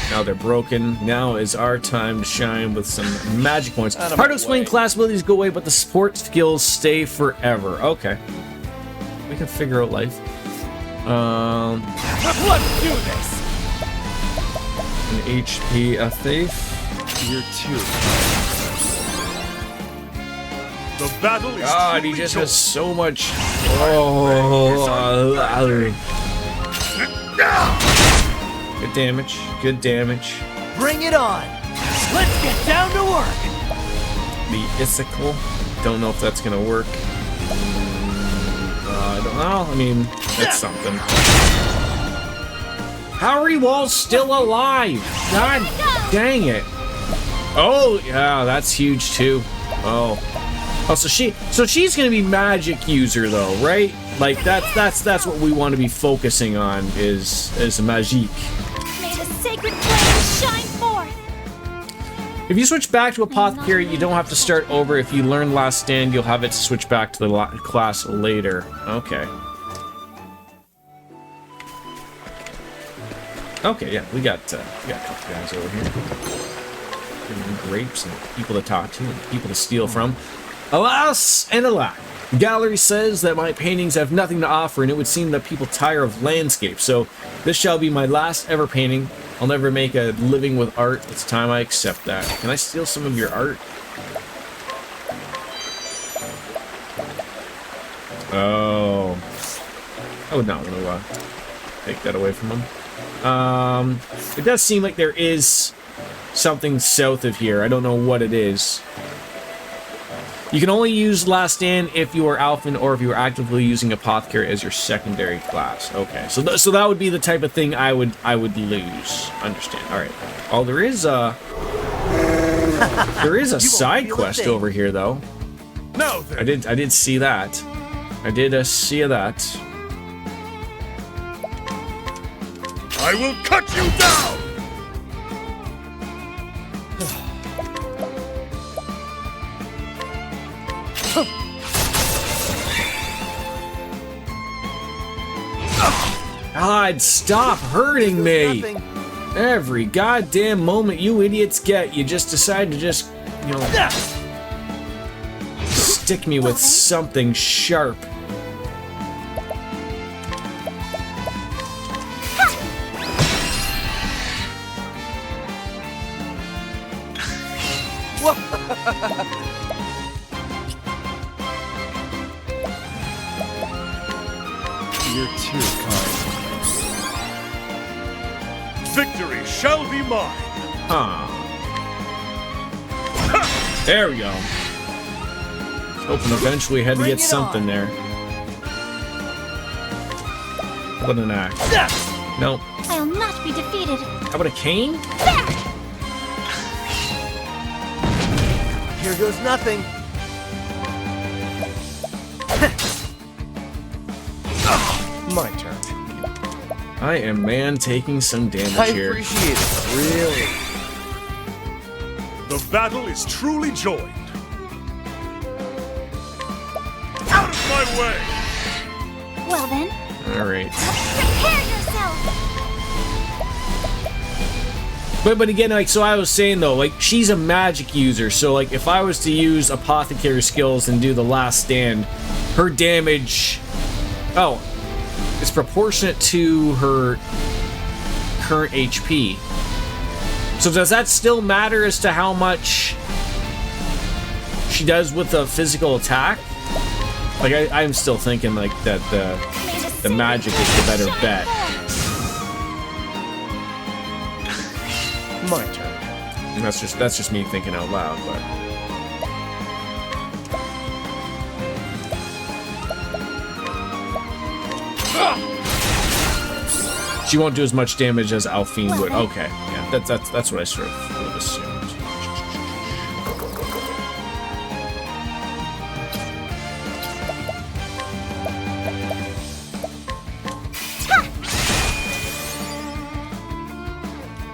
Now they're broken. Now is our time to shine with some magic points. Hard to explain, class abilities go away, but the support skills stay forever. Okay. We can figure out life. Let's do this. An HP, a thief. You're too. The battle is God, he just has so much. Oh, good damage. Good damage. Bring it on. Let's get down to work. The Icicle. Don't know if that's gonna work. I don't know. I mean, that's something. How are you all still alive? God dang it. Oh, yeah, that's huge too. Oh, so she's gonna be magic user though, right? Like that's what we want to be focusing on is magique. May the sacred flame shine forth. If you switch back to apothecary, you don't have to start over. If you learn last stand, you'll have it switch back to the class later. Okay. Okay, yeah, we got a couple guys over here. Grapes and people to talk to and people to steal from. Alas and alack, the gallery says that my paintings have nothing to offer, and it would seem that people tire of landscape. So this shall be my last ever painting. I'll never make a living with art. It's time I accept that. Can I steal some of your art? Oh, I would not want to take that away from him. It does seem like there is something south of here. I don't know what it is. You can only use Last Stand if you are Alphan or if you are actively using Apothecary as your secondary class. Okay, so so that would be the type of thing I would lose. Understand? All right. Oh, there is a side quest over here though. Now then. I did see that. I did see that. I will cut you down! God, stop hurting me! Every goddamn moment you idiots get, you just decide to just, you know, stick me with something sharp. You're too kind. Victory shall be mine! Huh. There we go. Hoping eventually had to get something there. What an axe. Nope. I'll not be defeated. How about a cane? There! Here goes nothing. My turn. I am man taking some damage I here. appreciate it. Really. The battle is truly joined. Out of my way! Well then, Alright. prepare yourself! But again, like, so I was saying though, like, she's a magic user, so like, if I was to use Apothecary skills and do the Last Stand, her damage, is proportionate to her current HP. So does that still matter as to how much she does with the physical attack? Like, I'm still thinking like that the magic is the better bet. My turn. And that's just me thinking out loud, but she won't do as much damage as Alphine would. Okay, yeah, that's what I sort of would have assumed.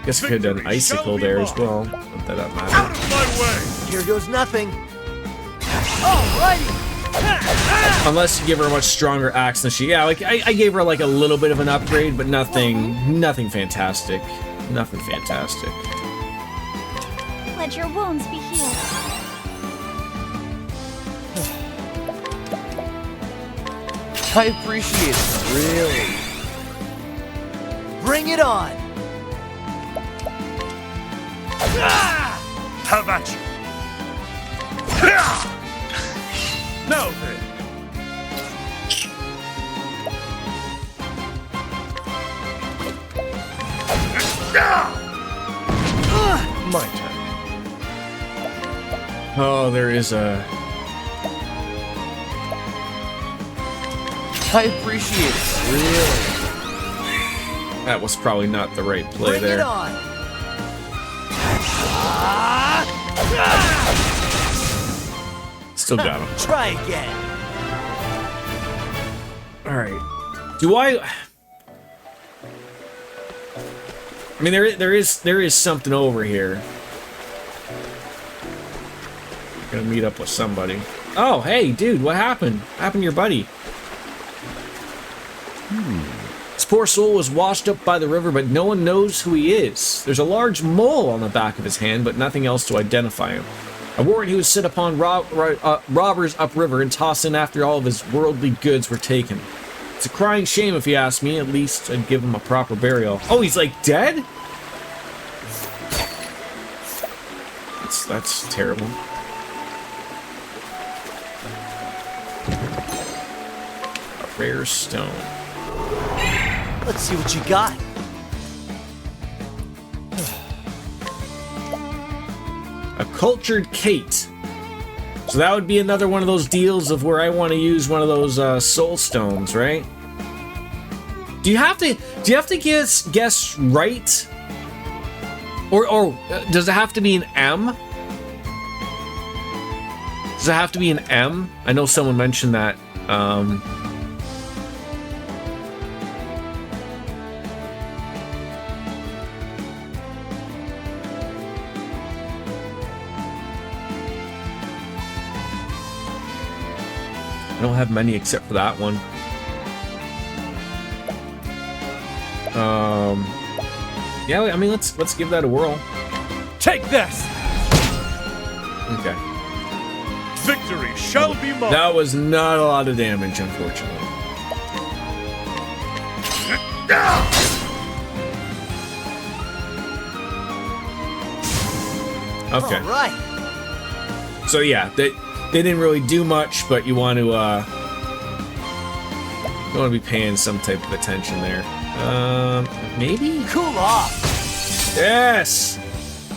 Guess I could have done Icicle there as well. Not that Out matter. of my way! Here goes nothing. Alrighty. Unless you give her a much stronger axe than she. Yeah, like I gave her like a little bit of an upgrade, but nothing fantastic. Nothing fantastic. Let your wounds be healed. I appreciate it. Really. Bring it on. Have at you! Now then! My turn. Oh, there is a. I appreciate it. Really. That was probably not the right play Bring there. it on. Still got him. Try again. All right. Do I mean, there is something over here. Gonna meet up with somebody. Oh, hey, dude, what happened? What happened to your buddy? This poor soul was washed up by the river, but no one knows who he is. There's a large mole on the back of his hand, but nothing else to identify him. I warrant he was set upon robbers upriver and tossed in after all of his worldly goods were taken. It's a crying shame if you ask me. At least I'd give him a proper burial. Oh, he's like dead? That's terrible. A rare stone. Let's see what you got. Cultured Kate. So that would be another one of those deals of where I want to use one of those soul stones, right? Do you have to guess right? Or does it have to be an M? Does it have to be an M? I know someone mentioned that. I don't have many except for that one. Yeah, I mean, let's give that a whirl. Take this! Okay. Victory shall be mine. That was not a lot of damage, unfortunately. Okay. All right. So yeah, they didn't really do much, but you want to be paying some type of attention there. Maybe? Cool off. Yes!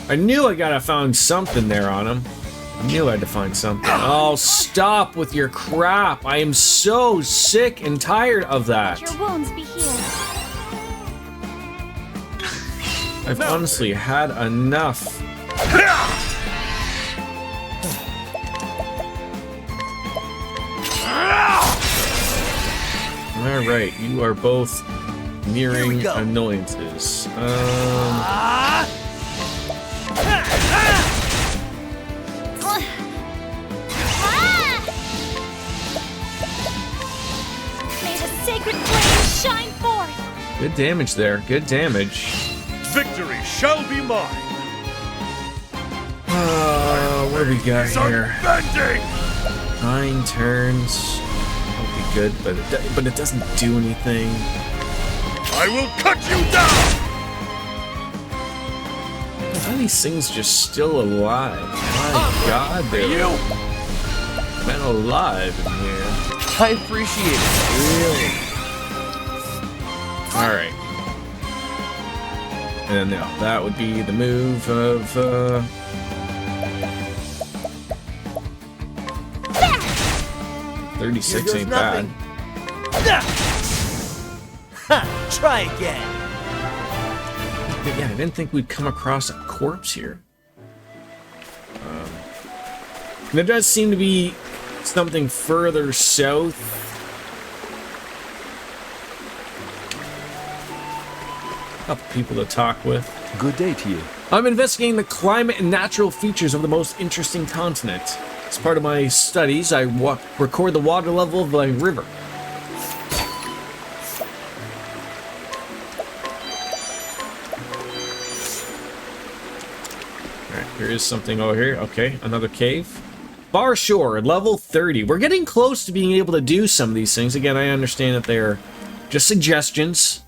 I knew I gotta found something there on him. I knew I had to find something. Oh, stop with your crap. I am so sick and tired of that. Let your wounds be healed. I've honestly had enough. Alright, you are both nearing annoyances. May the sacred flame shine forth. Good damage there. Good damage. Victory shall be mine. What do we got here? Unbending. 9 turns. That'll be good, but it doesn't do anything. I will cut you down. How are these things just still alive? My God, they're been alive in here. I appreciate it. Really? All right. And now that would be the move of. 36 ain't bad. Ha! Try again. Yeah, I didn't think we'd come across a corpse here. There does seem to be something further south. A couple people to talk with. Good day to you. I'm investigating the climate and natural features of the most interesting continent. As part of my studies, I record the water level of the river. Alright, here is something over here. Okay, another cave. Far shore, level 30. We're getting close to being able to do some of these things. Again, I understand that they're just suggestions,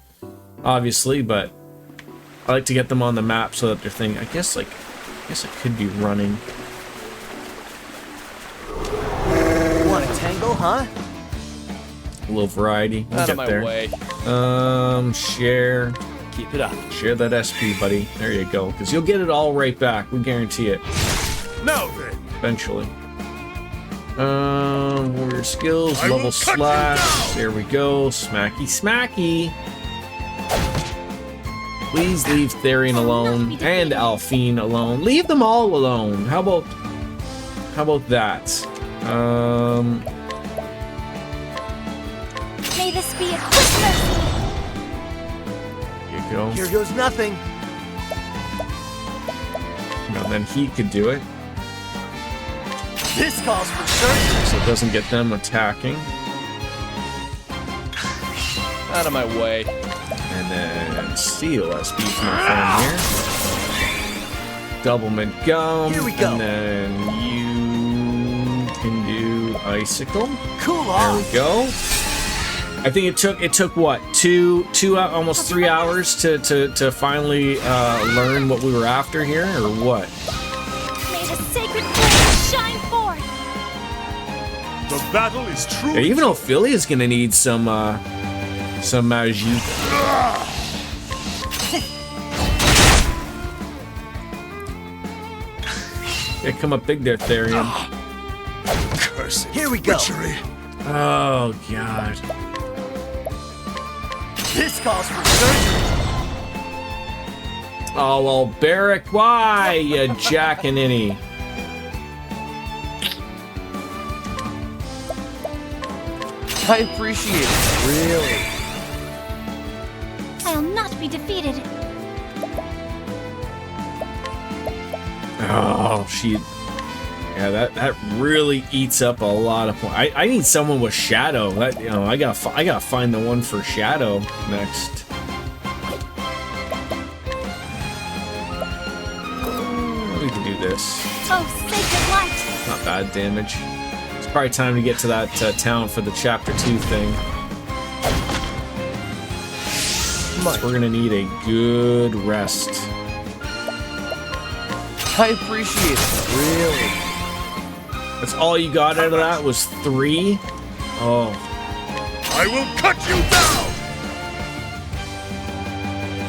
obviously, but I like to get them on the map so that they're thinking, I guess it could be running. Want a tango, huh? A little variety. We'll Out get of my there. way. Share. Keep it up. Share that SP, buddy. There you go. Because you'll get it all right back. We guarantee it. Now then. Eventually. Warrior skills, I will level cut you slash. down. There we go. Smacky, smacky. Please leave Therian alone and Alphine alone. Leave them all alone. How about that? May this be a Christmas. Here you go. Here goes nothing. Now then he could do it. This calls for surgery. So it doesn't get them attacking. Out of my way. And then steal SP from my friend here. Doublemint gum. Here we go. And then you can do icicle. Cool There off. we go. I think it took what, almost 3 hours to finally learn what we were after here, or what? May the sacred flame shine forth. The battle is true. Yeah, even Ophelia's gonna need some magie. They come up big there, Therian. Cursed Here we go. witchery. Oh, God. This calls for surgery. Oh, well, Barrack, why, you jackaninny? I appreciate it. Really. I'll not be defeated. Oh, she... Yeah, that really eats up a lot of points. I need someone with Shadow. That, you know, I gotta find the one for Shadow next. We can do this. Oh, sacred light! Not bad damage. It's probably time to get to that town for the Chapter 2 thing. So we're gonna need a good rest. I appreciate it. Really. That's all you got out of that was 3? Oh. I will cut you down!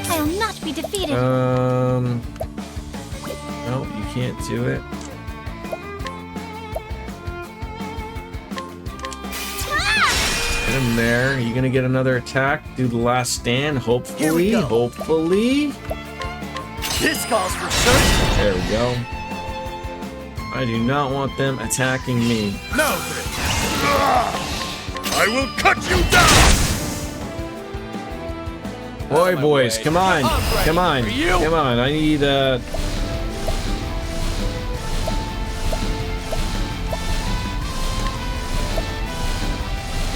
I'll not be defeated. No, you can't do it. Get him there. You gonna get another attack? Do the last stand, hopefully. go. Hopefully. This calls for surgery. There we go. I do not want them attacking me. Now then! I will cut you down! Boy, boys, way. come on. Come on. For you. Come on. I need,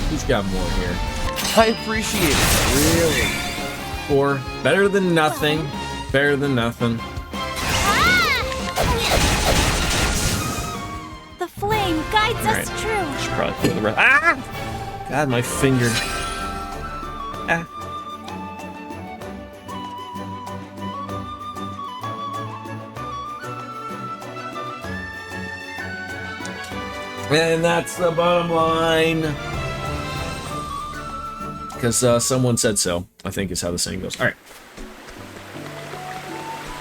Who's got more here? I appreciate it. Really. 4. Better than nothing. Better than nothing. The flame guides us Alright. true. Should probably put the rest. Ah! God, my finger. Ah. And that's the bottom line. Because someone said so, I think is how the saying goes. Alright.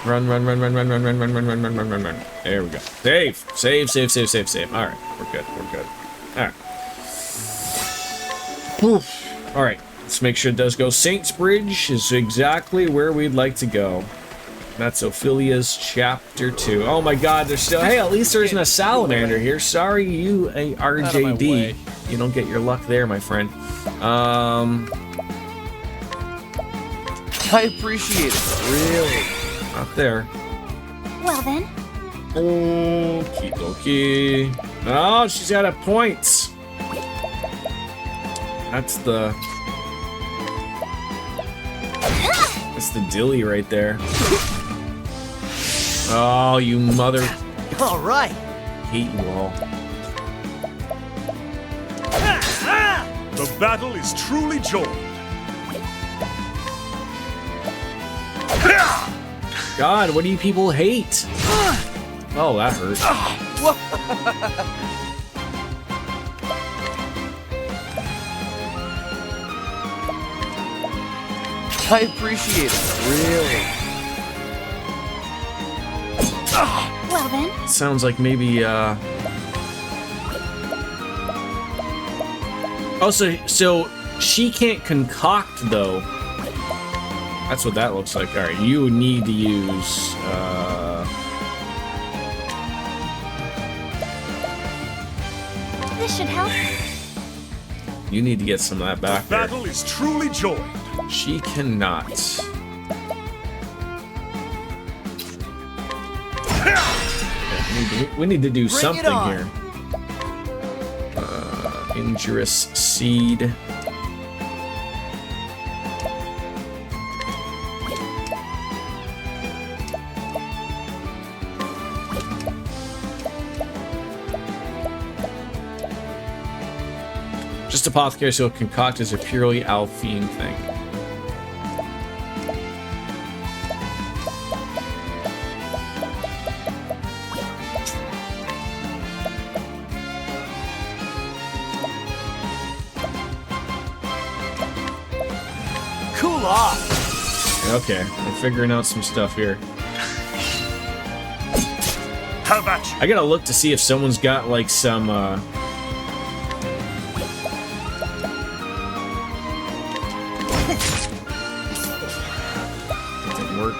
Run, run, run, run, run, run, run, run, run, run, run, run, run, run. There we go. Save! Save, save, save, save, save. Alright, we're good, we're good. Alright. Alright, let's make sure it does go. Saints Bridge is exactly where we'd like to go. That's Ophelia's Chapter 2. Oh my god, there's still... Hey, at least there isn't a salamander here. Sorry, you, RJD. You don't get your luck there, my friend. I appreciate it. Really. Not there. Well then, Okie dokie. Oh, she's out of points. That's the... That's the dilly right there. Oh, you mother... All right. Hate you all. The battle is truly joined. God, what do you people hate? Oh, that hurt. I appreciate it. Really. well then, Sounds like maybe, Oh, so she can't concoct, though. That's what that looks like. Alright, you need to use, this should help. You need to get some of that back there. Battle is truly joined. She cannot. Okay, we need to do Bring it something on. here. Injurious Seed. Just Apothecary, so concoct is a purely Alphine thing. Cool off. Okay, we're figuring out some stuff here. Have at you. I gotta look to see if someone's got like some didn't work.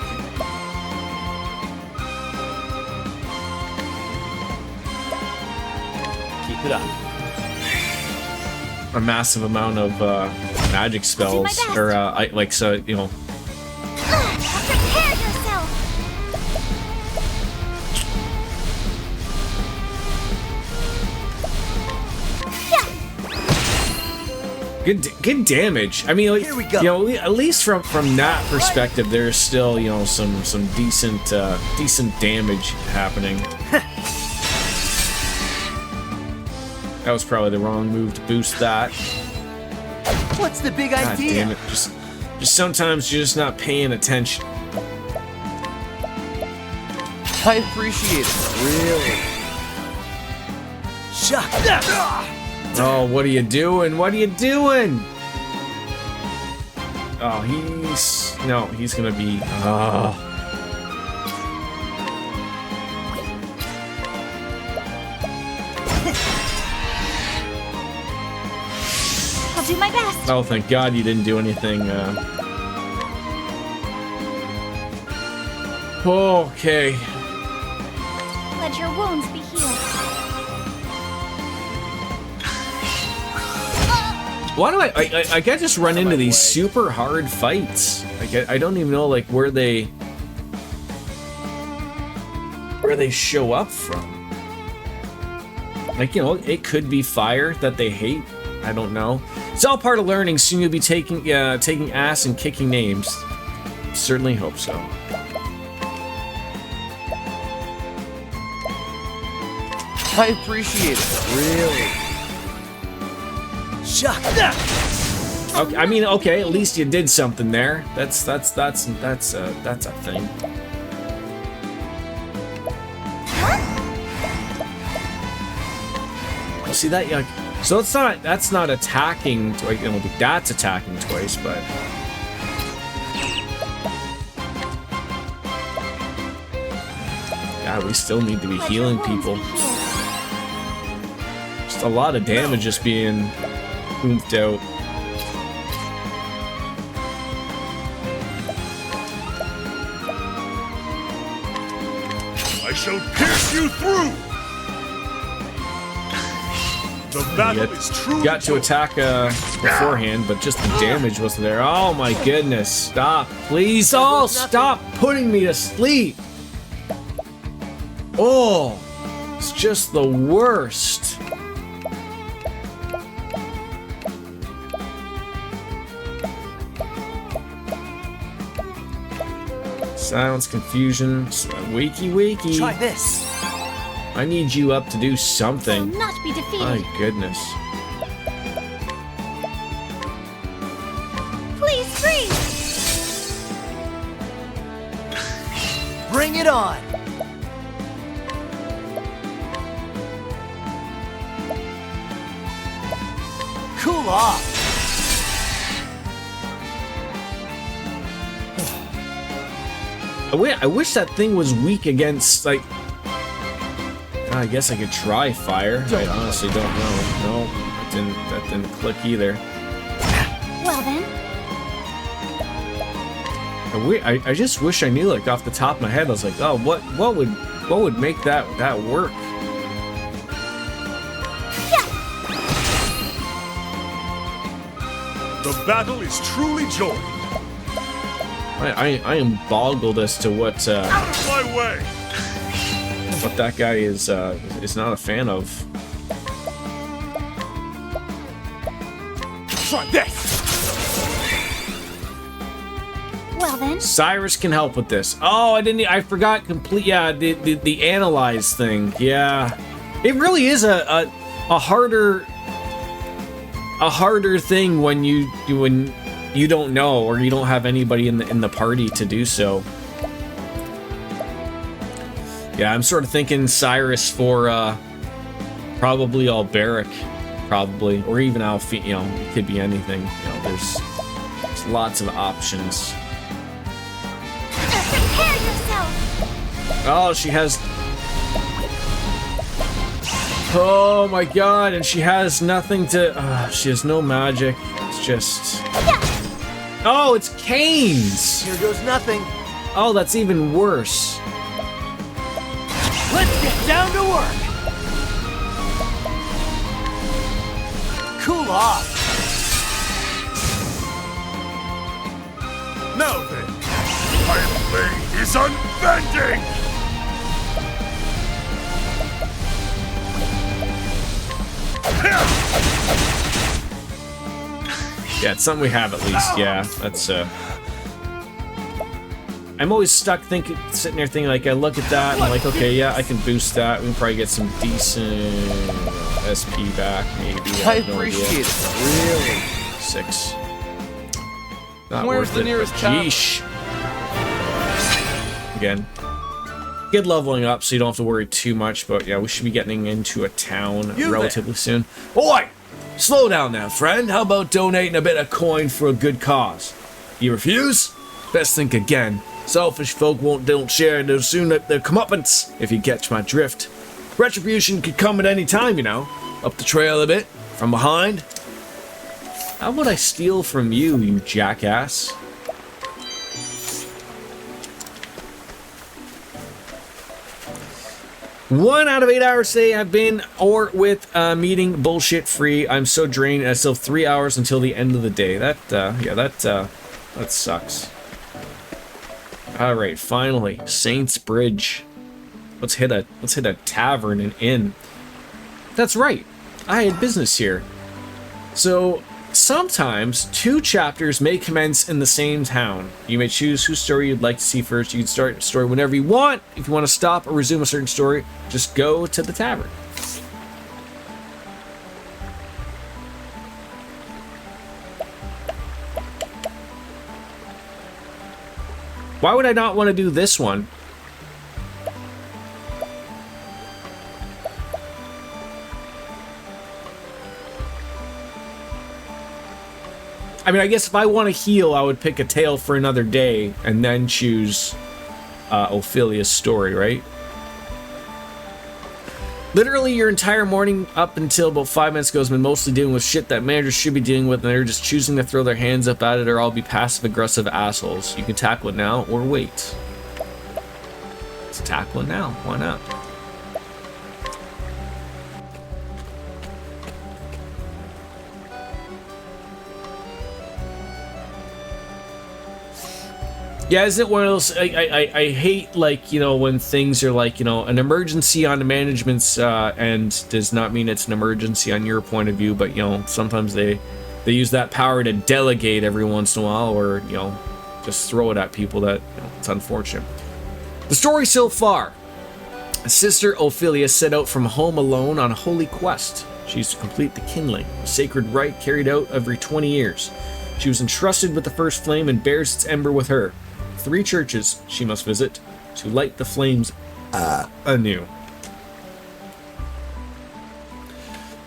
Keep it up. A massive amount of magic spells, best. or like, so, you know. Prepare yourself. Good damage. I mean, like, Here we go. you know, at least from that perspective, there's still, you know, some decent damage happening. That was probably the wrong move to boost that. What's the big God idea? damn it! Just sometimes you're just not paying attention. I appreciate it. Really. Shock. Oh, what are you doing? What are you doing? Oh, he's gonna be. I'll do my best. Oh, thank God you didn't do anything. Okay. Let your wounds be healed. Why do I can't just run into these super hard fights? I don't even know like where they show up from. Like, you know, it could be fire that they hate. I don't know. It's all part of learning. Soon you'll be taking ass and kicking names. Certainly hope so. I appreciate it. Really. Shock. Okay, I mean, okay, at least you did something there. That's a thing. See that? Like, so that's not attacking. I don't think that's attacking twice, but. God, we still need to be Let healing your wounds people. be healed. Just a lot of damage just being oomphed out. I shall pierce you through. The battle is truly Got to attack beforehand, but just the damage wasn't there. Oh my goodness! Stop, please! Oh, stop putting me to sleep! Oh, it's just the worst. Silence, confusion, wakey. Try this. I need you up to do Will something. not be defeated. My goodness. Please freeze. Bring it on. Cool off. I wish that thing was weak against, like... I guess I could try fire. I honestly don't know. No, that didn't click either. Well then, I just wish I knew, like, off the top of my head. I was like, oh, what would make that work? The battle is truly joined. I am boggled as to what Out of my way. what that guy is not a fan of. Try this. well then. Cyrus can help with this. Oh, I forgot complete. Yeah, the analyze thing. Yeah, it really is a harder thing when you don't know or you don't have anybody in the party to do so. Yeah, I'm sort of thinking Cyrus for probably Alberic, probably, or even Alfie. You know, it could be anything. You know, there's lots of options. Prepare yourself. Oh, she has Oh my god, and she has nothing to... she has no magic. It's just... Oh, it's canes! Here goes nothing. Oh, that's even worse. Let's get down to work. Cool off. Now then, my blade is unbending! Yeah, it's something we have at least. Yeah, that's I'm always stuck sitting there thinking, like, I look at that and I'm like, okay, yeah, I can boost that. We can probably get some decent SP back, maybe. I have no appreciate idea. it. Really? 6. Not Where's worth the it, nearest but town? yeesh. Again. Good leveling up so you don't have to worry too much, but yeah, we should be getting into a town relatively soon. Oi! Slow down now, friend. How about donating a bit of coin for a good cause? You refuse? Best think again. Selfish folk don't share and they'll soon up their comeuppance, if you catch my drift. Retribution could come at any time, you know. Up the trail a bit, from behind. How would I steal from you, you jackass? One out of 8 hours today I've been or with meeting bullshit free. I'm so drained. I still have 3 hours until the end of the day. That sucks. All right, finally, Saints Bridge. Let's hit a tavern and inn. That's right. I had business here. So sometimes 2 chapters may commence in the same town. You may choose whose story you'd like to see first. You can start a story whenever you want. If you want to stop or resume a certain story, just go to the tavern. Why would I not want to do this one? I mean, I guess if I want to heal, I would pick a tale for another day and then choose Ophelia's story, right? Literally, your entire morning up until about 5 minutes ago has been mostly dealing with shit that managers should be dealing with, and they're just choosing to throw their hands up at it or all be passive-aggressive assholes. You can tackle it now or wait. Let's tackle it now. Why not? Yeah, isn't it one of those, I hate, like, you know, when things are like, you know, an emergency on the management's end does not mean it's an emergency on your point of view, but, you know, sometimes they use that power to delegate every once in a while, or, you know, just throw it at people. That, you know, it's unfortunate. The story so far. Sister Ophelia set out from home alone on a holy quest. She used to complete the kindling, a sacred rite carried out every 20 years. She was entrusted with the first flame and bears its ember with her. 3 churches she must visit to light the flames anew.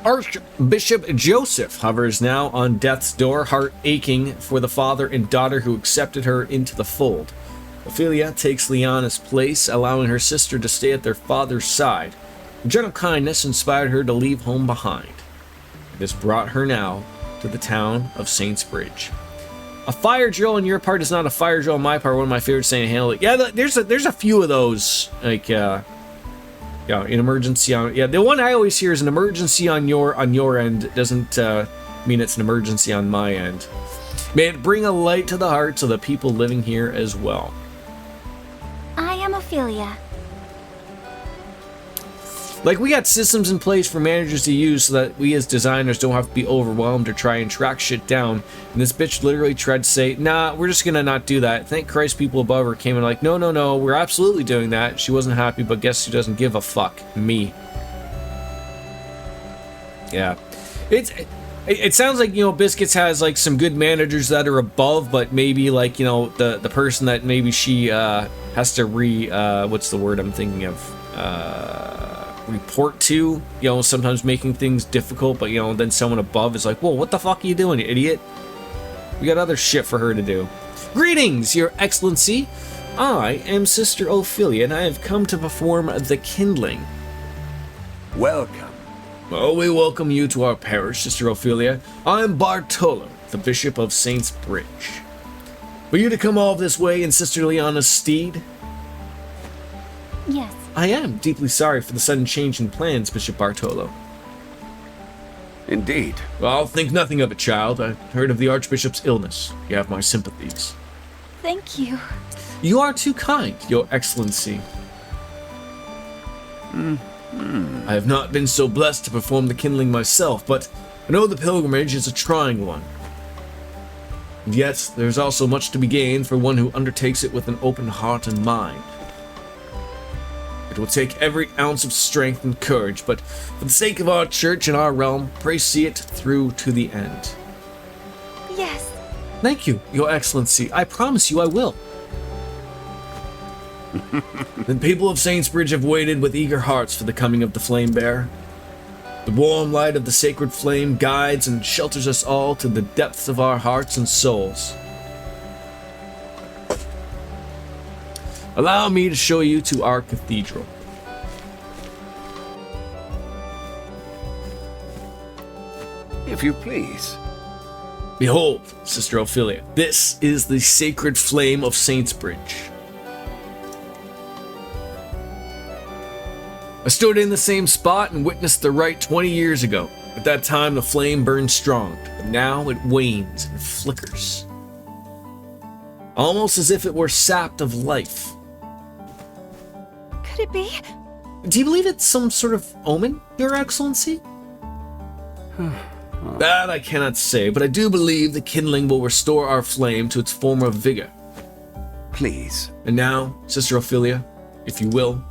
Archbishop Joseph hovers now on death's door, heart aching for the father and daughter who accepted her into the fold. Ophelia takes Liana's place, allowing her sister to stay at their father's side. Gentle kindness inspired her to leave home behind. This brought her now to the town of Saints Bridge. A fire drill on your part is not a fire drill on my part. One of my favorites saying to handle it. Yeah, there's a few of those. Like, yeah, an emergency on. Yeah, the one I always hear is an emergency on your end. It doesn't mean it's an emergency on my end. May it bring a light to the hearts of the people living here as well. I am Ophelia. Like, we got systems in place for managers to use so that we as designers don't have to be overwhelmed or try and track shit down. And this bitch literally tried to say, nah, we're just gonna not do that. Thank Christ people above her came in like, no, we're absolutely doing that. She wasn't happy, but guess who doesn't give a fuck? Me. Yeah. It sounds like, you know, Biscuits has, like, some good managers that are above, but maybe, like, you know, the person that maybe she has to what's the word I'm thinking of? Report to, you know, sometimes making things difficult, but, you know, then someone above is like, whoa, what the fuck are you doing, you idiot? We got other shit for her to do. Greetings, Your Excellency. I am Sister Ophelia, and I have come to perform the kindling. Welcome. Oh, we welcome you to our parish, Sister Ophelia. I'm Bartolo, the Bishop of Saints Bridge. For you to come all this way in Sister Liana's steed? Yes. I am deeply sorry for the sudden change in plans, Bishop Bartolo. Indeed. Well, think nothing of it, child. I heard of the Archbishop's illness. You have my sympathies. Thank you. You are too kind, Your Excellency. I have not been so blessed to perform the kindling myself, but I know the pilgrimage is a trying one. And yet, there is also much to be gained for one who undertakes it with an open heart and mind. It will take every ounce of strength and courage, but for the sake of our church and our realm, pray see it through to the end. Yes. Thank you, Your Excellency. I promise you I will. The people of Saintsbridge have waited with eager hearts for the coming of the Flame Bearer. The warm light of the sacred flame guides and shelters us all to the depths of our hearts and souls. Allow me to show you to our cathedral. If you please. Behold, Sister Ophelia, this is the sacred flame of Saintsbridge. I stood in the same spot and witnessed the rite 20 years ago. At that time, the flame burned strong, but now it wanes and flickers. Almost as if it were sapped of life. Could it be? Do you believe it's some sort of omen, Your Excellency? That I cannot say, but I do believe the kindling will restore our flame to its former vigor. Please. And now, Sister Ophelia, if you will.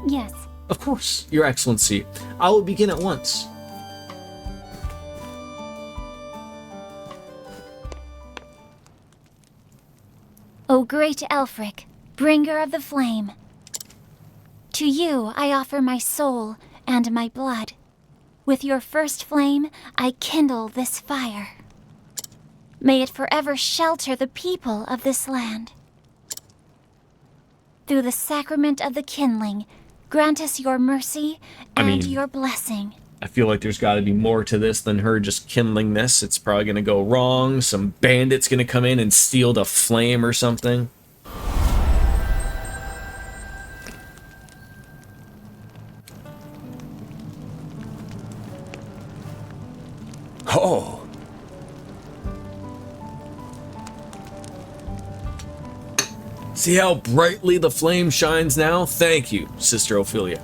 Yes. Of course, Your Excellency. I will begin at once. O great Elfric, bringer of the flame, to you I offer my soul and my blood. With your first flame, I kindle this fire. May it forever shelter the people of this land. Through the sacrament of the kindling, grant us your mercy and your blessing. I feel like there's got to be more to this than her just kindling this. It's probably going to go wrong. Some bandit's going to come in and steal the flame or something. Oh. See how brightly the flame shines now? Thank you, Sister Ophelia.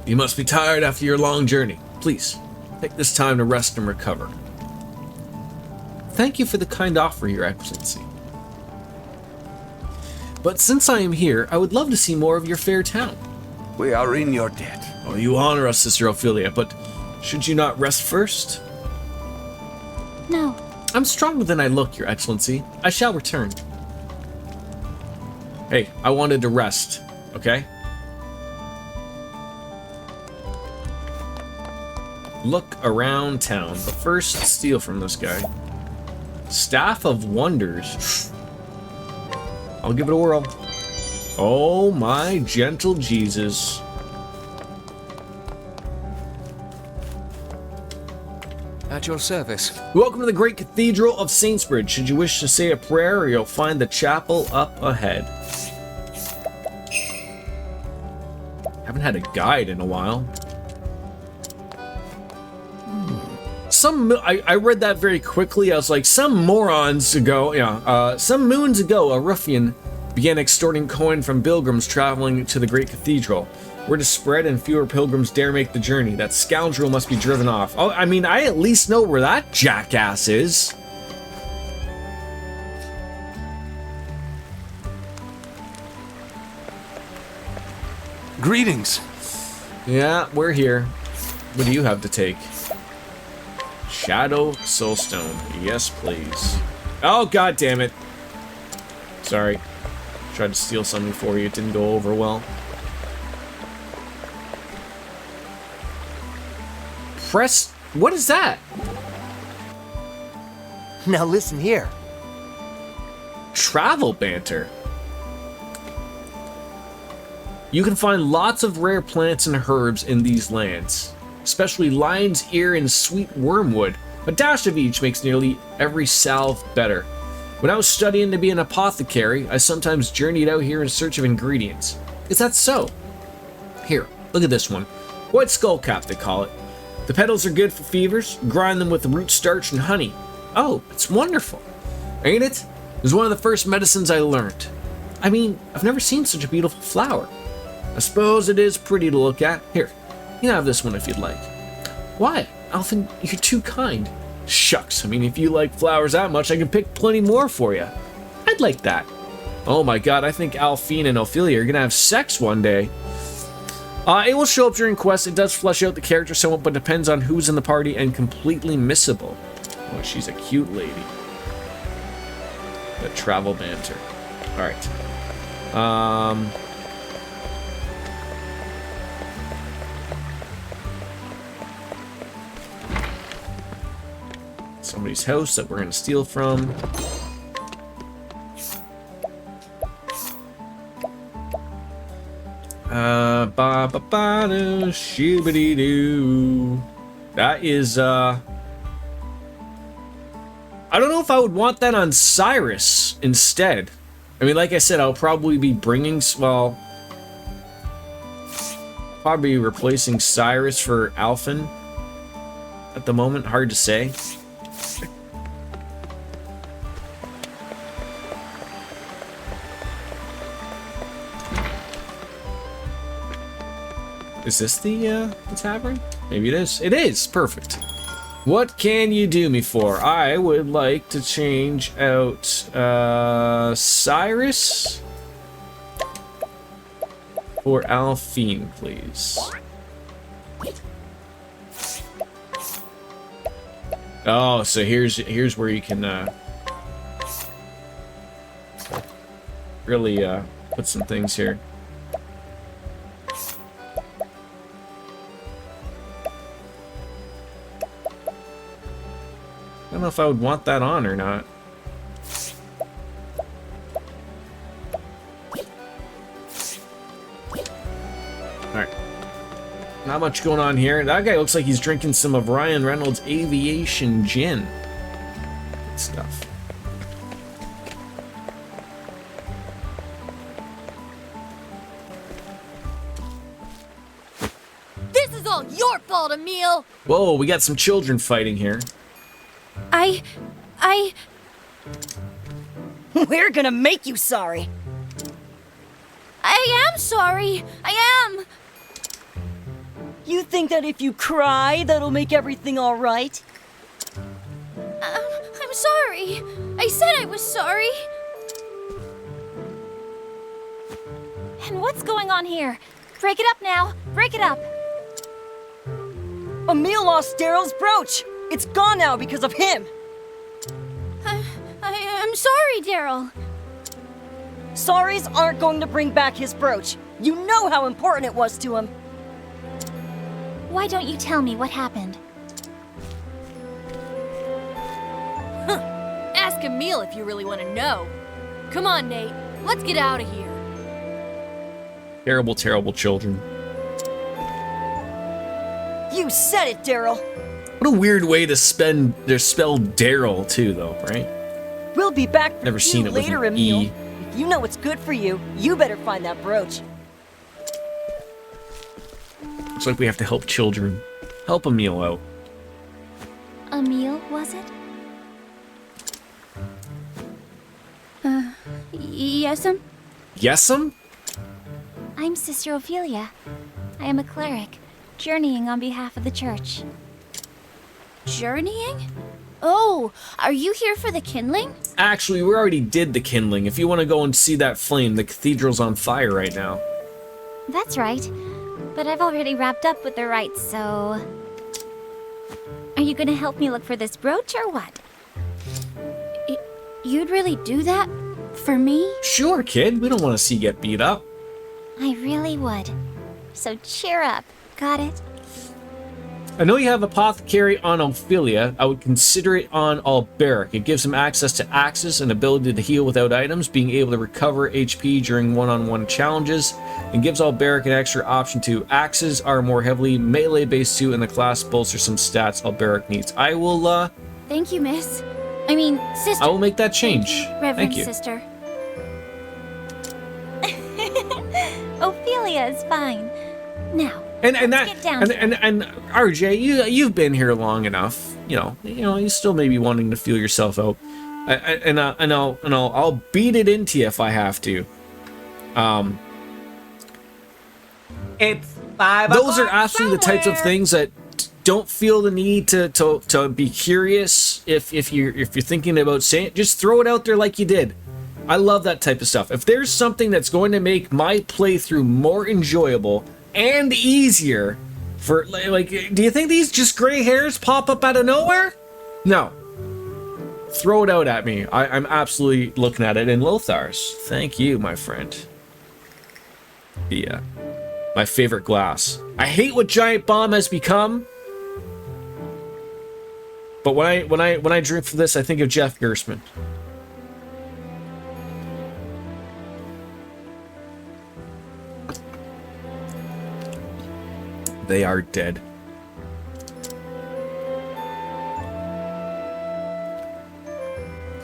You must be tired after your long journey. Please, take this time to rest and recover. Thank you for the kind offer, Your Excellency. But since I am here, I would love to see more of your fair town. We are in your debt. Oh, you honor us, Sister Ophelia, but should you not rest first? No. I'm stronger than I look, Your Excellency. I shall return. Hey, I wanted to rest, okay? Look around town, but first steal from this guy. Staff of Wonders. I'll give it a whirl. Oh my gentle Jesus. At your service. Welcome to the great cathedral of Saintsbridge. Should you wish to say a prayer, you'll find the chapel up ahead. Haven't had a guide in a while. I read that very quickly. I was like, some moons ago, a ruffian began extorting coin from pilgrims traveling to the great cathedral. Word is spread and fewer pilgrims dare make the journey. That scoundrel must be driven off. Oh, I mean, I at least know where that jackass is. Greetings. Yeah, we're here. What do you have to take? Shadow Soulstone. Yes, please. Oh, god damn it. Sorry. Tried to steal something for you. It didn't go over well. Press... What is that? Now listen here. Travel banter. You can find lots of rare plants and herbs in these lands, especially lion's ear and sweet wormwood. A dash of each makes nearly every salve better. When I was studying to be an apothecary, I sometimes journeyed out here in search of ingredients. Is that so? Here, look at this one. White skullcap, they call it. The petals are good for fevers. Grind them with root starch and honey. Oh, it's wonderful. Ain't it? It was one of the first medicines I learned. I mean, I've never seen such a beautiful flower. I suppose it is pretty to look at. Here, you can have this one if you'd like. Why? Alphen, you're too kind. Shucks, I mean, if you like flowers that much, I can pick plenty more for you. I'd like that. Oh my god, I think Alphine and Ophelia are gonna have sex one day. It will show up during quests. It does flesh out the character somewhat, but depends on who's in the party and completely missable. Oh, she's a cute lady. The travel banter. Alright. Somebody's house that we're gonna steal from. Shoo-ba-dee-doo. That is, I don't know if I would want that on Cyrus instead. I mean, like I said, I'll probably be bringing, well, probably replacing Cyrus for Alphen at the moment. Hard to say. Is this the tavern? Maybe it is. It is! Perfect. What can you do me for? I would like to change out Cyrus for Alphine, please. Oh, so here's where you can really put some things here. I don't know if I would want that on or not. Alright. Not much going on here. That guy looks like he's drinking some of Ryan Reynolds' Aviation Gin. Good stuff. This is all your fault, Emil! Whoa, we got some children fighting here. We're gonna make you sorry. I am sorry. I am. You think that if you cry, that'll make everything all right? I'm sorry. I said I was sorry. And what's going on here? Break it up now. Break it up. Emil lost Daryl's brooch. It's gone now because of him. I'm sorry, Daryl. Sorries aren't going to bring back his brooch. You know how important it was to him. Why don't you tell me what happened? Ask Emil if you really want to know. Come on, Nate. Let's get out of here. Terrible, terrible children. You said it, Daryl. What a weird way to spell Daryl too, though, right? We'll be back for Never you seen it with later, an Emil. E. If you know what's good for you, you better find that brooch. Looks like we have to help children. Help Emil out. Emil, was it? Yes'm? Yes'm? I'm Sister Ophelia. I am a cleric, journeying on behalf of the church. Journeying? Oh, are you here for the kindling? Actually, we already did the kindling. If you want to go and see that flame, the cathedral's on fire right now. That's right. But I've already wrapped up with the rites, so... Are you gonna help me look for this brooch or what? You'd really do that? For me? Sure, kid. We don't want to see you get beat up. I really would. So cheer up. Got it? I know you have Apothecary on Ophelia. I would consider it on Alberic. It gives him access to axes and ability to heal without items, being able to recover HP during one-on-one challenges, and gives Alberic an extra option to axes are more heavily melee-based too, and the class bolsters some stats Alberic needs. I will, Thank you, miss. I mean, sister. I will make that change. Reverend Thank you. sister. Ophelia is fine. Now, And let's get down to it. and RJ, you've been here long enough. You know, you still may be wanting to feel yourself out, and I'll beat it into you if I have to. It's 5 Those are o'clock absolutely the types of somewhere. things that don't feel the need to be curious. If you're thinking about saying it, just throw it out there like you did. I love that type of stuff. If there's something that's going to make my playthrough more enjoyable and easier for, like, do you think these just gray hairs pop up out of nowhere? No. Throw it out at me. I'm absolutely looking at it in Lothar's. Thank you, my friend. Yeah. My favorite glass. I hate what Giant Bomb has become. But when I drink for this, I think of Jeff Gersman. They are dead.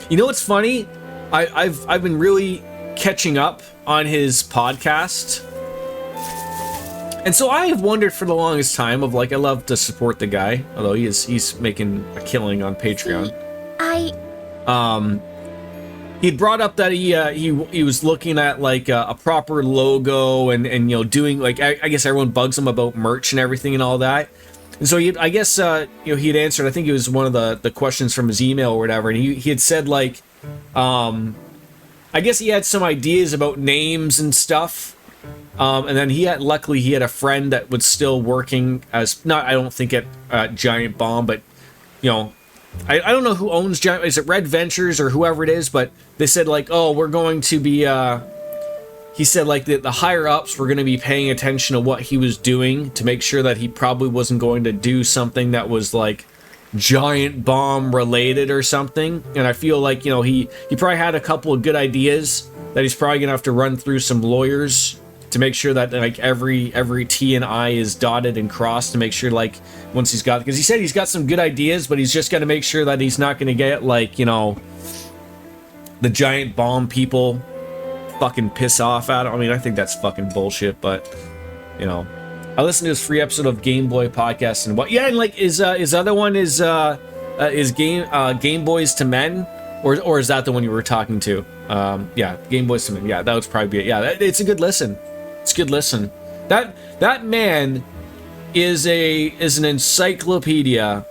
You know what's funny? I've been really catching up on his podcast. And so I have wondered for the longest time of, like, I love to support the guy, although he's making a killing on Patreon. He brought up that he was looking at, like, a proper logo and you know, doing, like, I guess everyone bugs him about merch and everything and all that. And so I guess you know, he had answered, I think it was one of the questions from his email or whatever, and he had said, like, I guess he had some ideas about names and stuff. And then luckily he had a friend that was still working as, not, I don't think at Giant Bomb, but, you know, I don't know who owns Giant, is it Red Ventures or whoever it is, but they said, like, oh, we're going to be, he said, like, the higher ups were going to be paying attention to what he was doing to make sure that he probably wasn't going to do something that was, like, Giant Bomb related or something. And I feel like, you know, he probably had a couple of good ideas that he's probably going to have to run through some lawyers to make sure that, like, every T and I is dotted and crossed, to make sure, like, once he's got, because he said he's got some good ideas, but he's just got to make sure that he's not going to get, like, you know, the Giant Bomb people fucking piss off at him. I mean, I think that's fucking bullshit, but, you know, I listened to his free episode of Game Boy podcast and what, yeah, and, like, his other one is Game Boys to Men, or is that the one you were talking to? Yeah, Game Boys to Men. Yeah, that would probably be it. Yeah, it's a good listen. It's a good listen. That man is an encyclopedia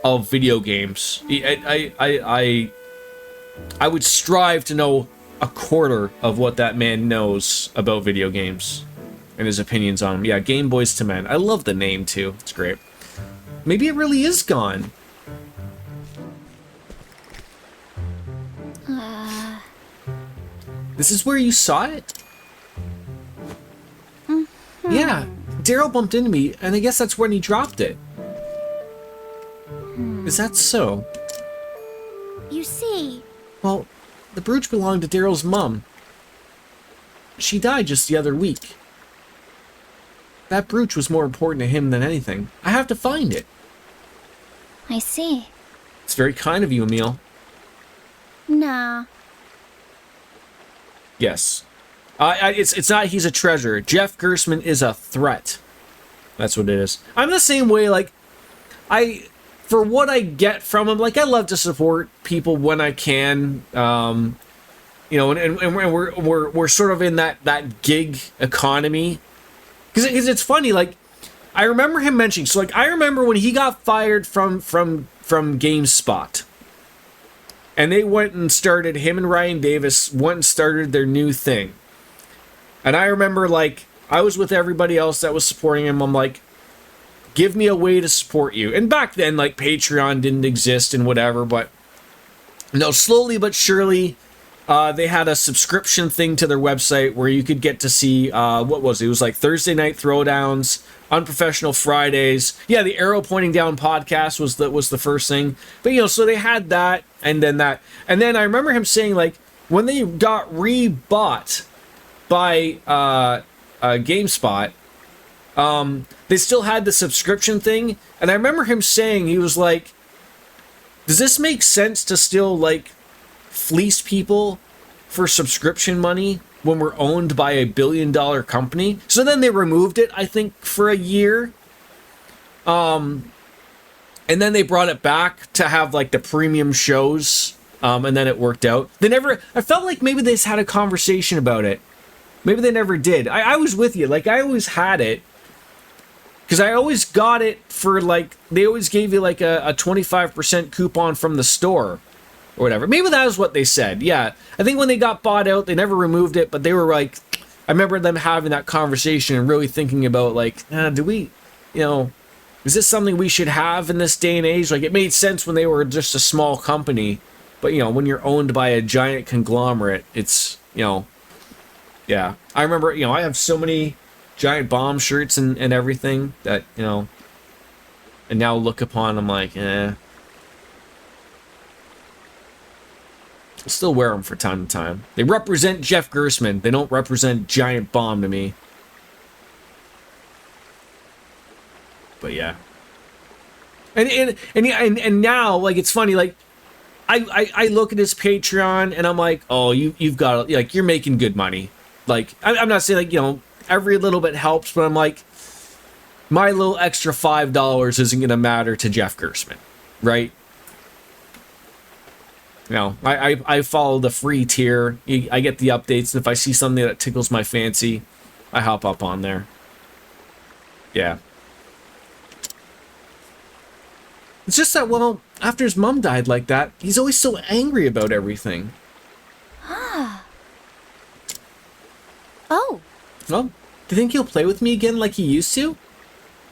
of video games. I would strive to know a quarter of what that man knows about video games and his opinions on them. Yeah, Game Boys to Men. I love the name too. It's great. Maybe it really is gone. This is where you saw it? Yeah, Daryl bumped into me, and I guess that's when he dropped it. Is that so? You see, Well, the brooch belonged to Daryl's mom. She died just the other week. That brooch was more important to him than anything. I have to find it. I see. It's very kind of you, Emil. Nah. Yes. It's not he's a treasure. Jeff Gersman is a threat. That's what it is. I'm the same way, like, for what I get from him, like, I love to support people when I can. You know, and we're sort of in that gig economy. Because it's funny, like, I remember him mentioning, so, like, I remember when he got fired from GameSpot. And they went and started, him and Ryan Davis went and started their new thing. And I remember, like, I was with everybody else that was supporting him. I'm like, give me a way to support you. And back then, like, Patreon didn't exist and whatever, but, you know, slowly but surely, they had a subscription thing to their website where you could get to see, what was it? It was like Thursday Night Throwdowns, Unprofessional Fridays. Yeah, the Arrow Pointing Down podcast was the first thing. But, you know, so they had that, and then that. And then I remember him saying, like, when they got rebought by GameSpot, they still had the subscription thing. And I remember him saying, he was like, does this make sense to still, like, fleece people for subscription money when we're owned by a billion-dollar company? So then they removed it, I think, for a year. And then they brought it back to have, like, the premium shows. And then it worked out. I felt like maybe they just had a conversation about it. Maybe they never did. I was with you. Like, I always had it. Because I always got it for, like, they always gave you, like, a 25% coupon from the store. Or whatever. Maybe that was what they said. Yeah. I think when they got bought out, they never removed it, but they were like, I remember them having that conversation and really thinking about, like, do we, you know, is this something we should have in this day and age? Like, it made sense when they were just a small company, but, you know, when you're owned by a giant conglomerate, it's, you know, yeah. I remember, you know, I have so many Giant Bomb shirts and everything that, you know, and now look upon them like, I still wear them from time to time. They represent Jeff Gerstmann. They don't represent Giant Bomb to me. But yeah. And now, like, it's funny, like, I look at his Patreon and I'm like, oh, you've got, like, you're making good money. Like, I'm not saying, like, you know, every little bit helps, but I'm like, my little extra $5 isn't going to matter to Jeff Gerstmann, right? You know, I follow the free tier. I get the updates, and if I see something that tickles my fancy, I hop up on there. Yeah. It's just that, well, after his mom died like that, he's always so angry about everything. Ah. Oh. Well, do you think he'll play with me again like he used to?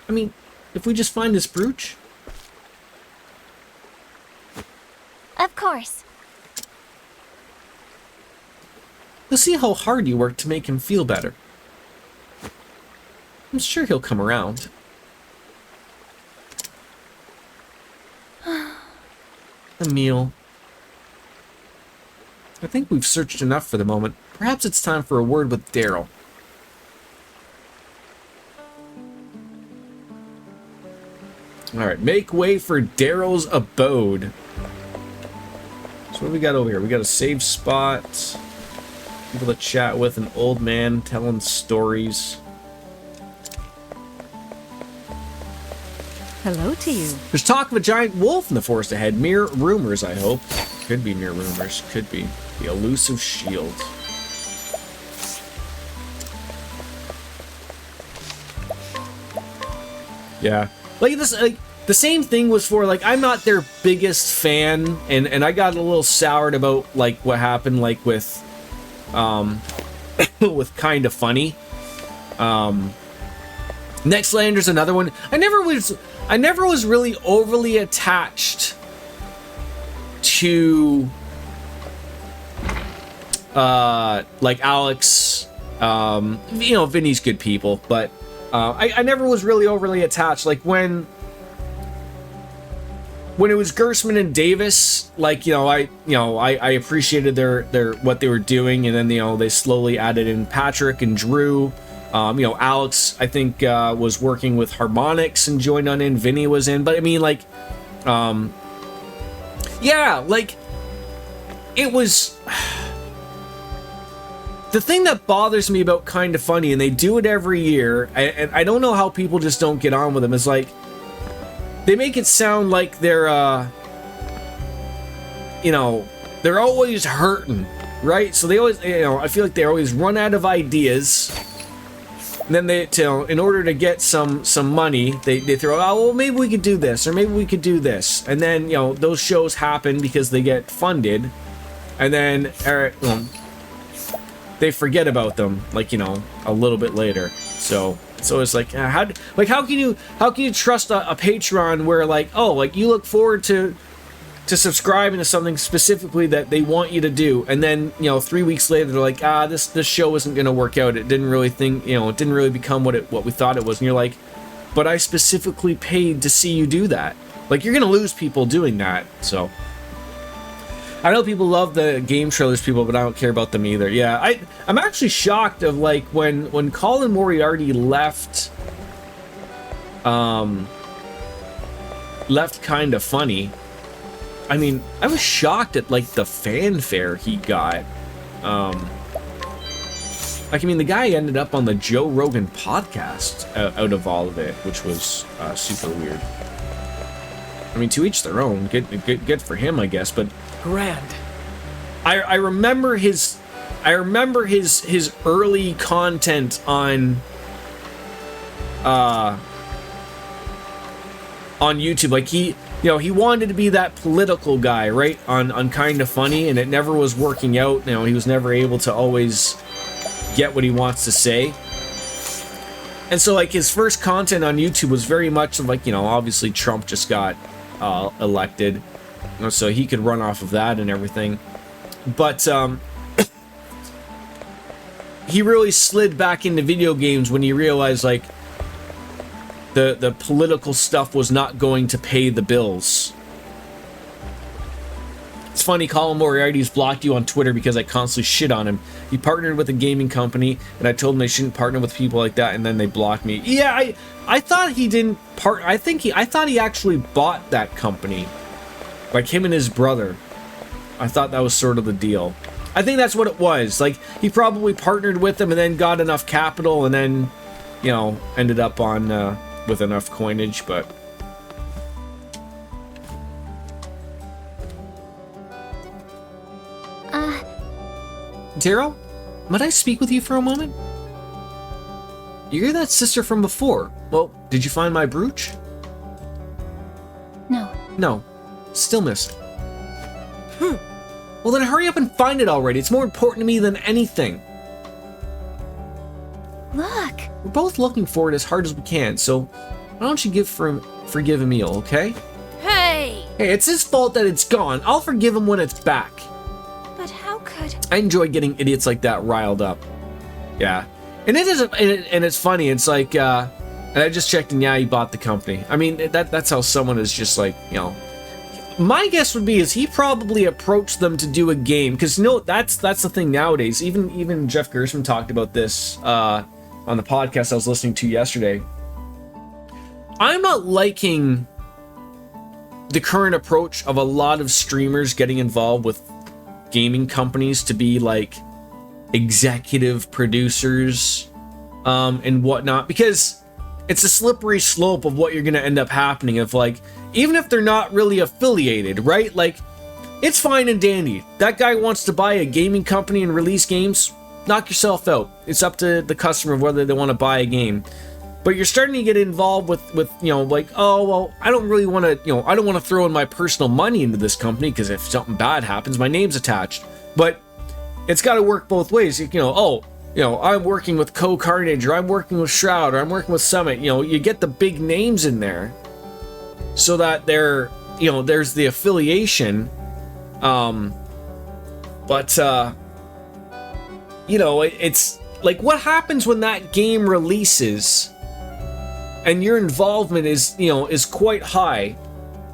I mean, if we just find his brooch? Of course. You'll see how hard you work to make him feel better. I'm sure he'll come around. Emil. I think we've searched enough for the moment. Perhaps it's time for a word with Daryl. Alright, make way for Daryl's abode. So what do we got over here? We got a save spot. People to chat with, an old man telling stories. Hello to you. There's talk of a giant wolf in the forest ahead. Mere rumors, I hope. Could be mere rumors. Could be. The elusive shield. Yeah. Like this, like the same thing was for, like, I'm not their biggest fan, and I got a little soured about, like, what happened, like, with with Kinda Funny. Nextlander's another one. I never was really overly attached to like Alex. You know, Vinny's good people, but I never was really overly attached. Like when it was Gerstmann and Davis, like, I appreciated their what they were doing, and then, you know, they slowly added in Patrick and Drew. Alex, I think, was working with Harmonix and joined on in. Vinny was in, but I mean, like, yeah, like, it was. The thing that bothers me about Kinda Funny, and they do it every year, and I don't know how people just don't get on with them, is like, they make it sound like they're, they're always hurting, right? So they always, I feel like they always run out of ideas. And then they, in order to get some money, they throw, oh, well, maybe we could do this, or maybe we could do this. And then, those shows happen because they get funded. And then, they forget about them, like, a little bit later. So it's like, how can you trust a Patreon where, like, oh, like, you look forward to to subscribe into something specifically that they want you to do, and then 3 weeks later they're like, this show isn't going to work out. It didn't really it didn't really become what we thought it was. And you're like, but I specifically paid to see you do that. Like, you're going to lose people doing that. So I know people love the game trailers, people, but I don't care about them either. Yeah, I'm actually shocked of like when Colin Moriarty left Kinda Funny. I mean, I was shocked at like the fanfare he got. Like, I mean, the guy ended up on the Joe Rogan podcast out of all of it, which was super weird. I mean, to each their own. Good for him, I guess. But Grand. I remember his early content on YouTube. Like, he wanted to be that political guy, right? On Kinda Funny, and it never was working out. He was never able to always get what he wants to say. And so, like, his first content on YouTube was very much like, obviously Trump just got elected, so he could run off of that and everything. But he really slid back into video games when he realized, like, the political stuff was not going to pay the bills. It's funny, Colin Moriarty's blocked you on Twitter because I constantly shit on him. He partnered with a gaming company, and I told him they shouldn't partner with people like that, and then they blocked me. Yeah, I thought he didn't I thought he actually bought that company. Like, him and his brother. I thought that was sort of the deal. I think that's what it was. Like, he probably partnered with them and then got enough capital and then, ended up on with enough coinage, but Taro, might I speak with you for a moment? You're that sister from before. Well, did you find my brooch? No. Still missing. Well, then hurry up and find it already. It's more important to me than anything. Look. We're both looking for it as hard as we can, so why don't you forgive Emil, okay? Hey, it's his fault that it's gone. I'll forgive him when it's back. But how could... I enjoy getting idiots like that riled up. Yeah. And it is, and it's funny. It's like, and I just checked, and yeah, he bought the company. I mean, that's how someone is just like, My guess would be is he probably approached them to do a game, because that's the thing nowadays. Even Jeff Gershman talked about this on the podcast I was listening to yesterday. I'm not liking the current approach of a lot of streamers getting involved with gaming companies to be like executive producers and whatnot, because it's a slippery slope of what you're going to end up happening if, like, even if they're not really affiliated, right? Like, it's fine and dandy. That guy wants to buy a gaming company and release games. Knock yourself out. It's up to the customer whether they want to buy a game. But you're starting to get involved with like, oh, well, I don't really want to, I don't want to throw in my personal money into this company because if something bad happens, my name's attached. But it's got to work both ways. I'm working with Co-Carnage, or I'm working with Shroud, or I'm working with Summit. You get the big names in there so that there's the affiliation. It's like, what happens when that game releases and your involvement is quite high?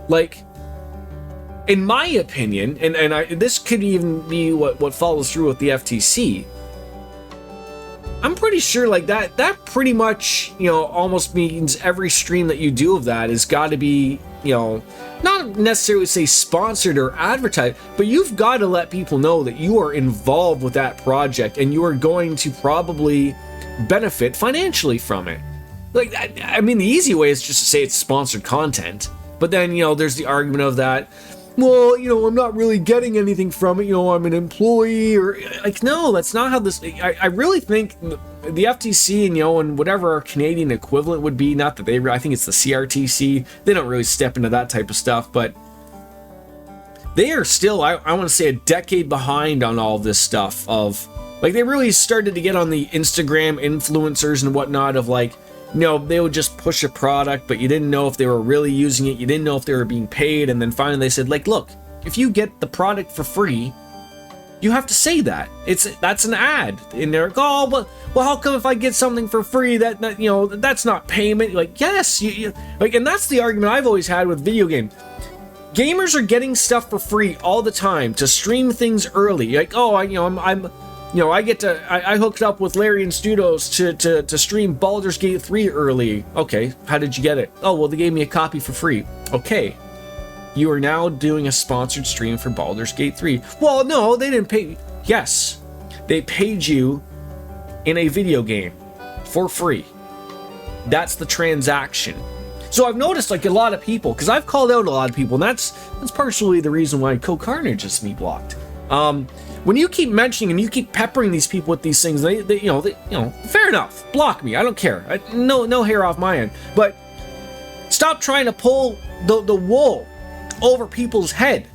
Like, in my opinion, and this could even be what follows through with the FTC. I'm pretty sure like that pretty much, almost means every stream that you do of that has got to be, not necessarily say sponsored or advertised, but you've got to let people know that you are involved with that project and you are going to probably benefit financially from it. Like, I mean, the easy way is just to say it's sponsored content, but then, there's the argument of that, well, I'm not really getting anything from it, I'm an employee, or like, no, that's not how this, I really think the FTC and whatever our Canadian equivalent would be, not that I think it's the CRTC, they don't really step into that type of stuff, but they are still, I want to say, a decade behind on all this stuff of, like, they really started to get on the Instagram influencers and whatnot of like, they would just push a product, but you didn't know if they were really using it. You didn't know if they were being paid. And then finally they said, like, look, if you get the product for free, you have to say that. That's an ad. And they're like, oh, well, how come if I get something for free that you know, that's not payment? Like, yes, you like, and that's the argument I've always had with video games. Gamers are getting stuff for free all the time to stream things early. Like, oh, I hooked up with Larry and Studios to stream Baldur's Gate 3 early. Okay, how did you get it? Oh, well, they gave me a copy for free. Okay, you are now doing a sponsored stream for Baldur's Gate 3. Well, no, they didn't pay. Yes, they paid you in a video game for free. That's the transaction. So I've noticed like a lot of people, because I've called out a lot of people, and that's partially the reason why Co-Carnage is me blocked. When you keep mentioning and you keep peppering these people with these things, they fair enough, block me. I don't care. No hair off my end. But stop trying to pull the wool over people's head.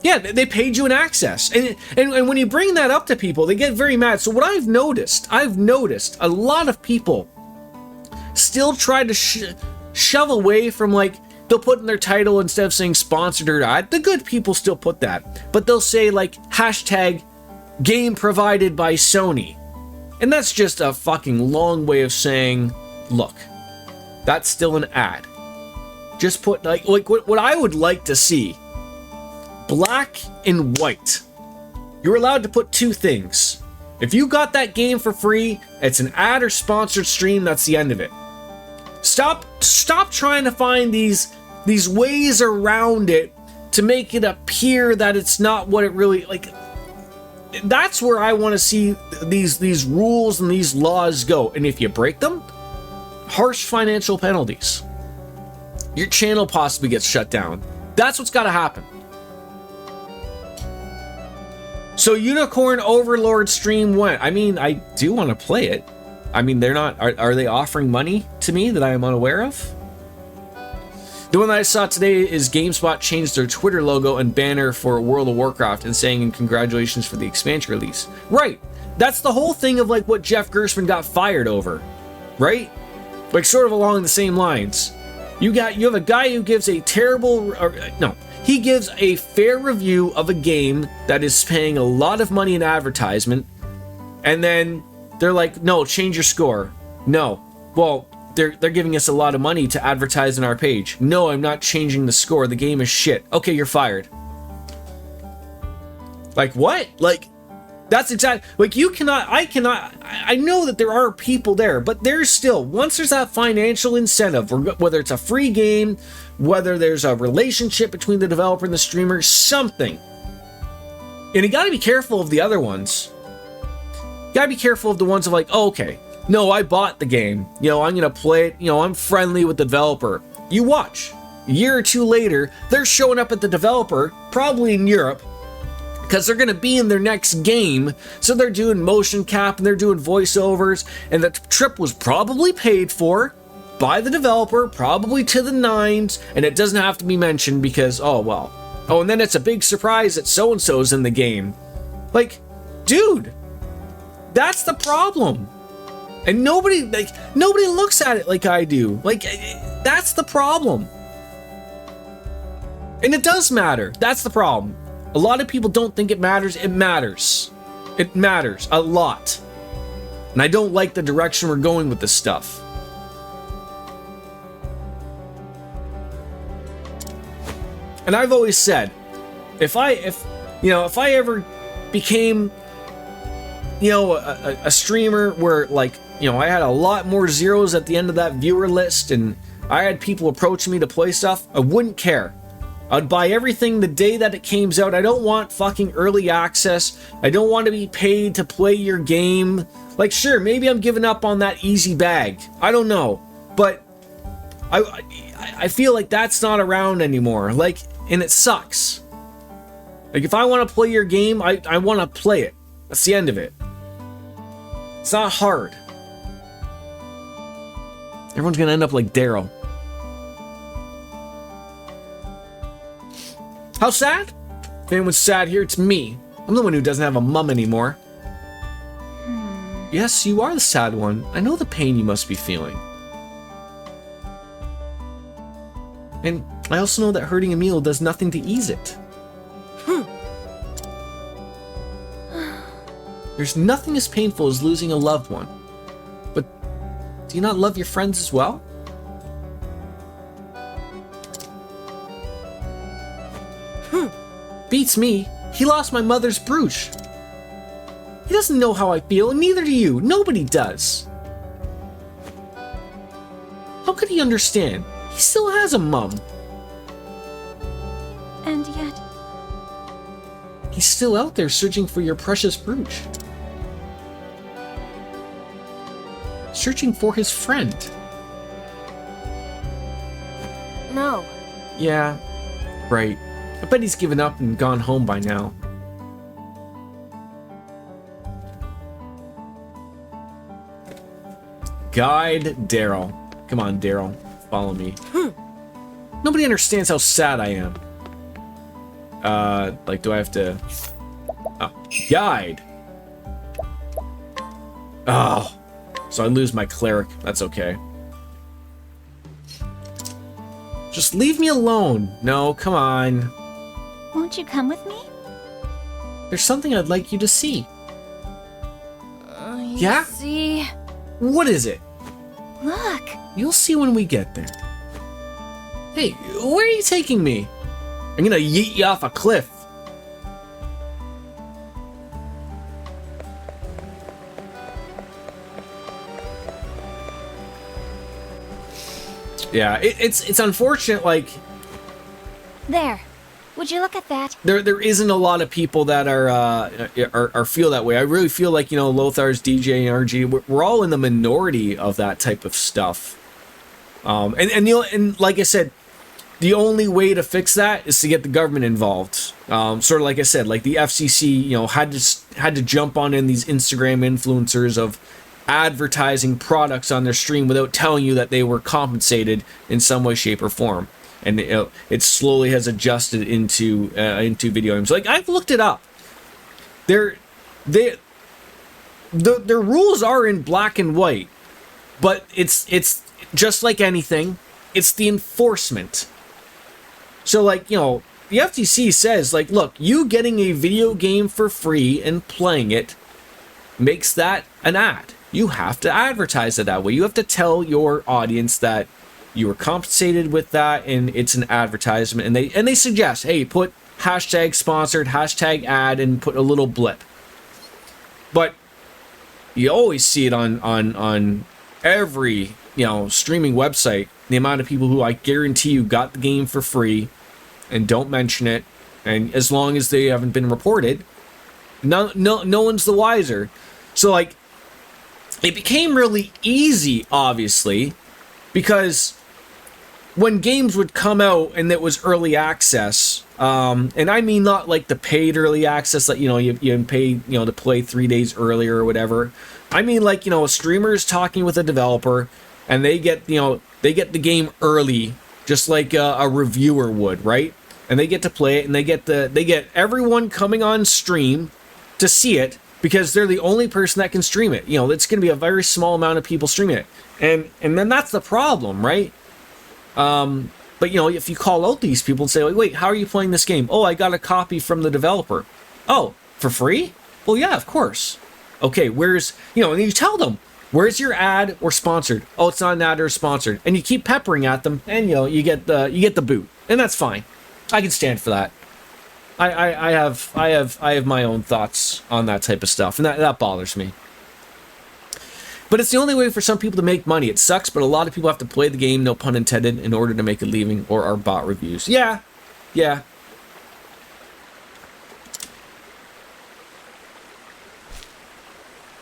Yeah, they paid you an access, and when you bring that up to people, they get very mad. So what I've noticed a lot of people still try to shove away from, like, they'll put in their title instead of saying sponsored or not. The good people still put that, but they'll say like hashtag game provided by Sony, and that's just a fucking long way of saying, look, that's still an ad. Just put like what I would like to see, black and white. You're allowed to put two things. If you got that game for free, it's an ad or sponsored stream. That's the end of it. Stop trying to find these ways around it to make it appear that it's not what it really like. That's where I want to see these rules and these laws go. And if you break them, harsh financial penalties. Your channel possibly gets shut down. That's what's got to happen. So Unicorn Overlord stream went. I mean, I do want to play it. I mean, they're not. Are they offering money to me that I am unaware of? The one that I saw today is GameSpot changed their Twitter logo and banner for World of Warcraft and saying congratulations for the expansion release. Right. That's the whole thing of like what Jeff Gerstmann got fired over. Right? Like sort of along the same lines. You have a guy who gives a he gives a fair review of a game that is paying a lot of money in advertisement, and then they're like, no, change your score. No. Well, they're giving us a lot of money to advertise on our page. No, I'm not changing the score. The game is shit. Okay, you're fired. Like, what? Like, that's exactly... Like, I know that there are people there, but there's still... Once there's that financial incentive, whether it's a free game, whether there's a relationship between the developer and the streamer, something. And you gotta be careful of the other ones. You gotta be careful of the ones of like, oh, okay, no, I bought the game. You know, I'm gonna play it. You know, I'm friendly with the developer. You watch. A year or two later, they're showing up at the developer, probably in Europe, because they're going to be in their next game, so they're doing motion cap and they're doing voiceovers, and the trip was probably paid for by the developer, probably to the nines, and it doesn't have to be mentioned because, oh, well. Oh, and then it's a big surprise that so-and-so's in the game. Like, dude, that's the problem. And nobody looks at it like I do. Like, that's the problem. And it does matter. That's the problem. A lot of people don't think it matters. It matters. It matters a lot. And I don't like the direction we're going with this stuff. And I've always said, if I ever became, a streamer where, like, I had a lot more zeros at the end of that viewer list and I had people approaching me to play stuff, I wouldn't care. I'd buy everything the day that it came out. I don't want fucking early access. I don't want to be paid to play your game. Like, sure, maybe I'm giving up on that easy bag. I don't know. But I feel like that's not around anymore. Like, and it sucks. Like, if I want to play your game, I want to play it. That's the end of it. It's not hard. Everyone's going to end up like Daryl. How sad? If anyone's sad here, it's me. I'm the one who doesn't have a mum anymore. Yes, you are the sad one. I know the pain you must be feeling. And I also know that hurting Emil does nothing to ease it. There's nothing as painful as losing a loved one. But do you not love your friends as well? Beats me. He lost my mother's brooch. He doesn't know how I feel, and neither do you. Nobody does. How could he understand? He still has a mum. And yet... He's still out there searching for your precious brooch. Searching for his friend. No. Yeah, right. I bet he's given up and gone home by now. Guide Daryl. Come on, Daryl. Follow me. Nobody understands how sad I am. Like, do I have to... Oh, guide! Oh, so I lose my cleric. That's okay. Just leave me alone. No, come on. Won't you come with me? There's something I'd like you to see. Yeah? See? What is it? Look. You'll see when we get there. Hey, where are you taking me? I'm gonna yeet you off a cliff. Yeah, it's unfortunate, like... There. Would you look at that? There isn't a lot of people that are feel that way. I really feel like, you know, Lothar's DJ and RG, we're all in the minority of that type of stuff. And like I said, the only way to fix that is to get the government involved. Sort of like I said, like the FCC, you know, had to jump on in these Instagram influencers of advertising products on their stream without telling you that they were compensated in some way, shape, or form. And it slowly has adjusted into video games. Like, I've looked it up. Their rules are in black and white, but it's just like anything. It's the enforcement. So, like, you know, the FTC says, like, look, you getting a video game for free and playing it makes that an ad. You have to advertise it that way. You have to tell your audience that you were compensated with that, and it's an advertisement. And they suggest, hey, put hashtag sponsored, hashtag ad, and put a little blip. But you always see it on every, you know, streaming website, the amount of people who I guarantee you got the game for free and don't mention it, and as long as they haven't been reported, no one's the wiser. So, like, it became really easy, obviously, because when games would come out and it was early access, and I mean not like the paid early access that, you know, you pay, you know, to play 3 days earlier or whatever. I mean, like, you know, streamers talking with a developer, and they get, you know, they get the game early, just like a reviewer would, right? And they get to play it, and they get everyone coming on stream to see it, because they're the only person that can stream it. You know, it's going to be a very small amount of people streaming it. And then that's the problem, right? But, you know, if you call out these people and say, like, wait, how are you playing this game? Oh, I got a copy from the developer. Oh, for free? Well, yeah, of course. Okay, where's, you know, and you tell them, where's your ad or sponsored? Oh, it's not an ad or sponsored. And you keep peppering at them, and, you know, you get the boot. And that's fine. I can stand for that. I have my own thoughts on that type of stuff, and that bothers me. But it's the only way for some people to make money. It sucks, but a lot of people have to play the game, no pun intended, in order to make a living, or are bot reviews. Yeah.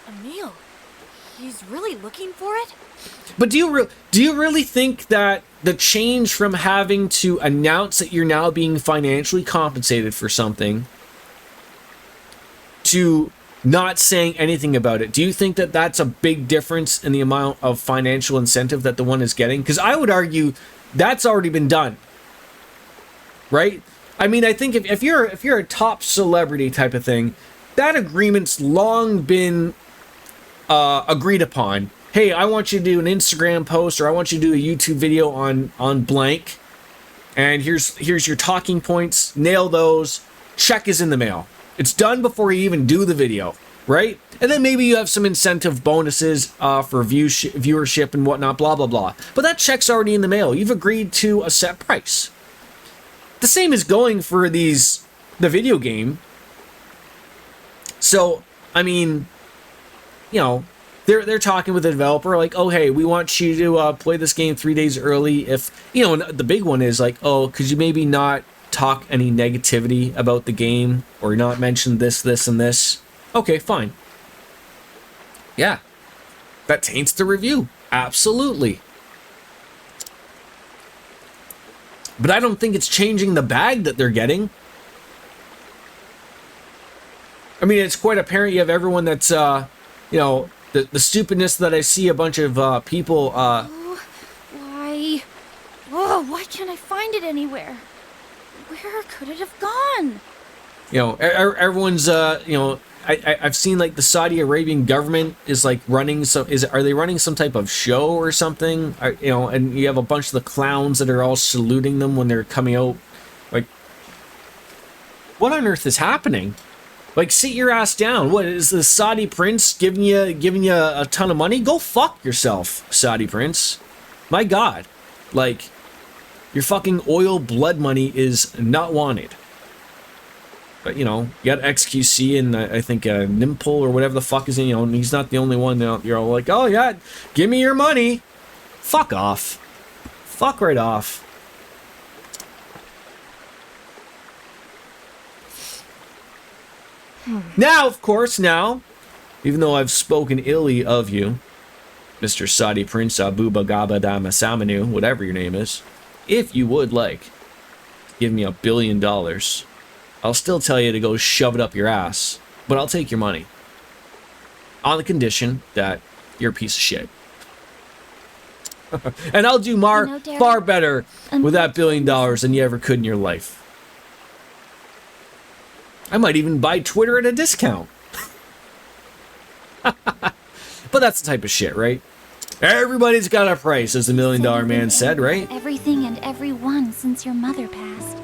Emil, he's really looking for it? But do you really think that the change from having to announce that you're now being financially compensated for something to not saying anything about it, do you think that that's a big difference in the amount of financial incentive that the one is getting? Because I would argue that's already been done, right? I mean, I think if you're a top celebrity type of thing, that agreement's long been agreed upon. Hey, I want you to do an Instagram post, or I want you to do a YouTube video on blank, and here's your talking points. Nail those. Check is in the mail. It's done before you even do the video, right? And then maybe you have some incentive bonuses for viewership and whatnot, blah, blah, blah. But that check's already in the mail. You've agreed to a set price. The same is going for the video game. So, I mean, you know, they're talking with the developer like, oh, hey, we want you to play this game 3 days early. If, you know, the big one is like, oh, could you maybe not talk any negativity about the game or not mention this, this, and this? Okay, fine. Yeah. That taints the review. Absolutely. But I don't think it's changing the bag that they're getting. I mean, it's quite apparent you have everyone that's, you know, the stupidness that I see a bunch of people, Why can't I find it anywhere? Where could it have gone? You know, everyone's, you know, I've seen like the Saudi Arabian government is like running are they running some type of show or something? You know, and you have a bunch of the clowns that are all saluting them when they're coming out. Like, what on earth is happening? Like, sit your ass down. What is the Saudi prince giving you a ton of money? Go fuck yourself, Saudi prince. My God, like, your fucking oil blood money is not wanted. But, you know, you got XQC and I think Nimple or whatever the fuck is in, you know, and he's not the only one. You're all like, oh yeah, give me your money. Fuck off. Fuck right off. Now, of course, even though I've spoken illy of you, Mr. Saudi Prince Abu Bagaba Damasamanu, whatever your name is, if you would like, give me $1 billion, I'll still tell you to go shove it up your ass, but I'll take your money. On the condition that you're a piece of shit. And I'll do far better with that $1 billion than you ever could in your life. I might even buy Twitter at a discount. But that's the type of shit, right? Everybody's got a price, as the $1 Million Man said, right? Everything and everyone since your mother passed.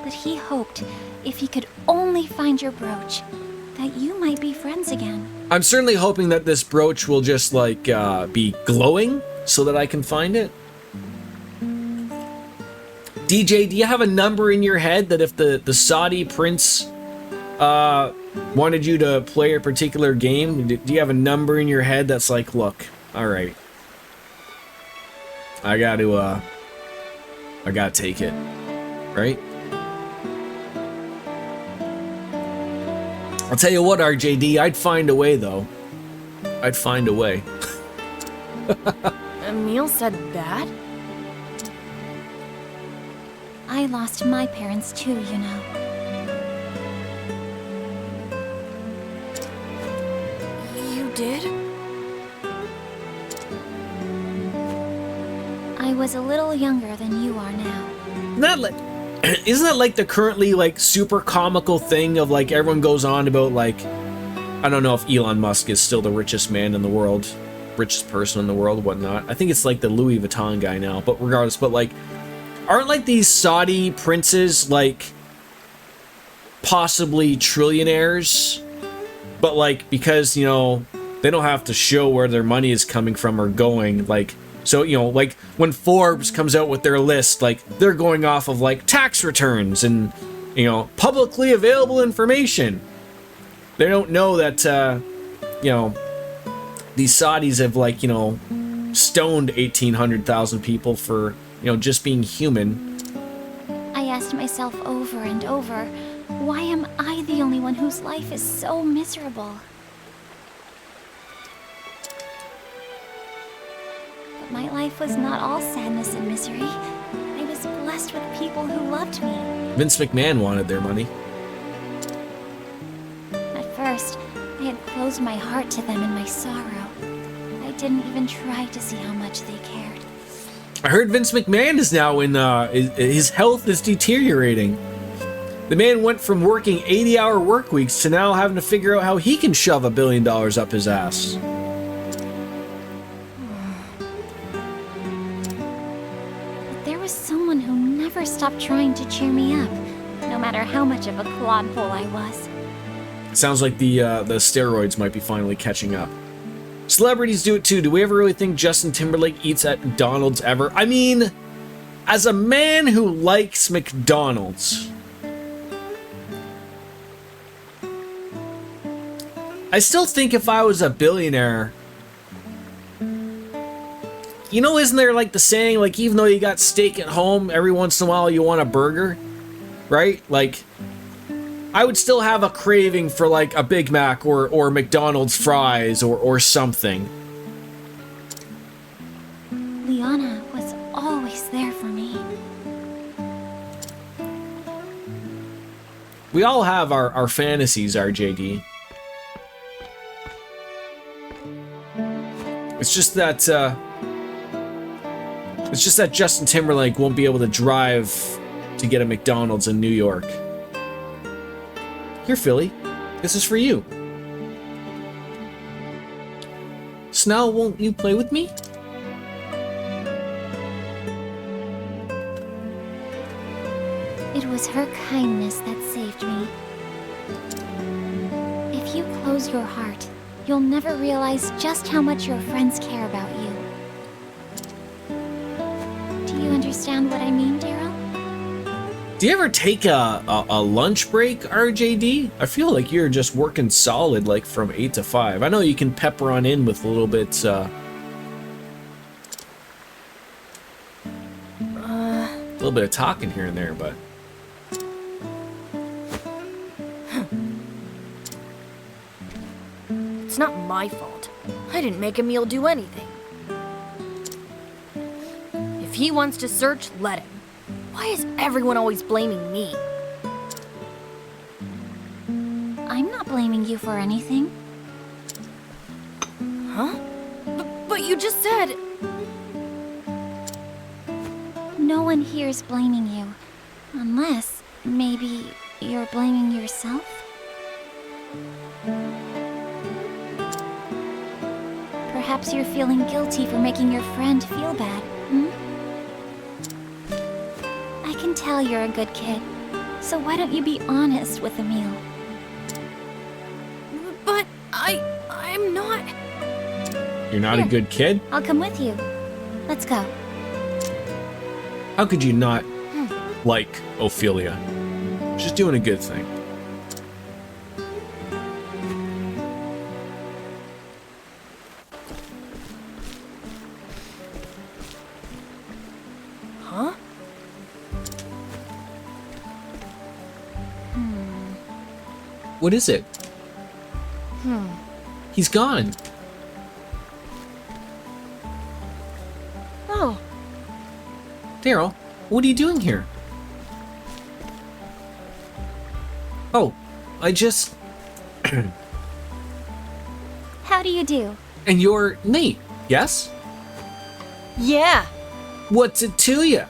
But he hoped, if he could only find your brooch, that you might be friends again. I'm certainly hoping that this brooch will just, like, be glowing so that I can find it. DJ, do you have a number in your head that if the Saudi prince wanted you to play a particular game, do you have a number in your head that's like, look, all right, I gotta take it, right? I'll tell you what, RJD, I'd find a way, though. I'd find a way. Emil said that? I lost my parents too, you know. You did? I was a little younger than you are now. Isn't that like the currently like super comical thing of like everyone goes on about like, I don't know if Elon Musk is still the richest man in the world, richest person in the world, whatnot. I think it's like the Louis Vuitton guy now, but regardless, but like, aren't like these Saudi princes like possibly trillionaires? But like, because, you know, they don't have to show where their money is coming from or going, like, so, you know, like when Forbes comes out with their list, like they're going off of like tax returns and, you know, publicly available information. They don't know that, you know, these Saudis have like, you know, stoned 1,800,000 people for, you know, just being human. I asked myself over and over, why am I the only one whose life is so miserable? But my life was not all sadness and misery. I was blessed with people who loved me. Vince McMahon wanted their money. At first, I had closed my heart to them in my sorrow. I didn't even try to see how much they cared. I heard Vince McMahon is now in, his health is deteriorating. The man went from working 80-hour work weeks to now having to figure out how he can shove $1 billion up his ass. stop trying to cheer me up, no matter how much of a clodpole I was. Sounds like the steroids might be finally catching up. Celebrities do it too. Do we ever really think Justin Timberlake eats at McDonald's ever? I mean, as a man who likes McDonald's, I still think if I was a billionaire, you know, isn't there like the saying, like, even though you got steak at home, every once in a while you want a burger, right? Like, I would still have a craving for like a Big Mac or McDonald's fries or something. Liana was always there for me. We all have our fantasies, RJD. It's just that Justin Timberlake won't be able to drive to get a McDonald's in New York. Here, Philly, this is for you. Snell, won't you play with me? It was her kindness that saved me. If you close your heart, you'll never realize just how much your friends care about you. Do you understand what I mean, Daryl? Do you ever take a lunch break, RJD? I feel like you're just working solid, like from 8 to 5. I know you can pepper on in with a little bit, of talking here and there, but It's not my fault. I didn't make Emil do anything. If he wants to search, let him. Why is everyone always blaming me? I'm not blaming you for anything. Huh? But you just said... No one here is blaming you. Unless, maybe, you're blaming yourself? Perhaps you're feeling guilty for making your friend feel bad, hmm? I can tell you're a good kid, so why don't you be honest with Emil? But I'm not... You're not a good kid? I'll come with you. Let's go. How could you not like Ophelia? She's doing a good thing. Huh? What is it? He's gone. Oh. Daryl, what are you doing here? Oh, I just... How do you do? And you're Nate, yes? Yeah. What's it to you?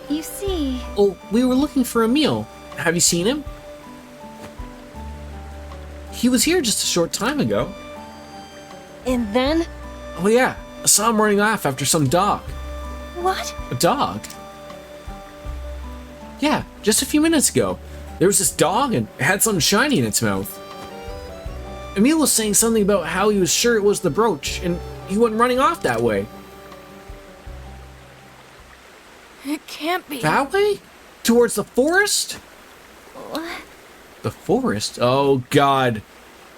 You see... Oh, we were looking for Emil. Have you seen him? He was here just a short time ago. And then? Oh yeah, I saw him running off after some dog. What? A dog? Yeah, just a few minutes ago. There was this dog and it had something shiny in its mouth. Emil was saying something about how he was sure it was the brooch, and he went running off that way. It can't be. That way? Towards the forest? What? The forest? Oh god.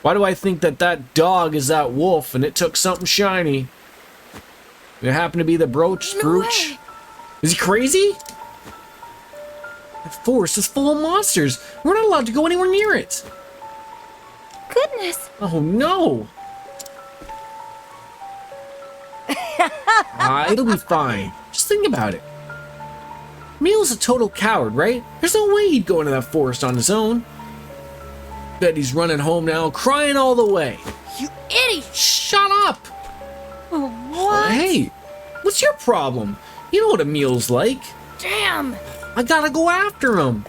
Why do I think that dog is that wolf and it took something shiny? It happened to be the brooch. No way. Is he crazy? The forest is full of monsters. We're not allowed to go anywhere near it. Goodness! Oh no! It'll be fine. Just think about it. Emil's a total coward, right? There's no way he'd go into that forest on his own. Bet he's running home now, crying all the way. You idiot! Shut up! What? Hey, what's your problem? You know what Emil's like. Damn! I gotta go after him.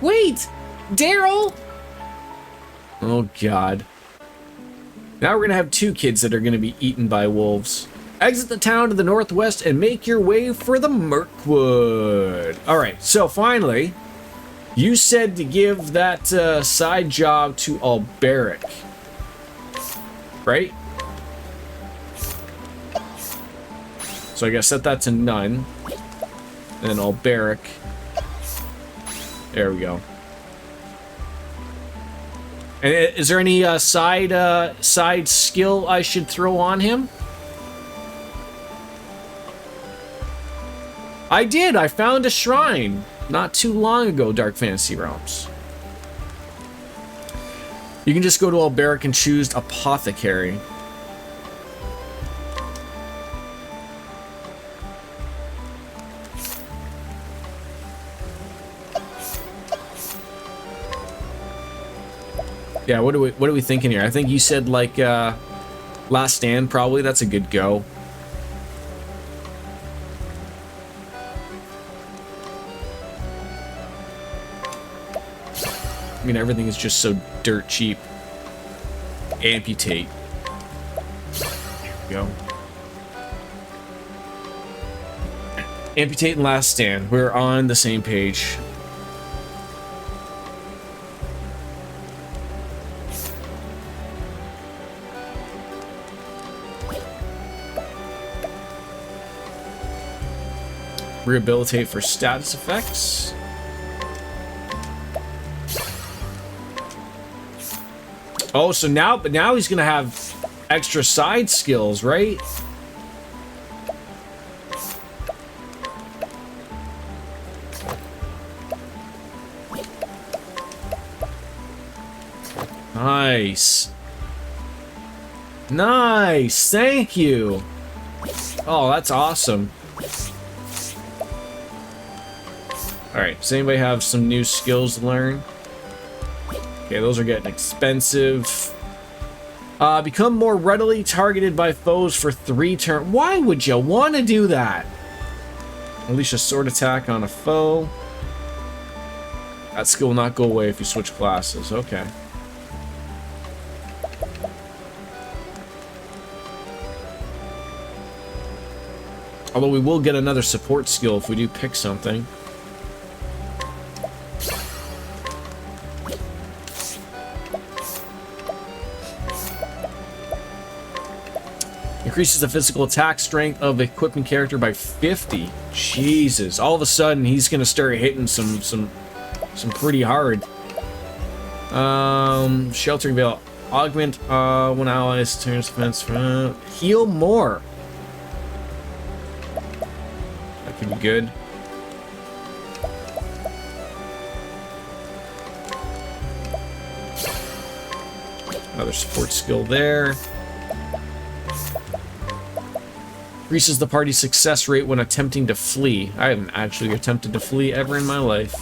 Wait, Daryl! Oh god. Now we're gonna have two kids that are gonna be eaten by wolves. Exit the town to the northwest and make your way for the Mirkwood. Alright, so finally, you said to give that side job to Alberic. Right? So I gotta set that to none. And then Alberic. There we go. And is there any side skill I should throw on him? I did. I found a shrine not too long ago, Dark Fantasy Realms. You can just go to Alberic and choose Apothecary. Yeah, what are we thinking here? I think you said like Last Stand probably. That's a good go. I mean, everything is just so dirt cheap. Amputate. There we go. Amputate and Last Stand. We're on the same page. Rehabilitate for status effects. Oh, so now he's gonna have extra side skills, right? Nice. Nice, thank you. Oh, that's awesome. Alright, does anybody have some new skills to learn? Okay, those are getting expensive. Become more readily targeted by foes for 3 turns. Why would you want to do that? Unleash a sword attack on a foe. That skill will not go away if you switch classes. Okay. Although we will get another support skill if we do pick something. Increases the physical attack strength of the equipment character by 50. Jesus. All of a sudden, he's going to start hitting some pretty hard. Sheltering Veil. Augment when allies turns defense. Heal more. That could be good. Another support skill there. Increases the party's success rate when attempting to flee. I haven't actually attempted to flee ever in my life.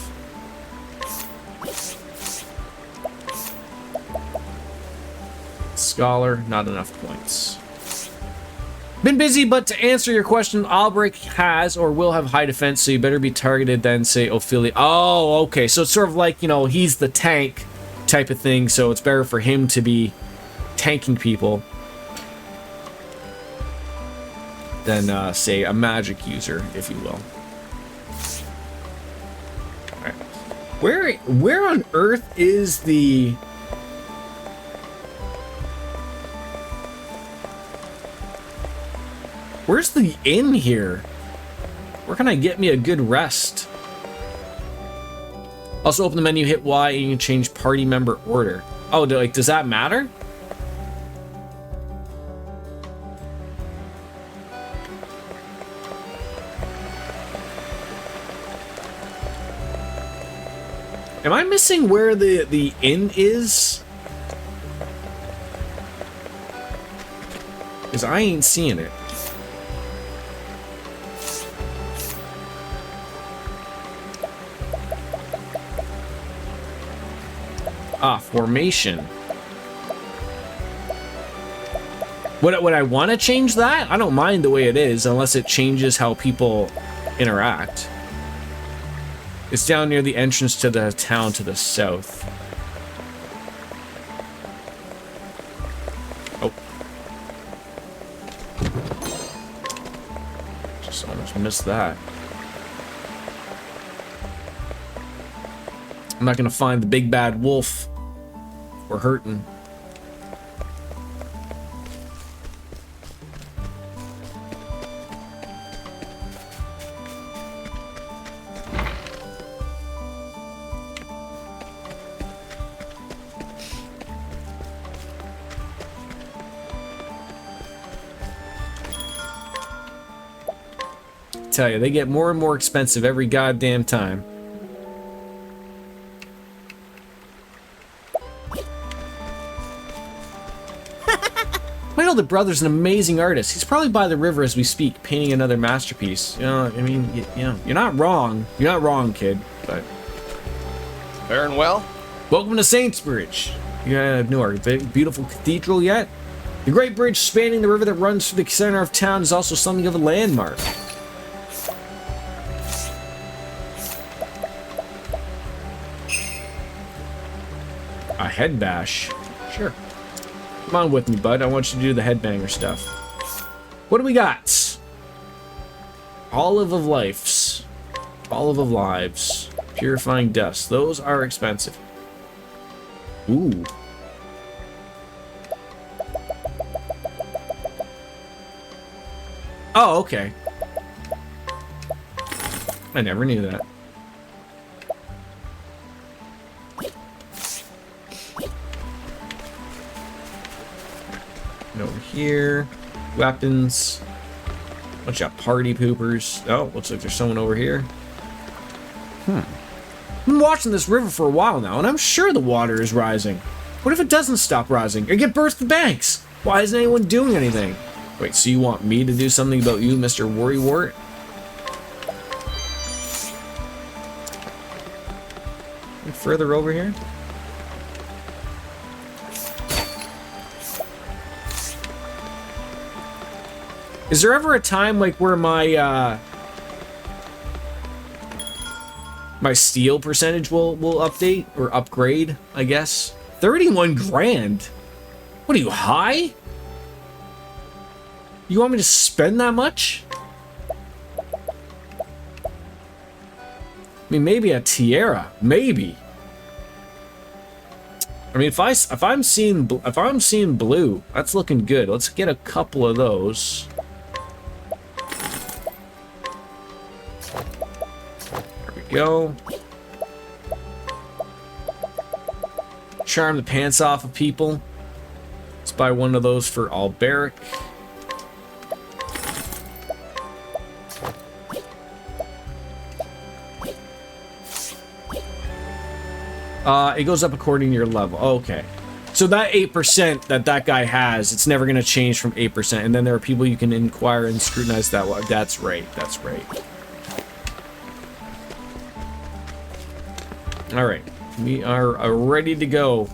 Scholar, not enough points. Been busy, but to answer your question, Alberic has or will have high defense, so you better be targeted than, say, Ophelia. Oh, okay, so it's sort of like, you know, he's the tank type of thing, so it's better for him to be tanking people than, say, a magic user, if you will. Alright. Where on earth is the... Where's the inn here? Where can I get me a good rest? Also, open the menu, hit Y, and you can change party member order. Oh, like, does that matter? Am I missing where the inn is? Because I ain't seeing it. Ah, formation. Would I want to change that? I don't mind the way it is, unless it changes how people interact. It's down near the entrance to the town to the south. Oh. I missed that. I'm not gonna find the big bad wolf. We're hurting. Tell you, they get more and more expensive every goddamn time. My older brother's an amazing artist. He's probably by the river as we speak, painting another masterpiece. You know, I mean, you know, you're not wrong. You're not wrong, kid. But faring well. Welcome to Saintsbridge. You know our beautiful cathedral yet? The great bridge spanning the river that runs through the center of town is also something of a landmark. A head bash? Sure. Come on with me, bud. I want you to do the headbanger stuff. What do we got? Olive of Lives. Olive of Lives. Purifying Dust. Those are expensive. Ooh. Oh, okay. I never knew that. And over here, weapons. Bunch of party poopers. Oh, looks like there's someone over here. I've been watching this river for a while now, and I'm sure the water is rising. What if it doesn't stop rising or get burst the banks? Why isn't anyone doing anything? Wait, so you want me to do something about you, Mr. Worrywart? Any further over here? Is there ever a time like where my my steel percentage will update or upgrade, I guess? 31 grand? What are you, high? You want me to spend that much? I mean, maybe a tiara, maybe. I mean, if I'm seeing blue, that's looking good. Let's get a couple of those. There we go. Charm the pants off of people. Let's buy one of those for Alberic. It goes up according to your level. Okay. So that 8% that guy has, it's never going to change from 8%. And then there are people you can inquire and scrutinize that. That's right. That's right. All right. We are ready to go.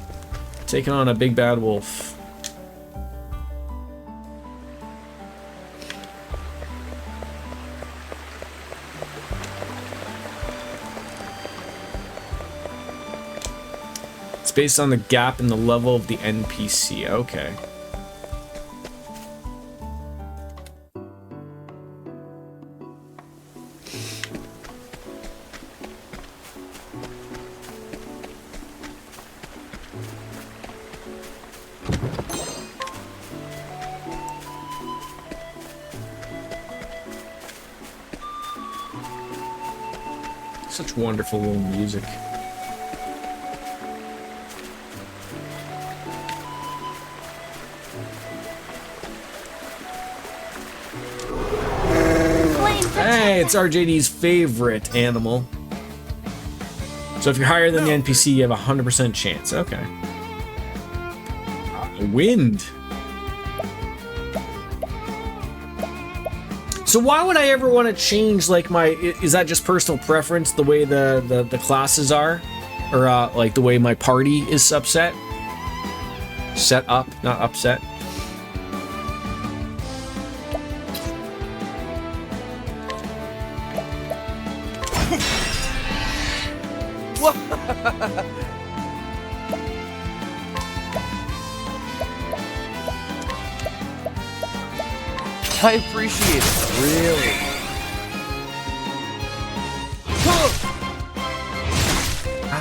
Taking on a big bad wolf. Based on the gap in the level of the NPC. Okay. Such wonderful little music. Hey, it's RJD's favorite animal. So if you're higher than the NPC, you have a 100% chance. Okay. Wind. So why would I ever want to change, like, my... Is that just personal preference, the way the classes are? Or, like, the way my party is upset? Set up, not upset. I appreciate it. Really?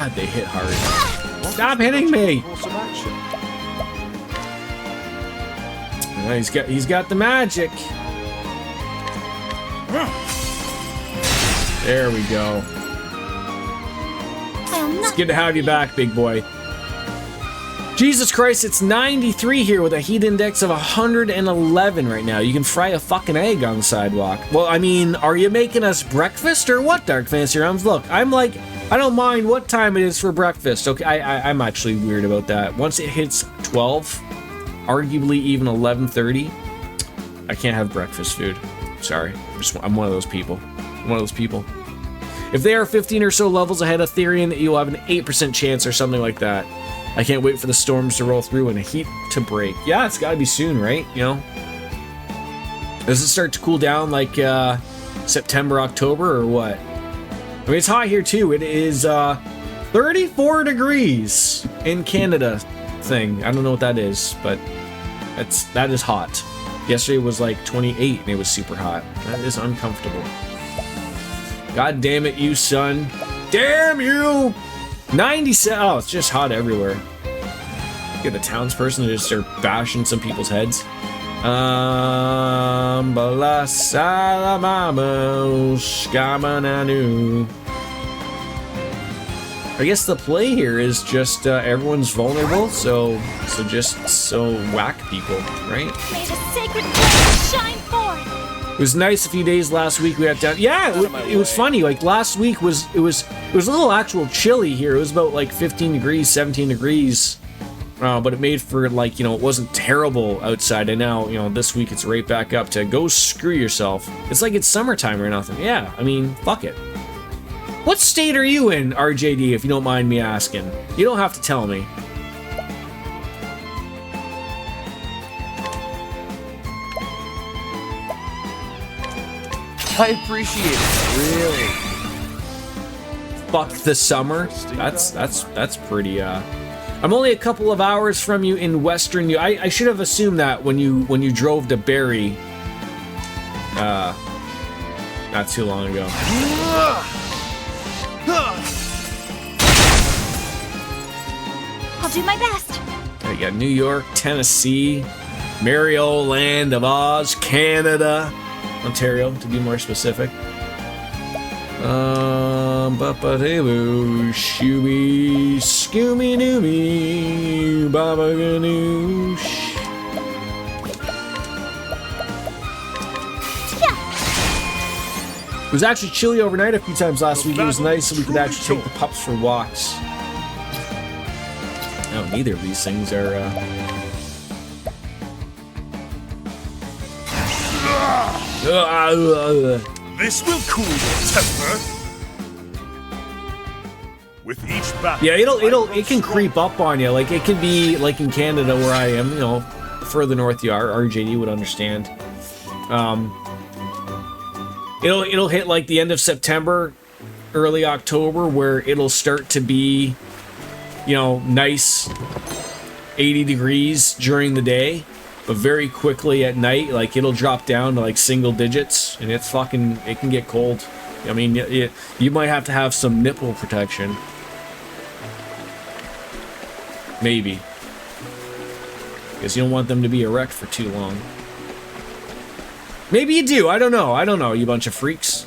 God, they hit hard. Stop hitting me! He's got the magic. There we go. It's good to have you back, big boy. Jesus Christ, it's 93 here with a heat index of 111 right now. You can fry a fucking egg on the sidewalk. Well, I mean, are you making us breakfast or what, Dark Fantasy Realms? Look, I'm like, I don't mind what time it is for breakfast. Okay, I'm actually weird about that. Once it hits 12, arguably even 11:30, I can't have breakfast food. Sorry, I'm one of those people. If they are 15 or so levels ahead of Therian, you'll have an 8% chance or something like that. I can't wait for the storms to roll through and the heat to break. Yeah, it's gotta be soon, right? You know? Does it start to cool down like September, October, or what? I mean, it's hot here too. It is 34 degrees in Canada thing. I don't know what that is, but that is hot. Yesterday was like 28 and it was super hot. That is uncomfortable. God damn it, you son. Damn you! 97. Oh, it's just hot everywhere. Get the townsperson to just start bashing some people's heads. I guess the play here is just everyone's vulnerable, so whack people, right? May the sacred flame shine forth. It was nice a few days last week we had down. Yeah, it was funny. Like last week it was a little actual chilly here. It was about like 15 degrees, 17 degrees. But it made for like, you know, it wasn't terrible outside. And now, you know, this week it's right back up to go screw yourself. It's like it's summertime or nothing. Yeah, I mean, fuck it. What state are you in, RJD, if you don't mind me asking? You don't have to tell me. I appreciate it, really. Fuck the summer. That's pretty. I'm only a couple of hours from you in Western. I should have assumed that when you drove to Barrie. Not too long ago. I'll do my best. You got New York, Tennessee, merry old land of Oz, Canada. Ontario, to be more specific. Ba-ba-dee-boo, shooby, scooby-dooby, baba-ganoosh. Yeah. It was actually chilly overnight a few times last week. It was nice so we could actually take the pups for walks. No, neither of these things are, This will cool your temper. With each battle, yeah, it can creep up on you. Like it can be like in Canada where I am. You know, further north you are, RJD would understand. It'll hit like the end of September, early October, where it'll start to be, you know, nice 80 degrees during the day. But very quickly at night, like it'll drop down to like single digits, and it can get cold. I mean, you might have to have some nipple protection, maybe, because you don't want them to be erect for too long. Maybe you do. I don't know. You bunch of freaks.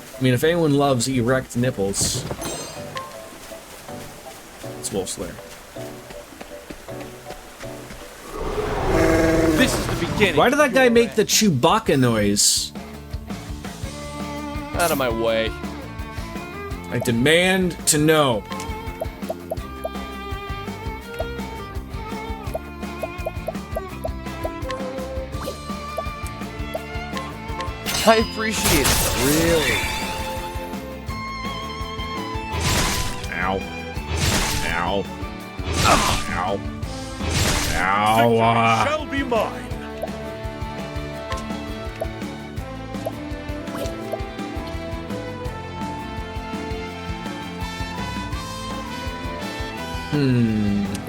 I mean, if anyone loves erect nipples, it's Wolf Slayer. This is the beginning. Why did that guy make the Chewbacca noise? Out of my way. I demand to know. I appreciate it, really. Ow. Ow. Ow. Ow. shall be mine.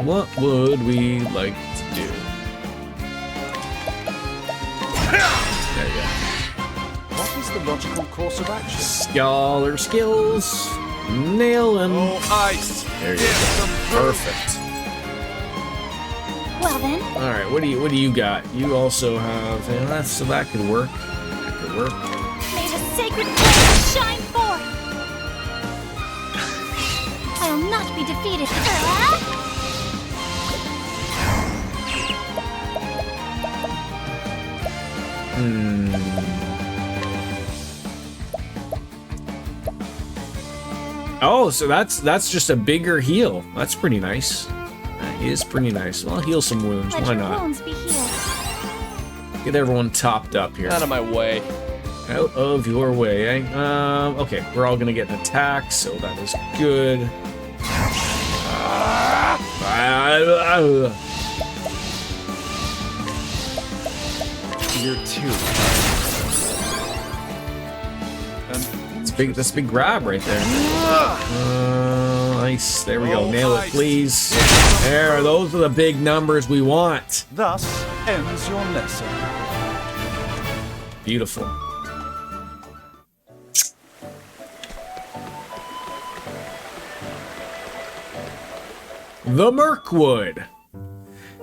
What would we like to do? There you go. What is the logical course of action? Scholar skills. Nail him. Oh, ice. There you go. Perfect. Well then, All right, what do you got? You also have, so that could work. That could work. may the sacred flame shine forth. I'll not be defeated. Oh, so that's just a bigger heal. That's pretty nice. That is pretty nice. Well, heal some wounds. Let Why your not? wounds be healed. Get everyone topped up here. Out of my way. Out of your way, eh? Okay, we're all gonna get an attack, so that is good. You're too. That's a big grab right there. Nice. There we go. Oh, Nail it, nice. please. There, those are the big numbers we want. Thus ends your lesson. Beautiful. The Mirkwood.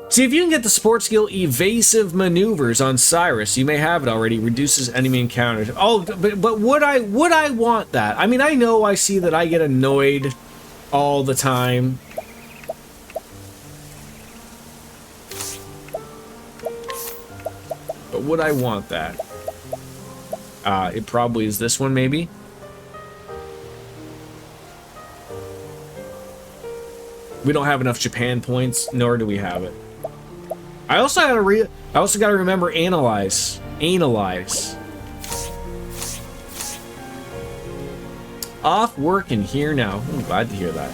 See if you can get the support skill Evasive Maneuvers on Cyrus. You may have it already. Reduces enemy encounters. Oh, but would I want that? I mean, I know I see that I get annoyed all the time. But would I want that? It probably is this one, maybe. We don't have enough Japan points, nor do we have it. I also gotta remember analyze. Off work and here now. I'm glad to hear that.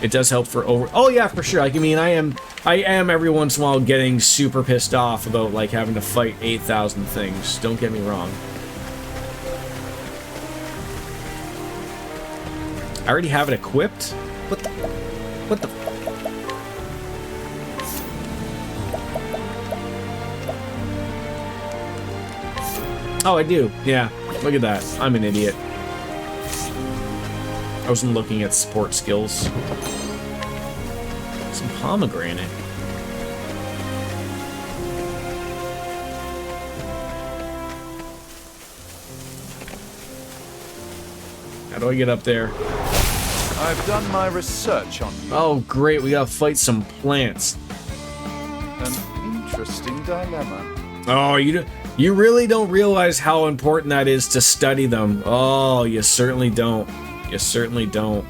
It does help for over. Oh yeah, for sure. Like, I mean, I am every once in a while getting super pissed off about like having to fight 8,000 things. Don't get me wrong. I already have it equipped. What the? Oh, I do. Yeah. Look at that. I'm an idiot. I wasn't looking at support skills. Some pomegranate. How do I get up there? I've done my research on you. Oh, great. We gotta fight some plants. An interesting dilemma. Oh, you really don't realize how important that is to study them. Oh, you certainly don't. You certainly don't.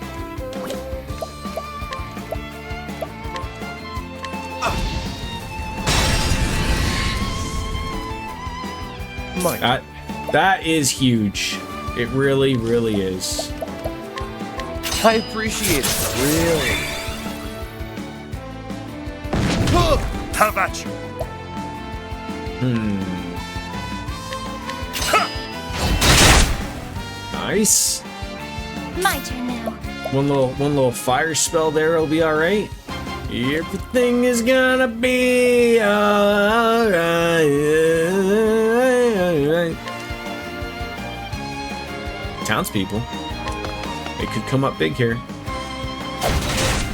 That is huge. It really, really is. I appreciate it. Really. Have at you. Nice. My turn now. One little fire spell there will be all right. Everything is gonna be alright. Townspeople. It could come up big here.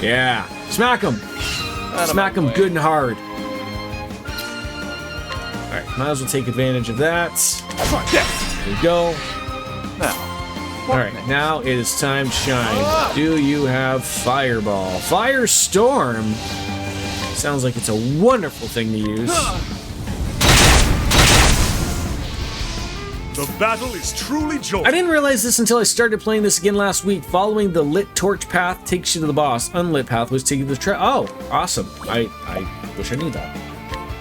Yeah. Smack them. Smack them good and hard. Alright, might as well take advantage of that. There we go. Alright, now it is time to shine. Do you have Fireball? Firestorm! Sounds like it's a wonderful thing to use. The battle is truly joyous. I didn't realize this until I started playing this again last week. Following the lit torch path takes you to the boss. Unlit path was taking the trail. Oh, awesome. I wish I knew that.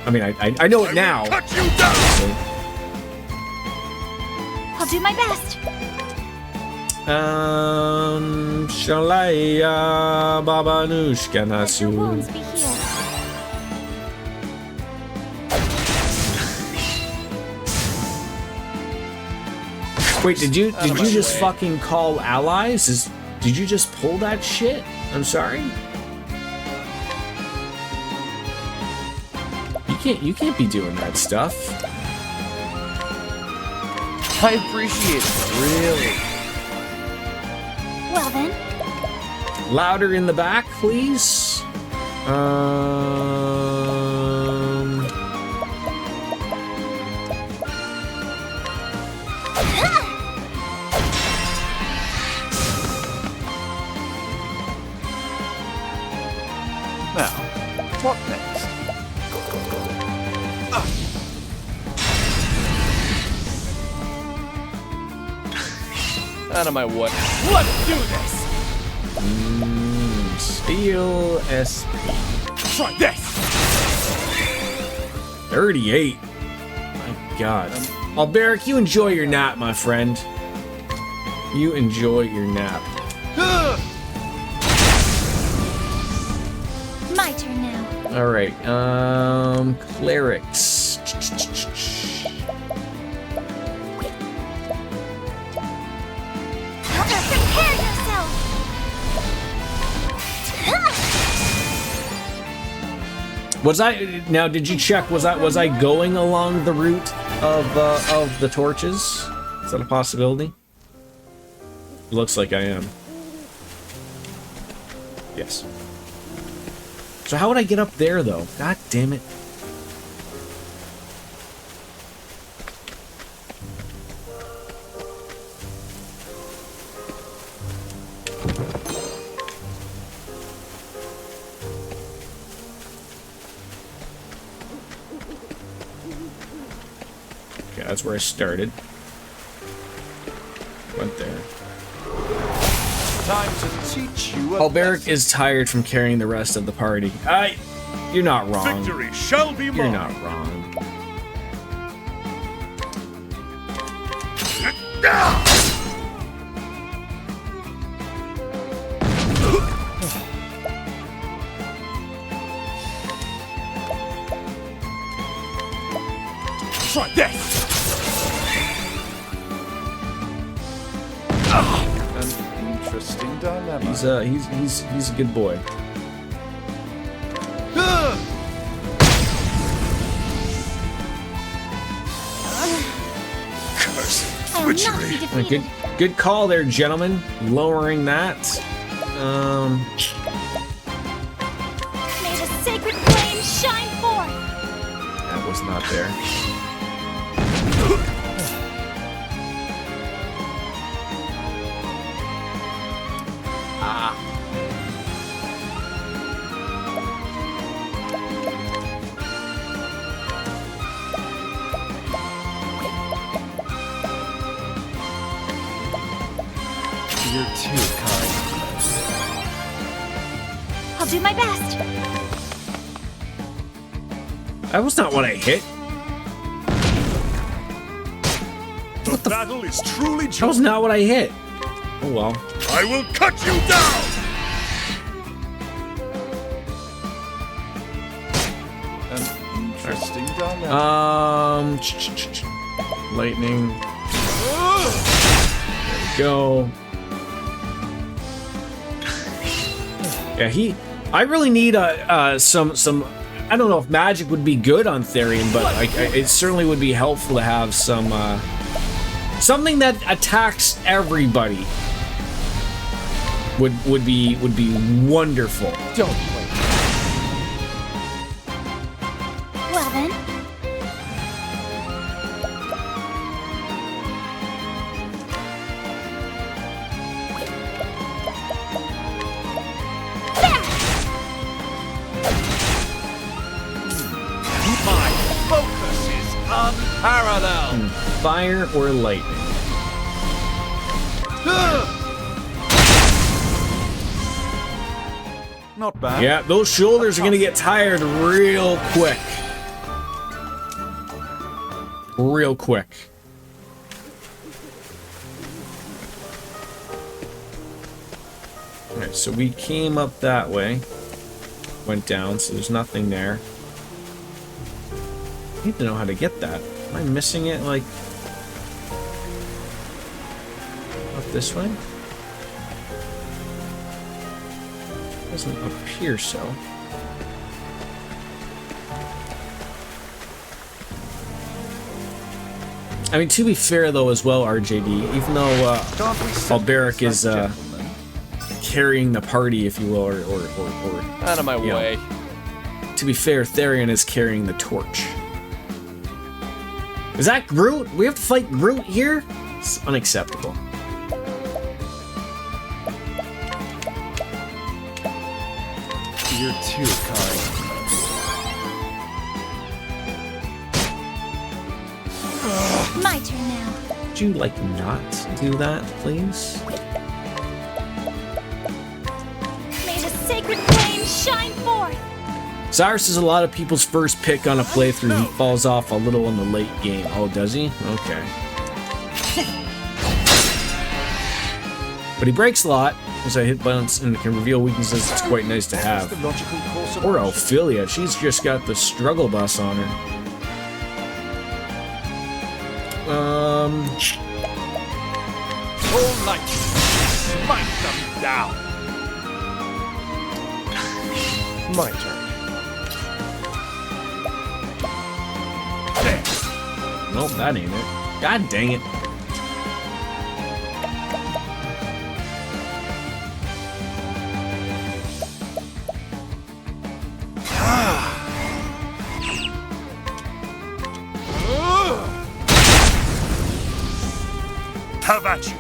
I mean, I know it now. Cut you down. I'll do my best. Shalaya Babanushka Let your wounds Nasu. be healed. Wait, did you just fucking call allies? Did Did you just pull that shit? I'm sorry. You can't be doing that stuff. I appreciate it, really. Well then, Louder in the back, please. Now, what next? Out of my way. Let's do this! Steel SP. Try this! 38. My God. Alberic, you enjoy your nap, my friend. You enjoy your nap. my turn now. All right. Clerics. Prepare yourself. Was I now? Did you check? Was I going along the route of the torches? Is that a possibility? Looks like I am. Yes. So how would I get up there though? God damn it! That's where I started. Went there. Time to teach you a Alberic is tired from carrying the rest of the party. You're not wrong. victory shall be mine. You're not wrong. Try this. An interesting dilemma. He's a good boy. I will not be defeated. Good call there, gentlemen. Lowering that. May the sacred flame shine forth. That was not there. You're too kind. I'll do my best. That was not what I hit. The battle is truly That was not what I hit. Oh well. I will cut you down. An interesting dilemma. Lightning. There we go. Yeah, I really need some. I don't know if magic would be good on Therian, but it certainly would be helpful to have some something that attacks everybody. Would be wonderful. Don't wait. Well then, My focus is unparalleled. Fire or lightning. Not bad. Yeah, those shoulders are gonna get tired real quick. Real quick. Alright, so we came up that way. Went down, so there's nothing there. I need to know how to get that. Am I missing it, like... up this way? Doesn't appear so. I mean, to be fair though, as well, RJD, even though Alberic is carrying the party, if you will, or out of my way. To be fair, Therion is carrying the torch. Is that Groot? We have to fight Groot here? It's unacceptable. You're too kind. My turn now. Would you, like, not do that, please? May the sacred flame shine forth. Cyrus is a lot of people's first pick on a playthrough. He falls off a little in the late game. Oh, does he? Okay. But he breaks a lot. As I hit buttons and can reveal weaknesses, it's quite nice to have. Or Ophelia, she's just got the struggle bus on her. Whole light, smite them down. My turn. Nope, that ain't it. God dang it. Have at you.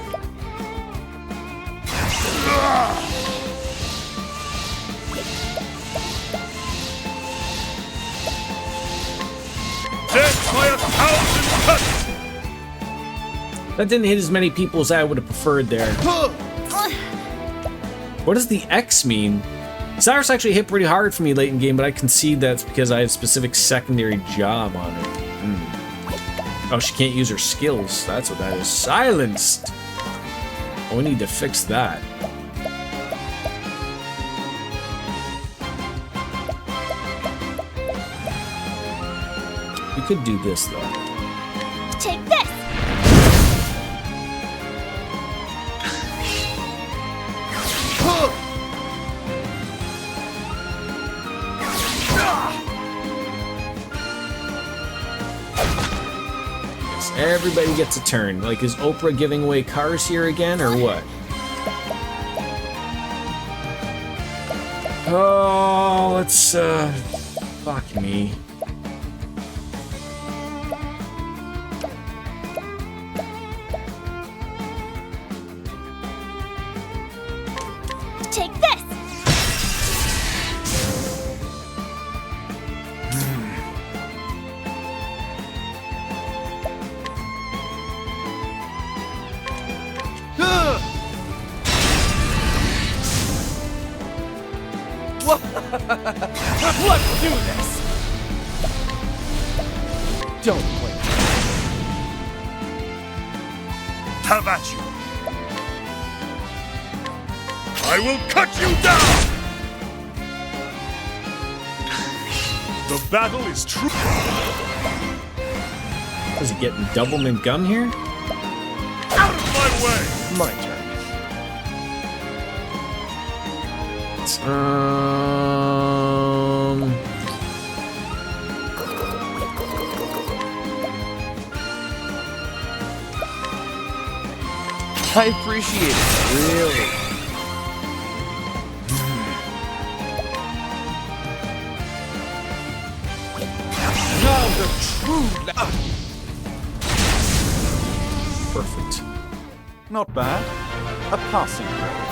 Dead by 1,000 cuts. That didn't hit as many people as I would have preferred there. What does the X mean? Cyrus actually hit pretty hard for me late in game, but I concede that's because I had a specific secondary job on it. Oh, she can't use her skills. That's what that is. Silenced! Oh, we need to fix that. We could do this, though. Take this. Everybody gets a turn. Like, is Oprah giving away cars here again, or what? Oh, let's, fuck me. Take this. Let's do this! Don't blink. Have at you. I will cut you down! The battle is true. Is he getting doublemint gun here? Out of my way! My turn. I appreciate it, really. Now the true Perfect. Not bad. A passing grade.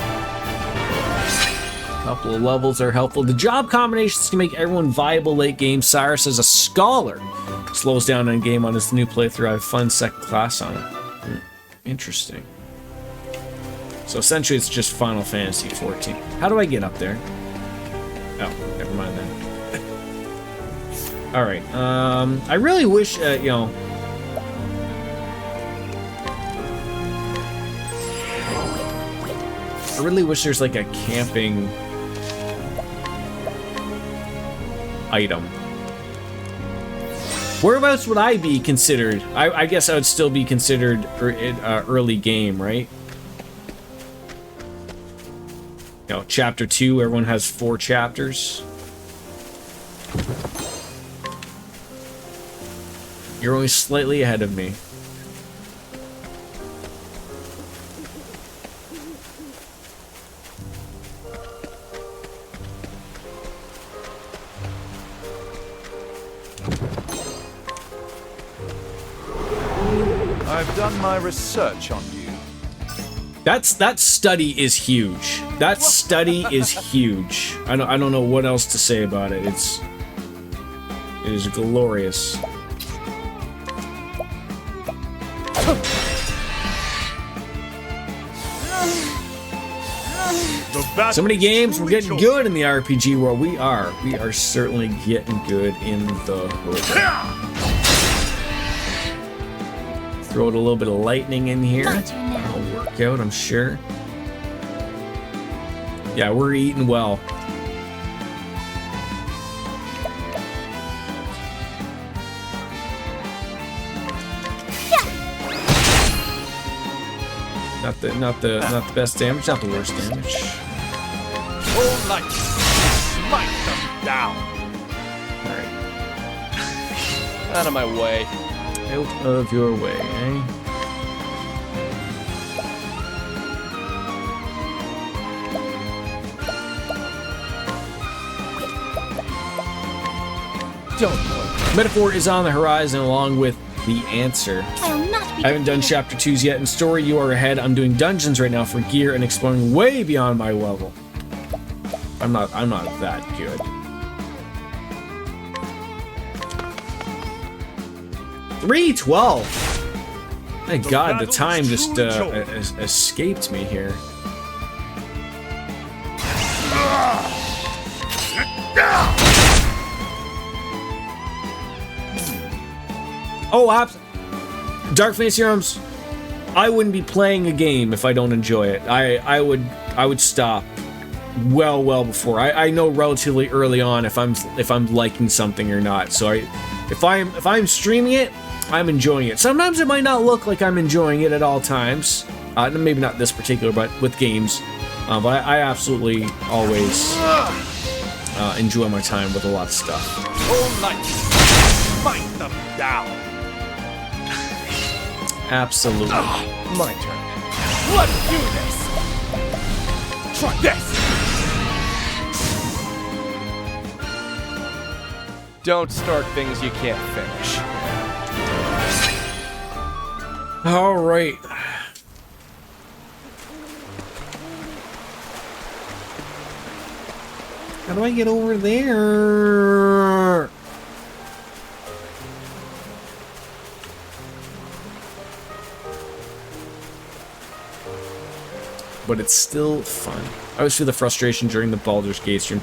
Couple of levels are helpful. The job combinations can make everyone viable late game. Cyrus as a scholar slows down in game on his new playthrough. I have fun second class on it. Interesting. So essentially it's just Final Fantasy 14. How do I get up there? Oh, never mind then. Alright, I really wish, you know... I really wish there's like a camping item. Whereabouts would I be considered? I guess I would still be considered early game, right? You know, chapter 2, everyone has 4 chapters. You're only slightly ahead of me. I've done my research on you. That study is huge. That study is huge. I don't know what else to say about it. It is glorious. So many games. We're getting good in the RPG world. We are certainly getting good in the hood. Throw a little bit of lightning in here. That'll work out, I'm sure. Yeah, we're eating well. Not the best damage, not the worst damage. All light, smite them down. All right, Out of my way. out of your way, eh? Don't. Metaphor is on the horizon along with the answer. I'll not be I haven't done chapter 2s yet. In story, you are ahead. I'm doing dungeons right now for gear and exploring way beyond my level. I'm not that good. $3.12. Thank God, the time just escaped me here. Oh, Dark Fantasy Realms. I wouldn't be playing a game if I don't enjoy it. I would stop well before. I know relatively early on if I'm liking something or not. So if I'm streaming it, I'm enjoying it. Sometimes it might not look like I'm enjoying it at all times. Maybe not this particular, but with games. But I absolutely always enjoy my time with a lot of stuff. All light, smite them down. Absolutely. My turn. Let's do this. Try this. Don't start things you can't finish. All right. How do I get over there? But it's still fun. I always feel the frustration during the Baldur's Gate stream.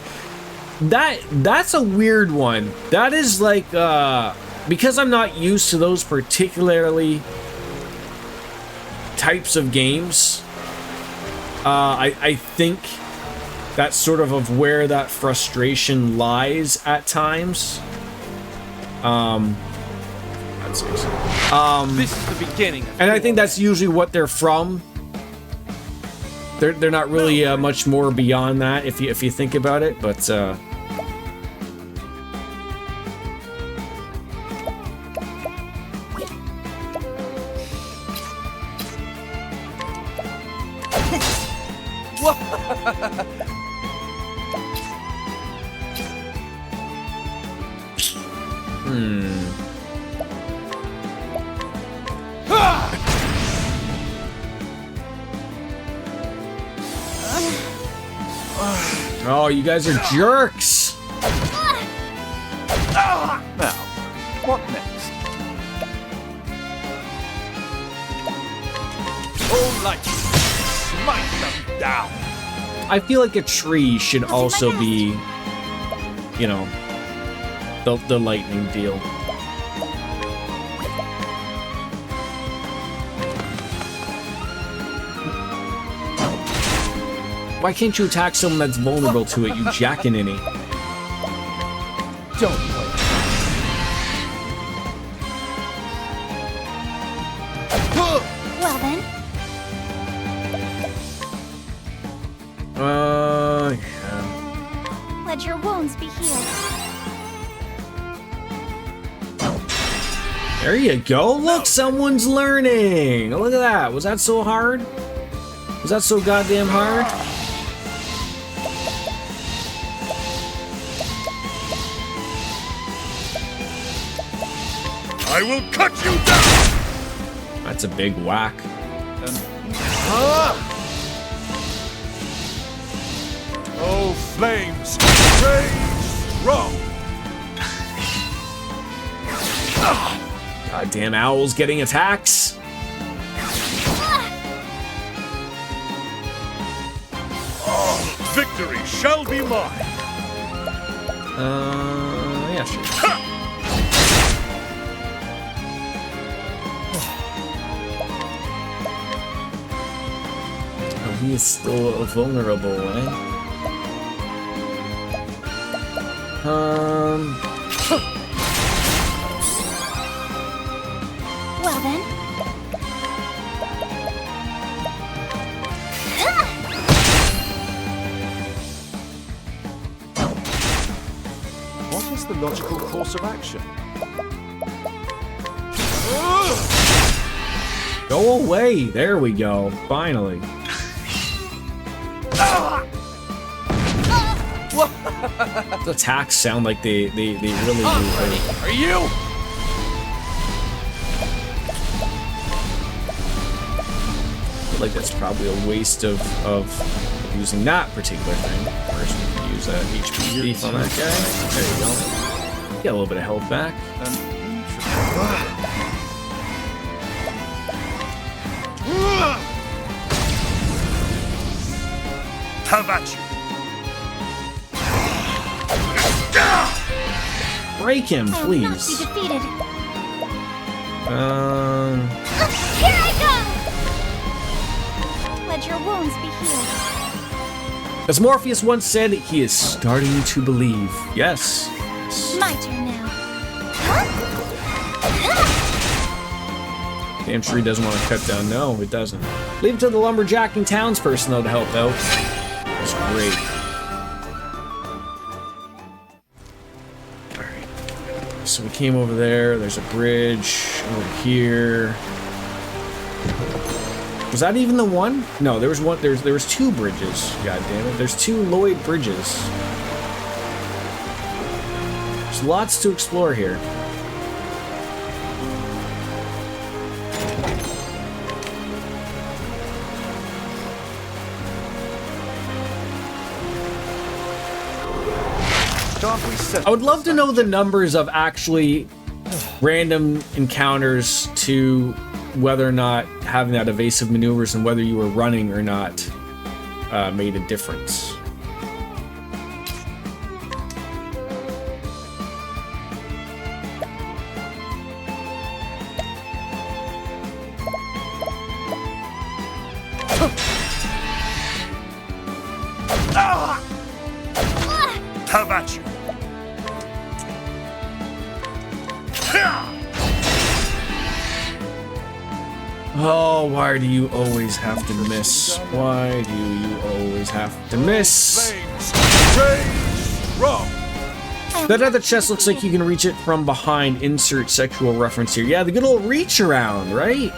That's a weird one. That is like because I'm not used to those particularly types of games. I think that's sort of where that frustration lies at times. Let's see. This is the beginning. And I think that's usually what they're from. They're not really much more beyond that if you think about it, but oh, you guys are jerks. Now, what next? All light, smite them down. I feel like a tree should also be, you know, the lightning deal. Why can't you attack someone that's vulnerable to it, you jackaninny? Don't play. Well then. Let your wounds be healed. There you go. Look, someone's learning. Look at that. Was that so hard? Was that so goddamn hard? I will cut you down! That's a big whack. Oh, flames! Rage strong! Goddamn owls getting attacks. Victory shall be mine! Yeah, sure. He is still vulnerable, eh? Well then. What is the logical course of action? Go away. There we go. Finally. The attacks sound like they really do hurt. Are you? I feel like that's probably a waste of using that particular thing. First, we can use a HP thief on that guy. There you go. Get a little bit of health back. Have at you! Break him, I will not be please. defeated. Here I come! Let your wounds be healed. As Morpheus once said, he is starting to believe. Yes. My turn now. Damn sure he doesn't want to cut down. No, it doesn't. Leave it to the lumberjacking townsperson, though, to help out. That's great. Alright. So we came over there. There's a bridge over here. Was that even the one? No, there was one. There was two bridges. God damn it. There's two Lloyd bridges. There's lots to explore here. I would love to know the numbers of actually random encounters to whether or not having that evasive maneuvers and whether you were running or not made a difference. Have at you! Oh, why do you always have to miss? Why do you always have to miss? Flames! Rage strong! That other chest looks like you can reach it from behind. Insert sexual reference here. Yeah, the good old reach around, right?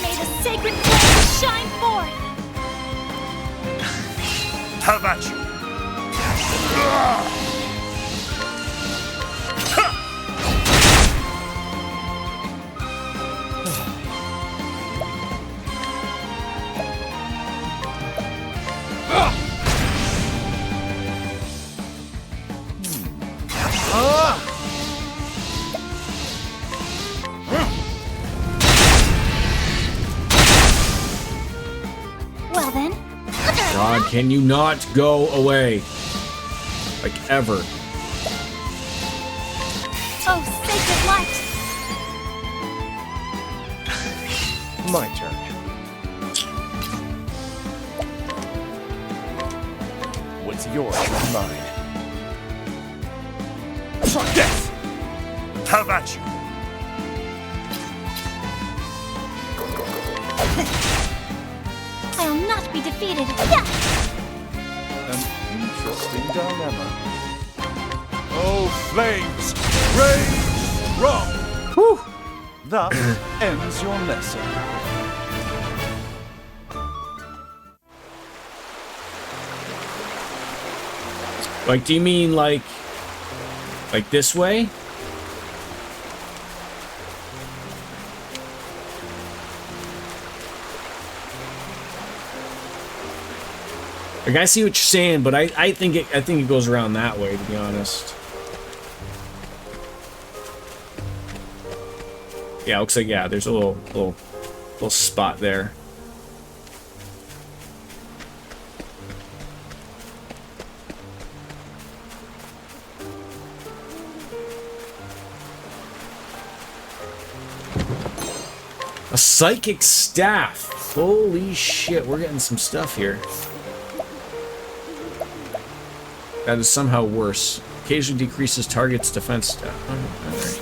May the sacred flame shine forth. Have at you! Well then. God, can you not go away? Like, ever. Oh, sacred light. My turn. What's yours is mine. Death! Have at you! I'll not be defeated. Yeah! An interesting dilemma. Oh, flames! Rage strong! Whew. That ends your lesson. Like, do you mean like this way? Like, I see what you're saying, but I think it goes around that way, to be honest. Yeah, looks like, yeah, there's a little spot there. A psychic staff. Holy shit, we're getting some stuff here. That is somehow worse. Occasionally decreases target's defense stat. Oh, alright.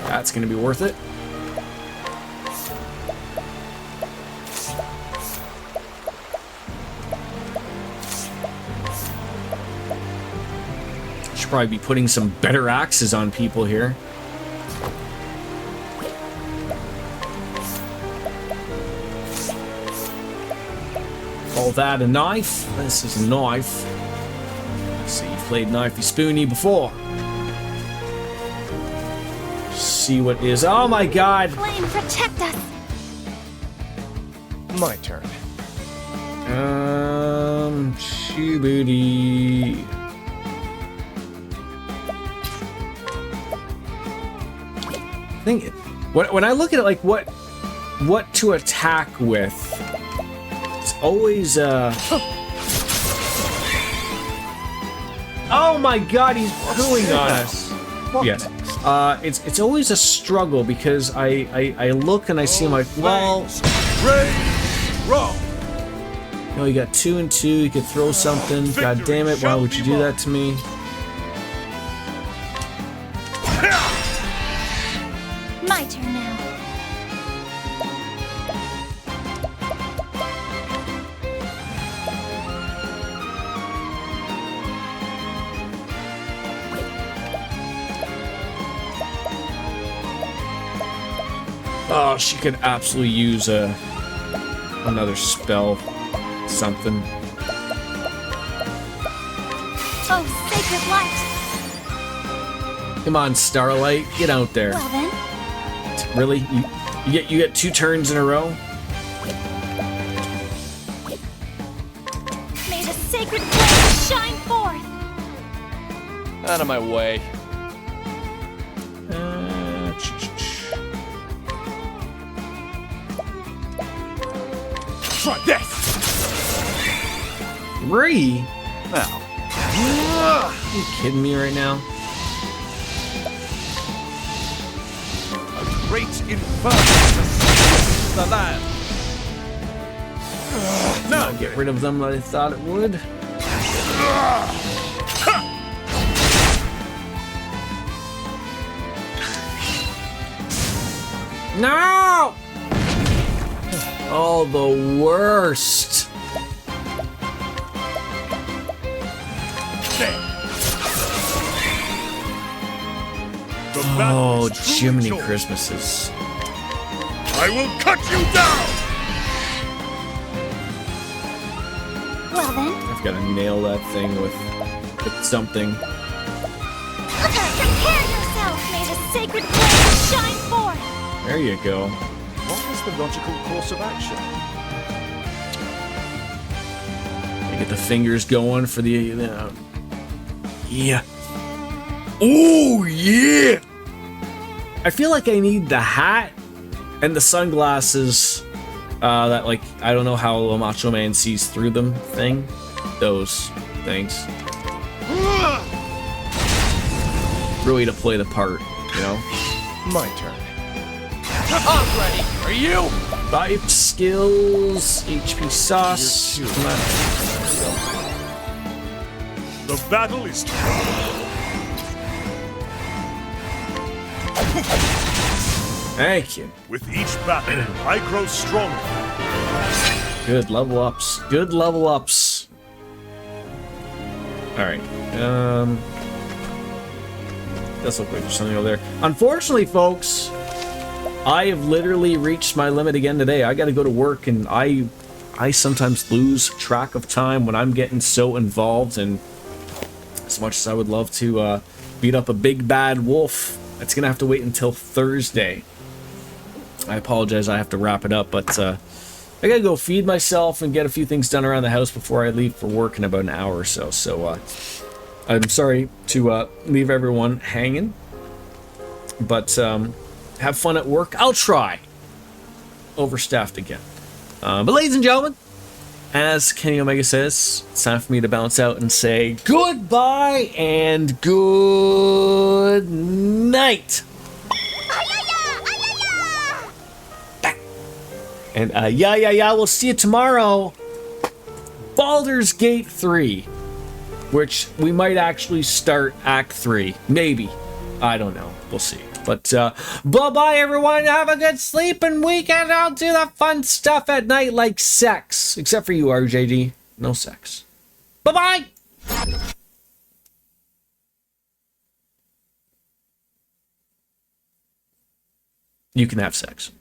That's gonna be worth it. Should probably be putting some better axes on people here. Call that a knife? This is a knife. Let's see, you've played Knifey Spoony before. See what is. Oh my god! Flame, protect us! My turn. Shibidi. I think when I look at it, like what to attack with, it's always Oh my god, he's pooing on us. Yes. It's always a struggle because I look and I see my well. You know, you got 2 and 2. You could throw something. God damn it! Why would you do that to me? My turn now. Oh, she could absolutely use another spell, something. Oh, sacred light! Come on, Starlight, get out there. Well then. Really? You get 2 turns in a row? May the sacred flame shine forth! Out of my way. Try this! 3? Now. Are you kidding me right now? A great inferno to the land. Now get rid of them like I thought it would. No! Oh, the worst. Oh, Jiminy Christmases. I will cut you down! Well then. I've got to nail that thing with something. Prepare yourself! May the sacred flame shine forth! There you go. What is the logical course of action? You get the fingers going for the yeah. Oh yeah! I feel like I need the hat and the sunglasses that, like, I don't know how a Macho Man sees through them thing. Those things. Really to play the part, you know? My turn. I'm ready. Are you? 5 skills, HP sauce. The battle is Thank you. With each battle, I grow stronger. Good level ups. Good level ups. Alright. Let's look for something over there. Unfortunately, folks, I have literally reached my limit again today. I gotta go to work, and I sometimes lose track of time when I'm getting so involved, and as much as I would love to beat up a big bad wolf, it's gonna have to wait until Thursday. I apologize, I have to wrap it up, but I gotta go feed myself and get a few things done around the house before I leave for work in about an hour or so. So I'm sorry to leave everyone hanging, but have fun at work. I'll try. Overstaffed again. But ladies and gentlemen, as Kenny Omega says, it's time for me to bounce out and say goodbye and good night. And we'll see you tomorrow. Baldur's Gate 3, which we might actually start Act 3. Maybe. I don't know. We'll see. But bye-bye, everyone. Have a good sleeping weekend. I'll do the fun stuff at night like sex. Except for you, RJD. No sex. Bye-bye. You can have sex.